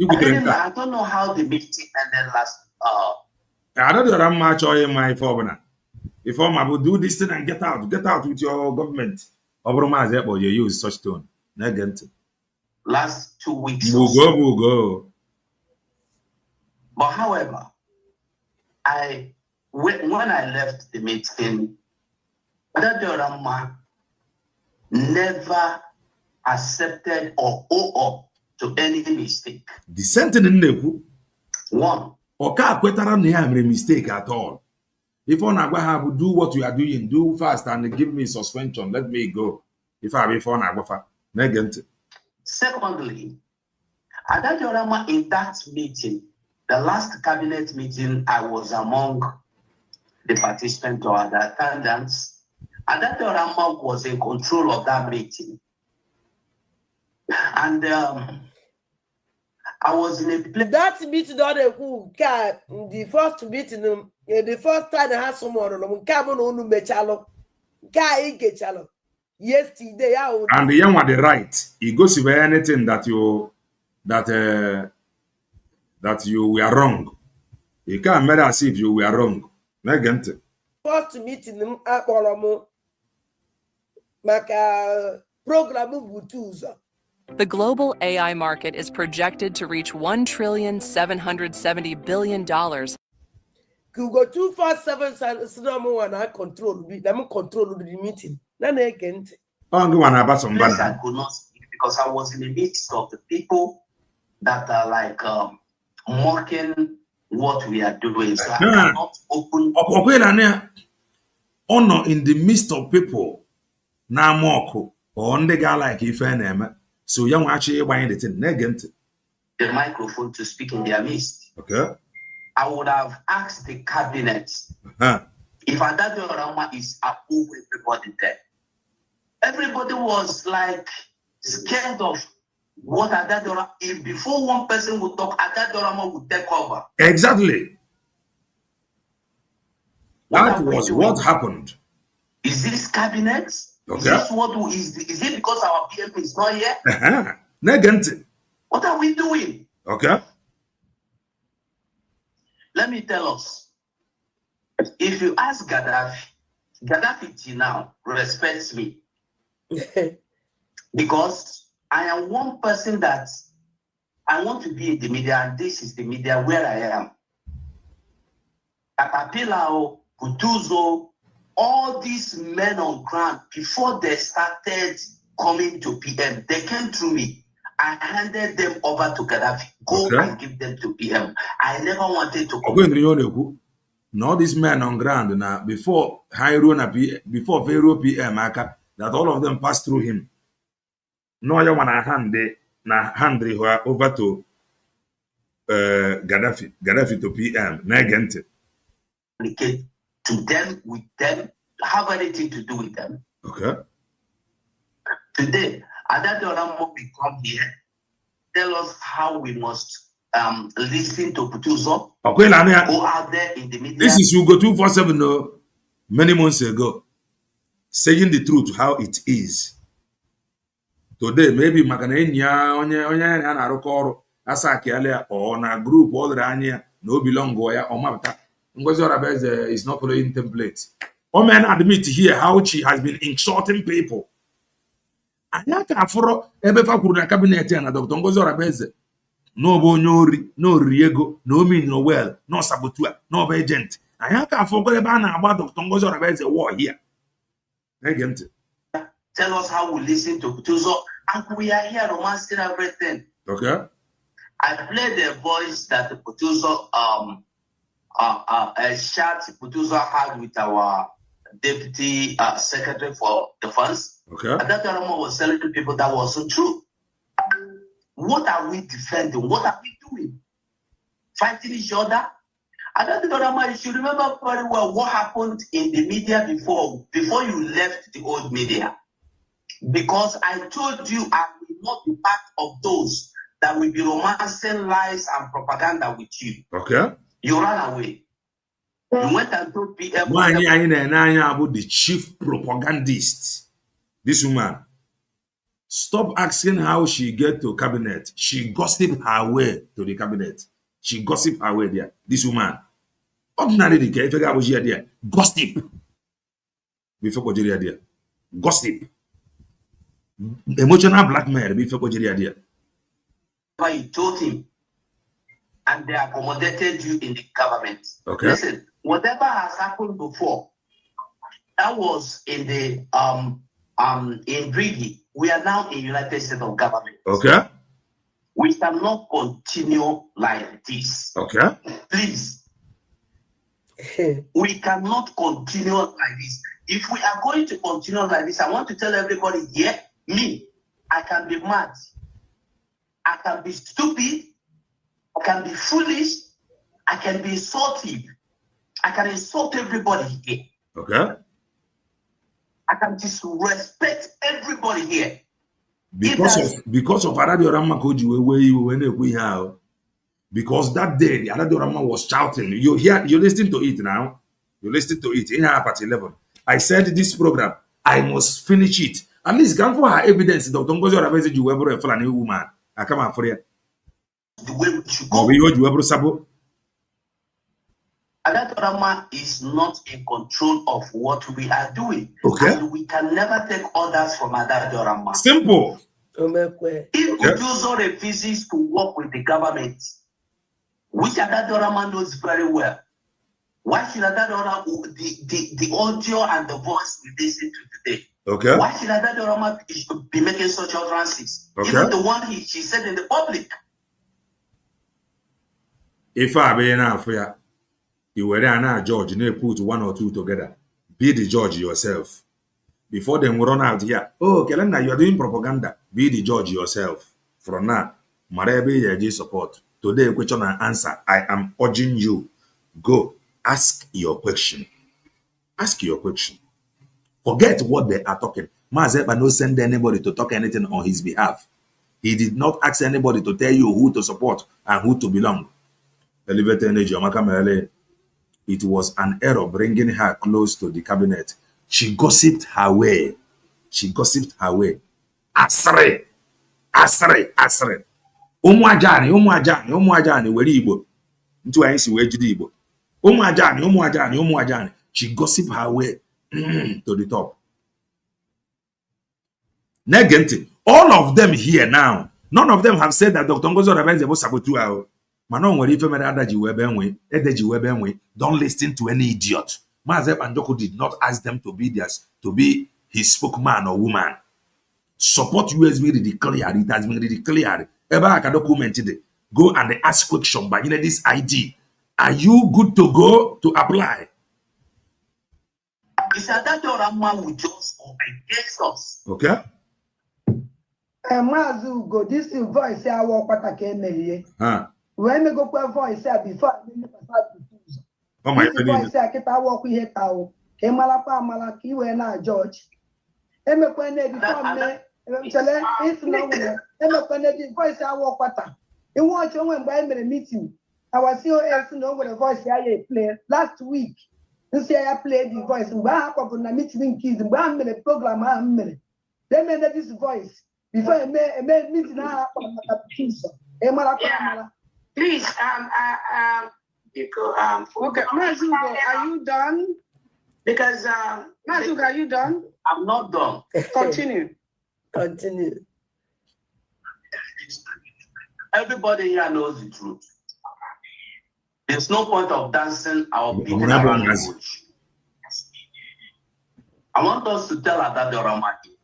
I don't know how the meeting ended last. I don't know how much oil my foreigner. If I will do this thing and get out with your government. You use such tone. Last 2 weeks. Go. But however, when I left the meeting, Adadorama never accepted or owe up to any mistake. The sentence in the one. Oka kwetara na ya mere mistake at all. If on Agwa do what you are doing, do fast and give me suspension, let me go. If I be for Agwafa, negent. Secondly, Adadorama in that meeting, the last cabinet meeting, I was among the participants or the attendants. Adadorama was in control of that meeting. And I was in a place. That meeting, the first meeting, the first time I had someone on yesterday. And the young one the right. It goes with anything that you were wrong. You can't make as if you were wrong. Negent. First meeting program Butuza. The global AI market is projected to reach $1.770 billion. Google 247 and I control the meeting. Yes, I could not speak because I was in the midst of the people that are like mocking what we are doing. So I cannot open. Honor in the midst of people. Na moko or on the guy like if so young actually buying the thing negent. The microphone to speak in their midst. Okay. I would have asked the cabinet if Adadorama is above everybody there. Everybody was like scared of what Adadorama. If before one person would talk, Adadorama would take over. Exactly. That was what happened. Is this cabinet? Okay. Is this what is it because our PM is not here? Negent. What are we doing? Okay. Let me tell us. If you ask Gaddafi now respects me. Because I am one person that I want to be in the media, and this is the media where I am. Apapilao, Butuzo, all these men on ground, before they started coming to PM, they came to me. I handed them over to Gaddafi. Go and give them to PM. I never wanted to come. No, this man on ground now before Pharaoh PM, that all of them passed through him. No, you want to hand over to Gaddafi to PM. Negent. To them, with them, have anything to do with them. Okay. Today, Adadorama will come here, tell us how we must listen to Butuzo. Okay, go out there in the media. This is Ugo 247 many months ago, saying the truth how it is. Today, maybe Maganania on Asaki earlier or na group all the no belong goya or mapta. Ngozi Orabueze is not following template. All men admit here how she has been insulting people. Anyaka afro ebefa kwuru na cabinet ya na Dr. Ngozi Orabueze no bo nyori no riego no mean no well no sabotua no agent. Anyaka afro go ebe na agba Dr. Ngozi Orabueze war here. Tell us how we listen to Putuzo, and we are here romancing everything. Okay. I played the voice that the Putuzo chat Putuzo had with our deputy secretary for defense. Okay. And that Oroma was telling people that wasn't true. What are we defending? What are we doing? Fighting each other? And that Oroma, you should remember very well what happened in the media before you left the old media. Because I told you I will not be part of those that will be romancing lies and propaganda with you. Okay. You ran away. You went and told PM. About the chief propagandist. This woman. Stop asking how she get to cabinet. She gossiped her way to the cabinet. She gossiped her way there. This woman. Ordinarily, if I was here there, gossip. Before Nigeria there. Gossip. Emotional blackmail before Nigeria there. You told him, and they accommodated you in the government. Okay. Listen, whatever has happened before, that was in the in Brigi. We are now in United States of Government. Okay. We cannot continue like this. Okay. Please. We cannot continue like this. If we are going to continue like this, I want to tell everybody here, me, I can be mad. I can be stupid. I can be foolish. I can be insultive. I can insult everybody here. Okay. I can disrespect everybody here. Because of Aradiorama Koji we have. Because that day the Aradiorama was shouting. You listen to it now. You listen to it in Part11. I said this program, I must finish it. At least come for her evidence. Dr. Ngozi Orabueze you ever a new woman. I come out for you. The way we should go. You ever sabo? Adatorama is not in control of what we are doing. Okay. And we can never take orders from Adatorama. Simple. If Ujuzo refuses to work with the government, which Adatorama knows very well, why should Adatorama, the audio and the voice we listen to today, okay, why should Adatorama be making such utterances? Okay. Even the one she said in the public. If I be enough for you, you were there now, George, you put one or two together. Be the judge yourself. Before them will run out here. Oh, Kelena, you are doing propaganda. Be the judge yourself. From now, Marebe Yaji support. Today, question and answer. I am urging you. Go. Ask your question. Ask your question. Forget what they are talking. Mazeba no send anybody to talk anything on his behalf. He did not ask anybody to tell you who to support and who to belong. Elevator energy, it was an error bringing her close to the cabinet. She gossiped her way. She gossiped her way. Asre. Umuajani, weri Igbo. Ntu anyị si wee jide Igbo. Umuajani. She gossiped her way to the top. Negenti. All of them here now, none of them have said that Dr. Ngozi Orabueze was sabotua. Don't listen to any idiot. Maazị Banjoko did not ask them to be his spokesman or woman. Support USB really clear. It has been really clear. Go and ask question by this ID. Are you good to go to apply? Is that your man will just against us? Okay. Mazu go this voice I walk what when we go for voice before my voice I keep walk here tao. Kemalapa malaki we na George. Before me it's no the voice I walk what. You watch when by me meeting. I was COS no with the voice I play last week. You see I played the voice. Back up on the meeting kids. One minute program. 1 minute. Then this voice before I made meeting now. Yeah. Please, okay, Mazugo, are you done? Because Mazugo, are you done? I'm not done. Continue. Continue. Everybody here knows the truth. There's no point of dancing or beating around the bush. I want us to tell Adade Oramaki,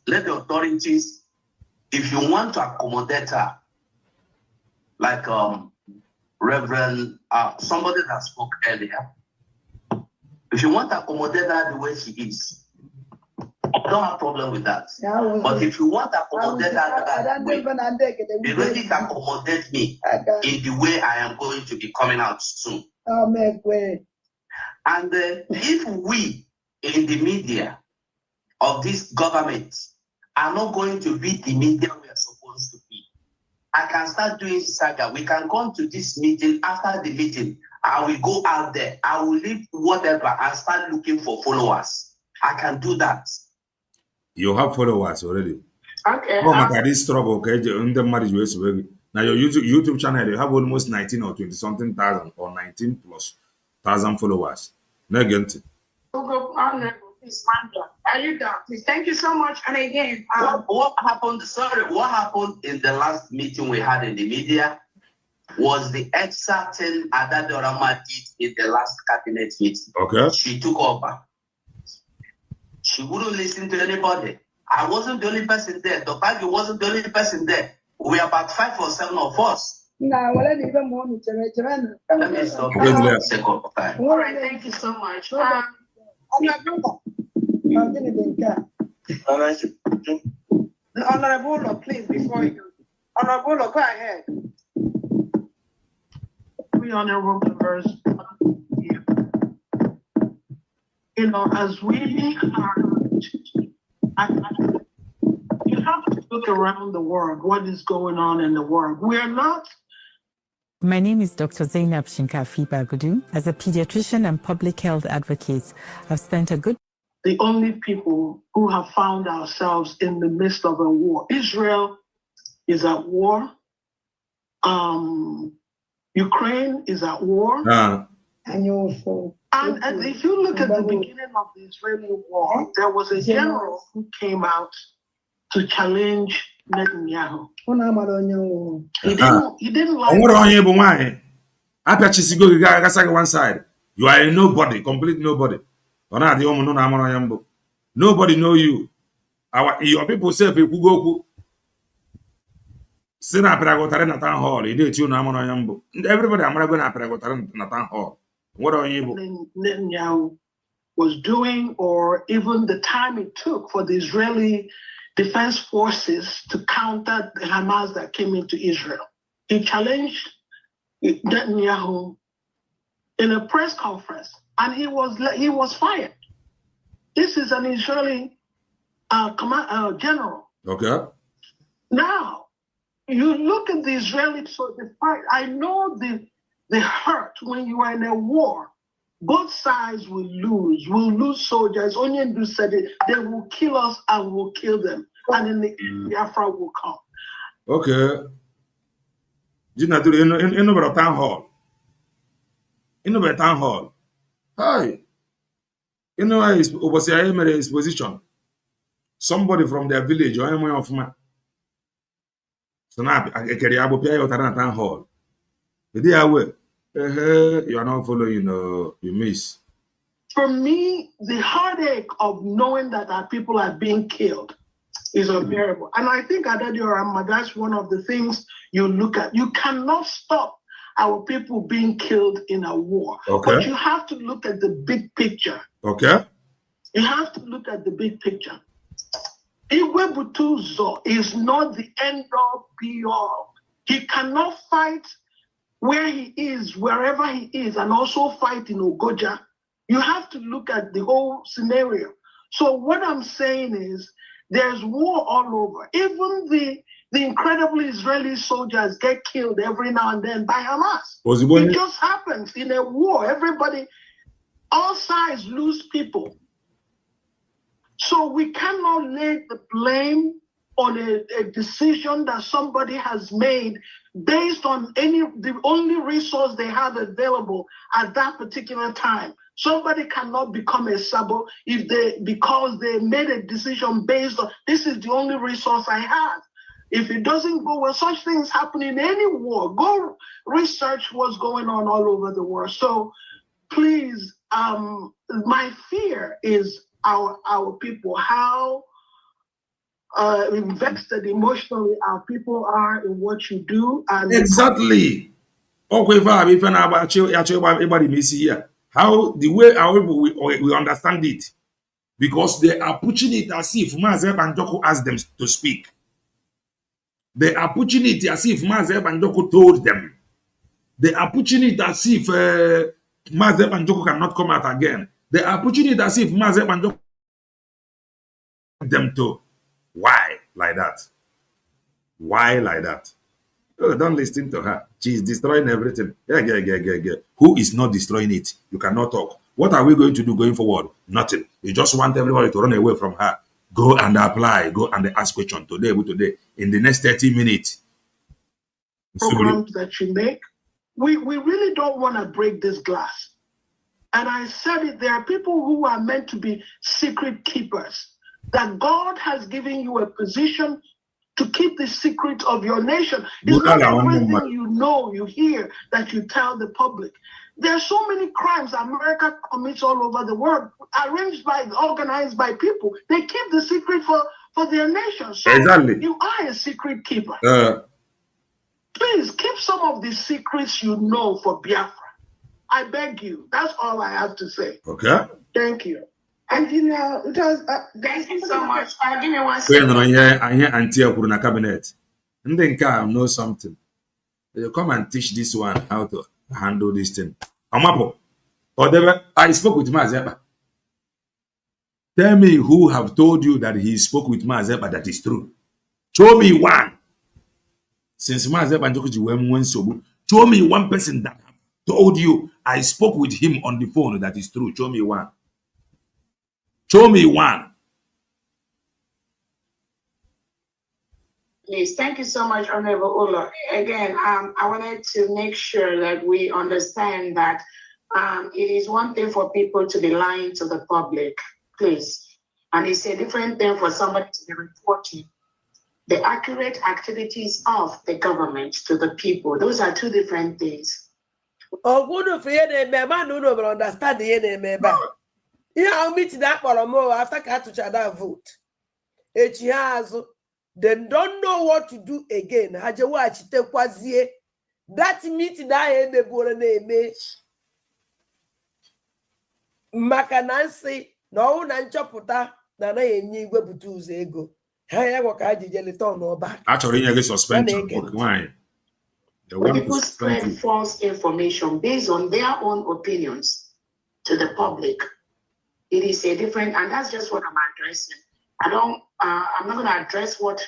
let the authorities, if you want to accommodate her, like Reverend, somebody that spoke earlier, if you want to accommodate her the way she is, I don't have a problem with that. But if you want to accommodate her that way, be ready to accommodate me in the way I am going to be coming out soon. And if we in the media of this government are not going to be the media we are supposed to be, I can start doing saga. We can come to this meeting. After the meeting, I will go out there. I will leave whatever and start looking for followers. I can do that. You have followers already. Okay. Oh my God, this trouble, okay? In the marriage, now your YouTube channel, you have almost 19 or 20 something thousand or 19 plus thousand followers. Negative. Are you done? Please, thank you so much. And again, what happened? Sorry, what happened in the last meeting we had in the media was the exact thing Adade Oramaki did in the last cabinet meeting. Okay. She took over. She wouldn't listen to anybody. I wasn't the only person there. The Bagi wasn't the only person there. We are about 5 or 7 of us. Let me stop for sake of time. All right, thank you so much. Honorable, please, before you. Honorable, go ahead. We honorable members, as we are, you have to look around the world, what is going on in the world. We are not. My name is Dr. Zainab Shinkafi Bagudu. As a pediatrician and public health advocate, I've spent a good... The only people who have found ourselves in the midst of a war. Israel is at war. Ukraine is at war. And if you look at the beginning of the Israeli war, there was a general who came out to challenge Netanyahu. He didn't like one side. You are a nobody, complete nobody. Nobody know you. Your people say people go town hall. Everybody I'm going to town hall. What are you? Netanyahu was doing, or even the time it took for the Israeli Defense Forces to counter the Hamas that came into Israel. He challenged Netanyahu in a press conference, and he was fired. This is an Israeli general. Okay. Now, you look at the Israeli, so the fight. I know the hurt when you are in a war. Both sides will lose. We'll lose soldiers. Onyendu said it. They will kill us and we'll kill them. And in the end, Biafra will come. Okay. In the town hall. In the town hall. Hi. You know, I was made exposition. Somebody from their village or anyone of my. So now I carry a town hall. The day I will. You are not following, you miss. For me, the heartache of knowing that our people are being killed is unbearable. And I think that's one of the things you look at. You cannot stop our people being killed in a war. Okay. But you have to look at the big picture. Okay. You have to look at the big picture. Iwebutuzo is not the end all be all. He cannot fight where he is, wherever he is, and also fight in Ogoja. You have to look at the whole scenario. So what I'm saying is there's war all over. Even the incredible Israeli soldiers get killed every now and then by Hamas. It just happens in a war. Everybody, all sides lose people. So we cannot lay the blame on a decision that somebody has made based on the only resource they have available at that particular time. Somebody cannot become a sabo because they made a decision based on this is the only resource I have. If it doesn't go well, such things happen in any war. Go research what's going on all over the world. So please, my fear is our people, how invested emotionally our people are in what you do. And exactly. Okay, how the way our people we understand it, because they are pushing it as if Maazị Banjoko asked them to speak. They are pushing it as if Maazị Banjoko told them. They are pushing it as if Maazị Banjoko cannot come out again. They are pushing it as if Maazị Banjoko them to. Why like that? Why like that? Oh, don't listen to her. She is destroying everything. Yeah. Who is not destroying it? You cannot talk. What are we going to do going forward? Nothing. You just want everybody to run away from her. Go and apply. Go and ask questions today. In the next 30 minutes. Programs that you make, we really don't want to break this glass. And I said it, there are people who are meant to be secret keepers. That God has given you a position to keep the secret of your nation. It's not everything you know, you hear, that you tell the public. There are so many crimes America commits all over the world, organized by people. They keep the secret for their nation. So exactly. You are a secret keeper. Please keep some of the secrets you know for Biafra. I beg you. That's all I have to say. Okay. Thank you. And thank you so much. Give me 1 second. I hear Auntie Kuruna cabinet. And then know something. You come and teach this one how to handle this thing. Amapo. Or I spoke with Maazị. Tell me who have told you that he spoke with Maazị that is true. Show me one. Since Maazị Banjokuji went so, show me one person that told you I spoke with him on the phone that is true. Show me one. Show me one. Please, thank you so much, Honorable Ulo. Again, I wanted to make sure that we understand that it is one thing for people to be lying to the public, please. And it's a different thing for somebody to be reporting the accurate activities of the government to the people. Those are two different things. Oh, good for you, man, who don't understand the enemy. Yeah, I'll meet that for a more after Katuchada vote. They don't know what to do again. That meeting that end the born name Makanansi, no Nanchaputa, Nana and Butu's ego. Haya wakaji jeliton or back. Actually, you get suspension. Why? People spread false information based on their own opinions to the public. It is a different, and that's just what I'm addressing. I'm not going to address what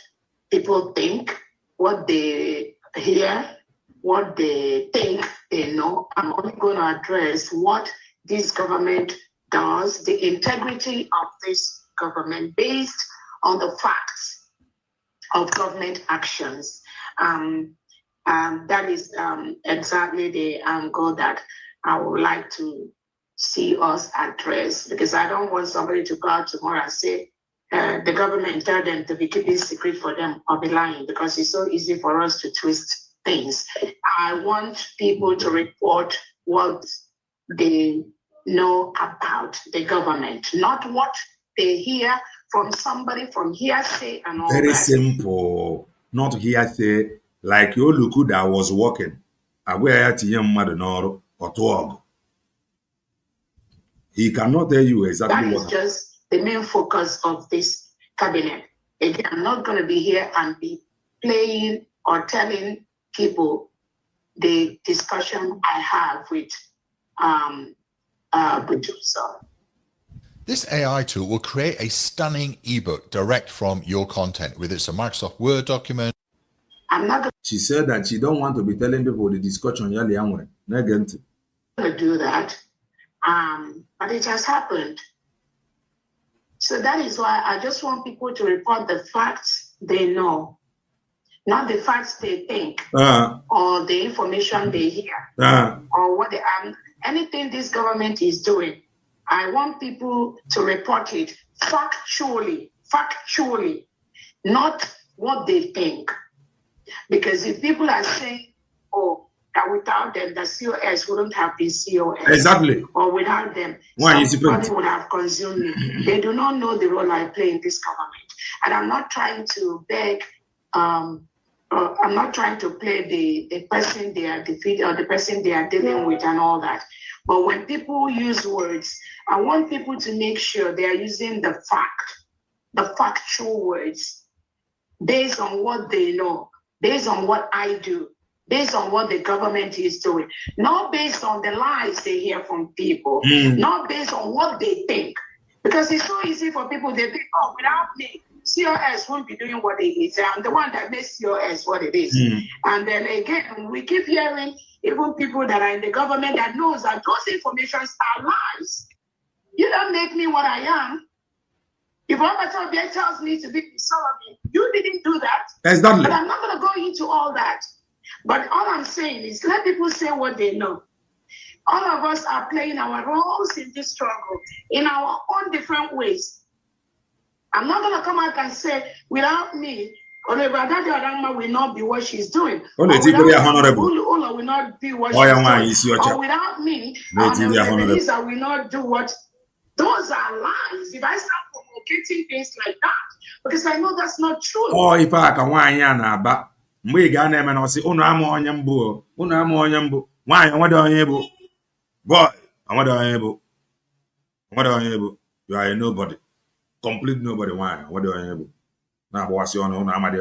people think, what they hear, what they think they know. I'm only going to address what this government does, the integrity of this government based on the facts of government actions. That is exactly the angle that I would like to see us address, because I don't want somebody to go out tomorrow and say the government tell them to be keeping secret for them or be lying, because it's so easy for us to twist things. I want people to report what they know about the government, not what they hear from somebody from hearsay and all Very that. simple. Not hearsay, like your Luku that was walking. He cannot tell you exactly what. That is just the main focus of this cabinet. Again, I'm not going to be here and be playing or telling people the discussion I have with producer. This AI tool will create a stunning ebook direct from your content, whether it's a Microsoft Word document. I'm not going She said that she don't want to be telling people the discussion. to do that. But it has happened. So that is why I just want people to report the facts they know, not the facts they think, or the information they hear, or what they anything this government is doing. I want people to report it factually, not what they think. Because if people are saying, oh, that without them, the COS wouldn't have been COS. Exactly. Or without them, somebody would have consumed me. They do not know the role I play in this government. And I'm not trying to beg, I'm not trying to play the person they are defeating or the person they are dealing with and all that. But when people use words, I want people to make sure they are using the factual words based on what they know, based on what I do, based on what the government is doing, not based on the lies they hear from people, not based on what they think. Because it's so easy for people, they think, oh, without me, COS won't be doing what it is. I'm the one that makes COS what it is. And then again, we keep hearing even people that are in the government that knows that those informations are lies. You don't make me what I am. If Orabueze tells me to be Solomon, you didn't do that. Exactly. But I'm not going to go into all that. But all I'm saying is let people say what they know. All of us are playing our roles in this struggle in our own different ways. I'm not going to come out and say, without me, Orabueze will not be what she's doing. Or without me, Ula will not be what she's doing. Or without me, Elisa will not do what. Those are lies. If I start provocating things like that, because I know that's not true. Oh, if I can why we got them and I say, oh, no, I'm on your book. Oh, no, I'm on your book. Why? I want to able. Boy, I want to able. What are you able? You are a nobody. Complete nobody. Why? What are you able? Now, what's your own? I'm on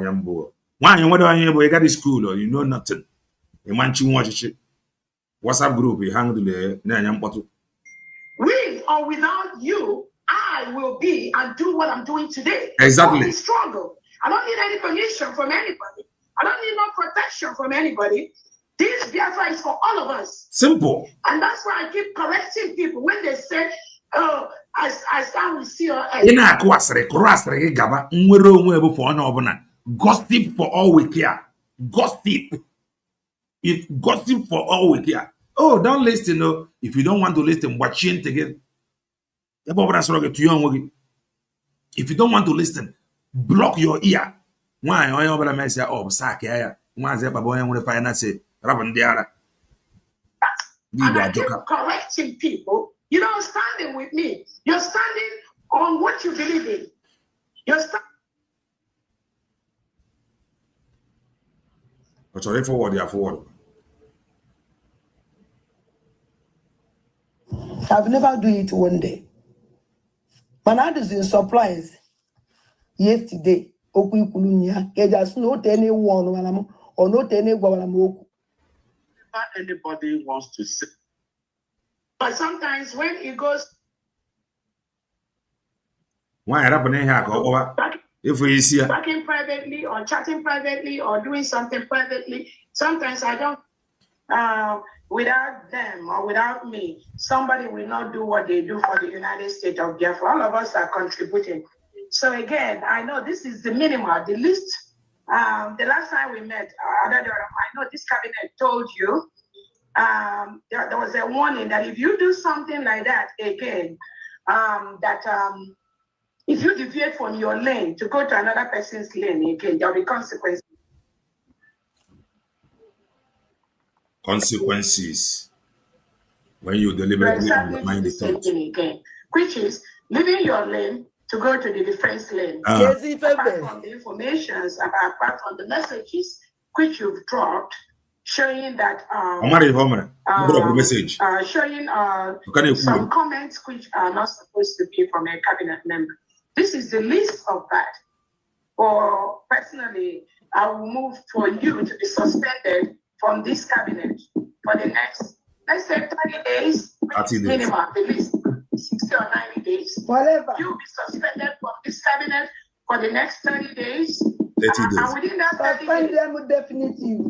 your book. Why? What are you able? You got the school or you know nothing. You want you watch it. WhatsApp group, you hang the with or without you, I will be and do what I'm doing today. Exactly. Only struggle. I don't need any permission from anybody. I don't need no protection from anybody. This Biafra is for all of us. Simple. And that's why I keep correcting people when they say, oh, I stand with COS. Gossip for all we care. Gossip. If gossip for all we care. Oh, don't listen. No. If you don't want to listen, watch it again. If you don't want to listen, block your ear. Why? Oh, and I keep correcting people. You're not standing with me. You're standing on what you believe in. You're standing. But sorry forward, yeah, forward. I've never do it one day. Man, I was in surprise yesterday. Just not anyone or not anyone. Anybody wants to say. But sometimes when it goes. Why if we see talking privately or chatting privately or doing something privately, sometimes I don't. Without them or without me, somebody will not do what they do for the United States of Biafra. All of us are contributing. So again, I know this is the minimal, the least. The last time we met, I know this cabinet told you there was a warning that if you do something like that again, if you deviate from your lane to go to another person's lane again, there will be consequences. Consequences when you deliberately undermine the thought. Again, which is leaving your lane to go to the defense lane. Apart from the informations, apart from the messages which you've dropped, showing that showing some comments which are not supposed to be from a cabinet member. This is the least of that. Or personally, I will move for you to be suspended from this cabinet for the next, let's say 30 days, minimum, at least 60 or 90 days. Whatever. You'll be suspended from this cabinet for the next 30 days. 30 days. And within that 30 days. Them definitive.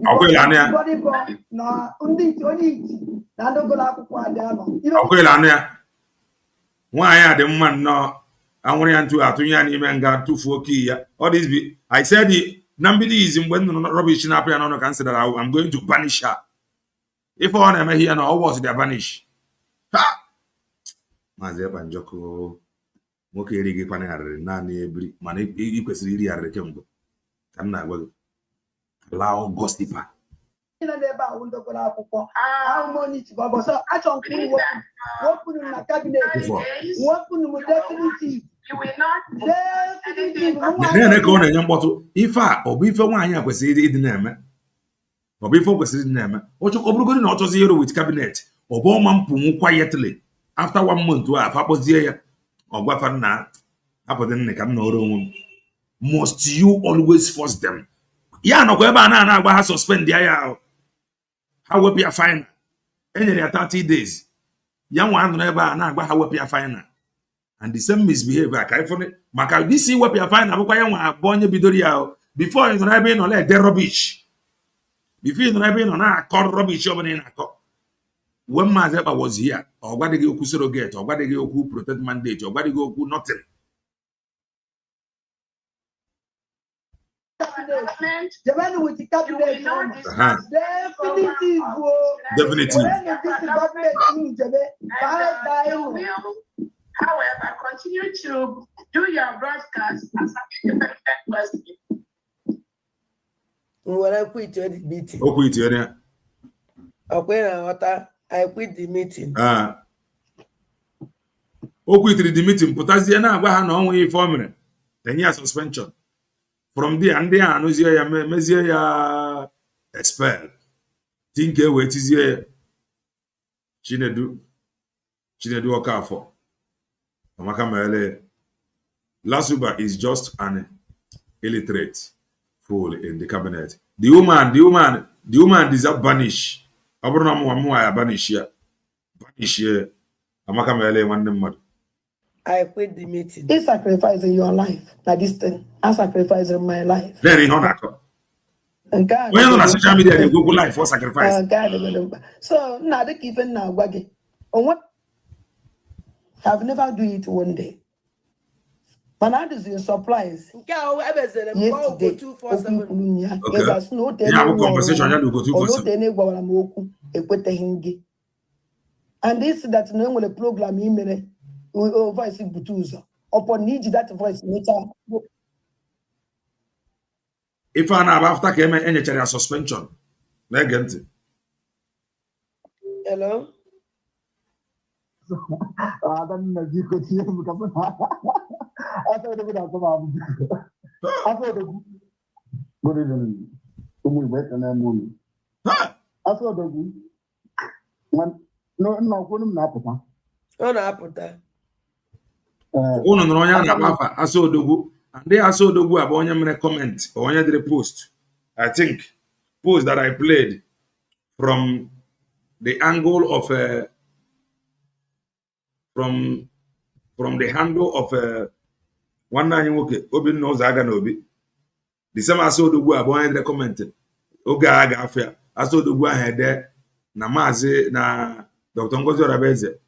Why are the man no All this be, I said nobody is in when rubbish in Apiano consider I'm going to punish her. If I am here now, was the vanish? Ha! Mazeba Njoko Moke Rigi Panari, Nani Ebri, Mani Equesiri Rekembo. I'm not well. Allow gossiper. How money to go? So I don't put in a cabinet. What put in definitive. You will not if I or before 1 year was in the name, or before was in the name, or to Obrugoni not zero with cabinet, or Bowman Pum quietly after 1 month to have Apos or Guafana, Apodin no room. Must you always force them? Yeah, no, Guabana, suspend the IR. How will be a fine? Any 30 days. Young one never, how will be a fine? And the same misbehavior. Maka this see what we are finding. Before it's not being on like the rubbish. Before it's not being on a call rubbish over in a call. When Mazeba was here, or what they go surrogate, or what they go protect mandate, or what they go nothing. The man with the cabinet, however, continue to do your broadcast as an independent person. When I quit the meeting, I quit the meeting. Quit the meeting, but as the end, I had no way for me. 10 years suspension. From there, and there, no, Mesia expelled. Think away, it is here. Chinedu Okafo. Lasuba is just an illiterate fool in the cabinet. The woman deserve banish. Banish here. Banish here. I quit the meeting. He's sacrificing your life. Like this thing. I'm sacrificing my life. Very honor. When you're on social media, they Google life for sacrifice. So now they even now waggy. On what? I've never do it one day. But now this is surprise. Yesterday, okay. There's no conversation. And this that no one will program email voice butuza. Upon need that voice later. If I have after came any suspension, negative. Hello. Good evening. And they also do go about comment or the post. I think post that I played from the angle of from the handle of one nine okay obi knows Obi. The same I saw the go about the commented. Oga aga afia. I saw the go ahead there. Na mazi na Dr. Ngozi Orabueze.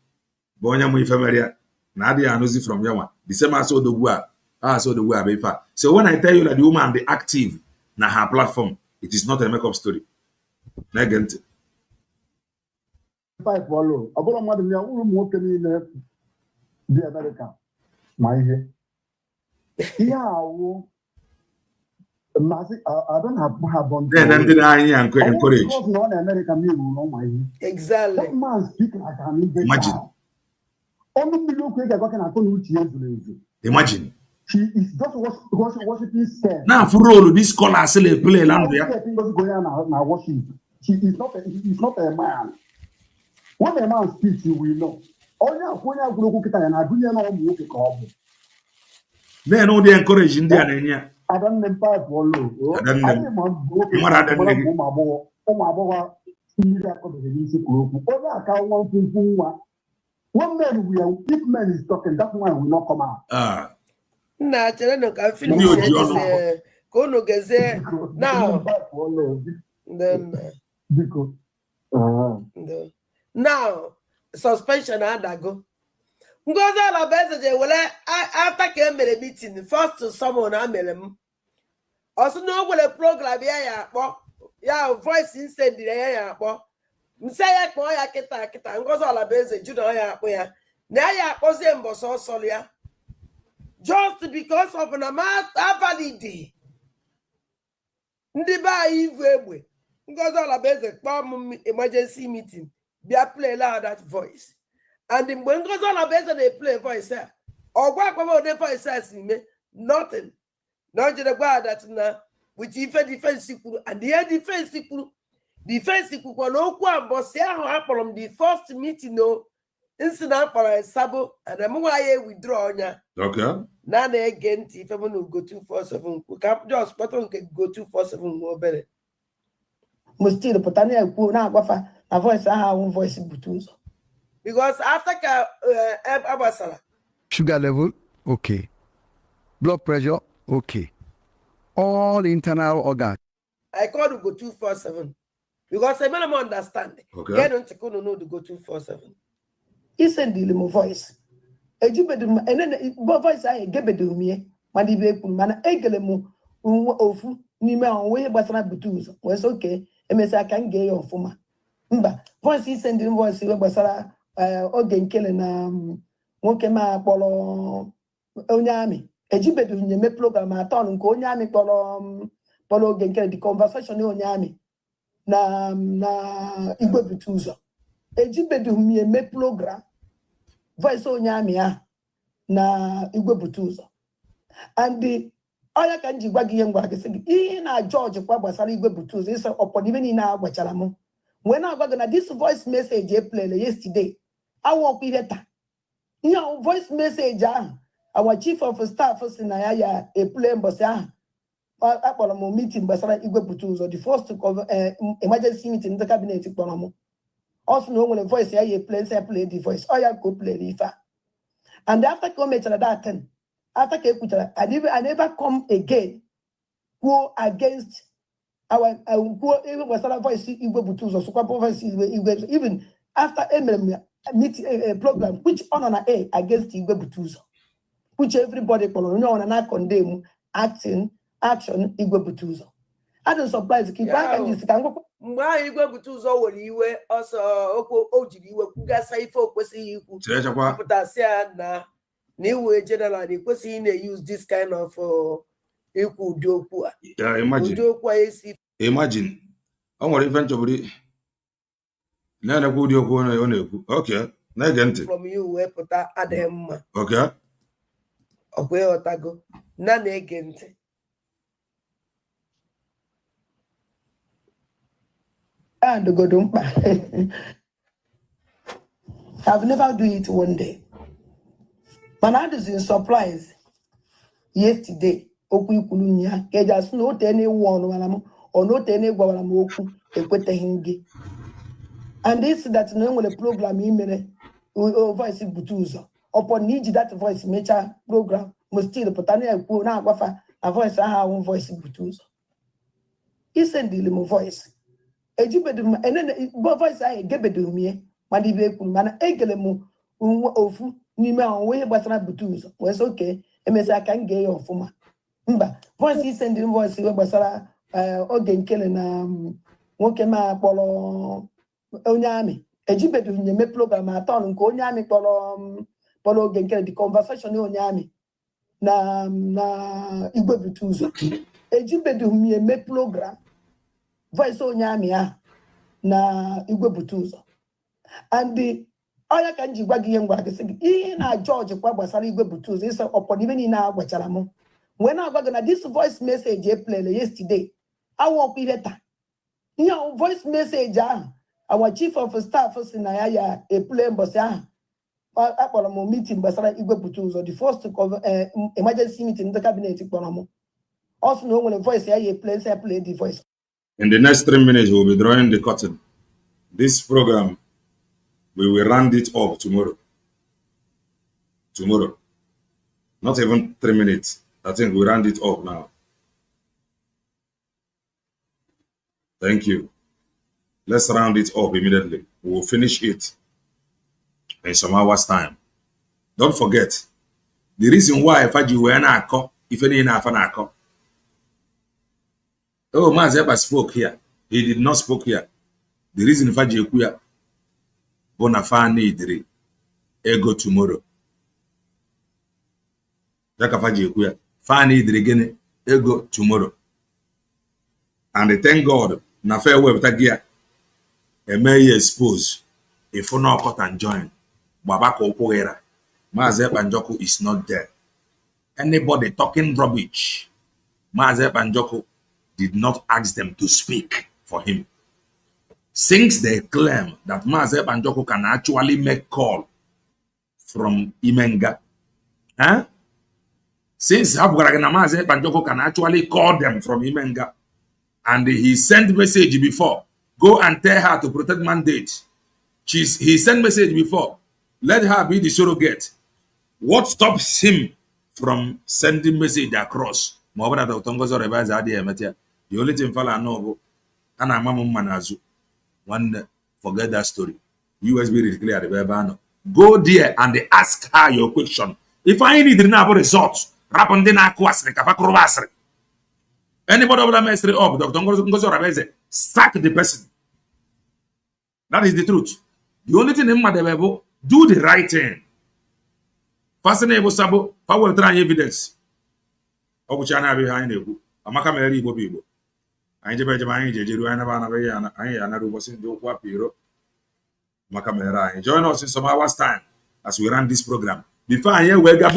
Bonya mu ifemeria. Na adi anozi from Yawa. The same I saw the go. I saw the way I. So when I tell you that the woman be active na her platform, it is not a makeup story. Negent. Five follow. About a mother, the America. My head. Yeah, I don't have on. Then I encourage. Exactly. That man speak like an imagine. Imagine. She is just worshiping self. Now for all this scholar still play land there. She is not a man. When a man speaks, you will know. Then all they encourage in there. I don't know five follow. One man will, if man is talking, that one will not come out. Nah, I can finish this. Kono geze now. Then now suspension and I go. Ngozi Orabueze je wele after ke mere meeting first to someone na mere m. Also no wele program ya akpọ ya voice insend ya akpọ. Mse ya kpọ ya kita Ngozi Orabueze ju na ya akpọ ya. Na ya akpọzie mboso ọsọ ya. Just because of an amount valid. Ndị be anyị ivu egbe. Ngozi Orabueze kpọọ m emergency meeting. Bịa play loud that voice. And in when Ngozi Orabueze they play voice, or what about the voice says nothing. Not just about that now, which if a defense and the defense no one but say how happened the first meeting no incident for a sabo and I'm why withdraw. Okay. Now they again if I'm going to go 247, we can't just go 247 more better. Must still put on a voice I have one voice in because after Abasala, sugar level, okay. Blood pressure, okay. All internal organs. I call to go 247 because I don't understand. Okay. I don't know to go 247. He said the voice. And then voice I gave it to me. Madibe man egelemu ofu nime onwe gbasara butuzo. Was okay. Emesa can get your former. Voice he send the voice gbasara oge nkele na nwoke ma kpọrọ onye amị ejibedu nyeme program atọ nke onye amị kpọrọ oge nkele the conversation onye amị na igwe butu ụzọ ejibedu nyeme program voice onye amị a na igwe butu ụzọ and oya ka nji gwa gị ihe ngwa gị sị gị ihe na George kwa gbasara igwe butu ụzọ ịsọ ọpọdịbe niile agwachara m when I got this voice message I played yesterday. I walk with it. You know, voice message. Our chief of staff is in a play bossa. I meeting Basara Igwe Butuzo, the first to cover emergency meeting in the cabinet. Also, no when a voice I play the voice. Oh, yeah, go play the and after comment at that time, after I never come again. Go against. Our even was a voice even after a program which on an A against Igwe Butuzo, which everybody on and condemn action Igwe Butuzo. I don't surprise keep back and this can go. Igwe Butuzo will you also Oji Kugasa ifo kwesi you put us na new general they kwesi use this kind of yeah, imagine. I want even to na good okay. From you where put Adam. Okay. Okay, Otago. Na negente. And go don't I've never do it one day. But I was in surprise yesterday. Oku ikulunya keja no tene one wala or no tene gwa wala oku ekwete hingi and this that no nwere program imere voice butuzo upon need that voice mecha program must still put na ekwu na agwafa a voice aha one voice butuzo he send the voice ejibedu and voice I gebedu me madibe ekwu mana egelemu ofu n'ime onwe gbasara butuzo was okay emesa kan ge your former voice he send the voice gbasara oge nkele na nwoke ma kpọrọ onye amị ejibedu nyeme program atọ nke onye amị kpọrọ oge nkele the conversation onye amị na igwe butu ụzọ ejibedu nyeme program voice onye amị a na igwe butu ụzọ and oya ka nji gwa gị ihe ngwa gị sị gị ihe na George kwa gbasara igwe butu ụzọ ịsọ ọpọdịbe niile agwachara m when I got this voice message I played yesterday, I walk with it. You know, voice message. Our chief of staff is in a play bossa. I meeting Basara Igwe Butuzo, the first to cover emergency meeting in the cabinet. Also, no when a voice I play the voice. In the next 3 minutes, we'll be drawing the curtain. This program, we will round it up tomorrow. Tomorrow. Not even 3 minutes. I think we round it up now. Thank you. Let's round it up immediately. We'll finish it in some hours' time. Don't forget, the reason why Faji were not call, if any in Afanako. Oh, Mazeba spoke here. He did not speak here. The reason Faji Kuya Bonafani Idri ego tomorrow. Jaka Faji Kuya Fani Idri ego tomorrow. And thank God, na fair web tagia. A may expose if you not cut and join. Babako Poera. Mazep Banjoko is not there. Anybody talking rubbish, Mazep Banjoko did not ask them to speak for him. Since they claim that Mazep Banjoko can actually make call from Imenga, since Mazep Banjoko can actually call them from Imenga, and he sent message before, go and tell her to protect mandate. He sent message before, let her be the surrogate. What stops him from sending message across? The only thing I know, and I'm Manazu. One, forget that story. USB declare the Bible. Go there and ask her your question. If I need to know results, anybody over the mystery of Dr. Ngozi Orabueze, sack the person. That is the truth. The only thing in my Bible, do the right thing. Fascinating sabo, power try evidence. Obuchana behind you. Amaka Mary Bobibo. I ain't join us in some hours time as we run this program. Before I hear we got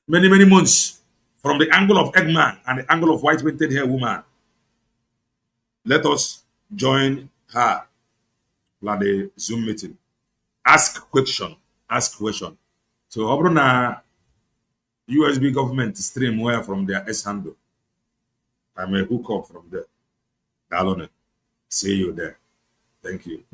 many months from the angle of Eggman and the angle of white painted hair woman. Let us join her like the Zoom meeting. Ask question. So Obrona USB government stream where from their S handle. I may hook up from there. Dalone. See you there. Thank you.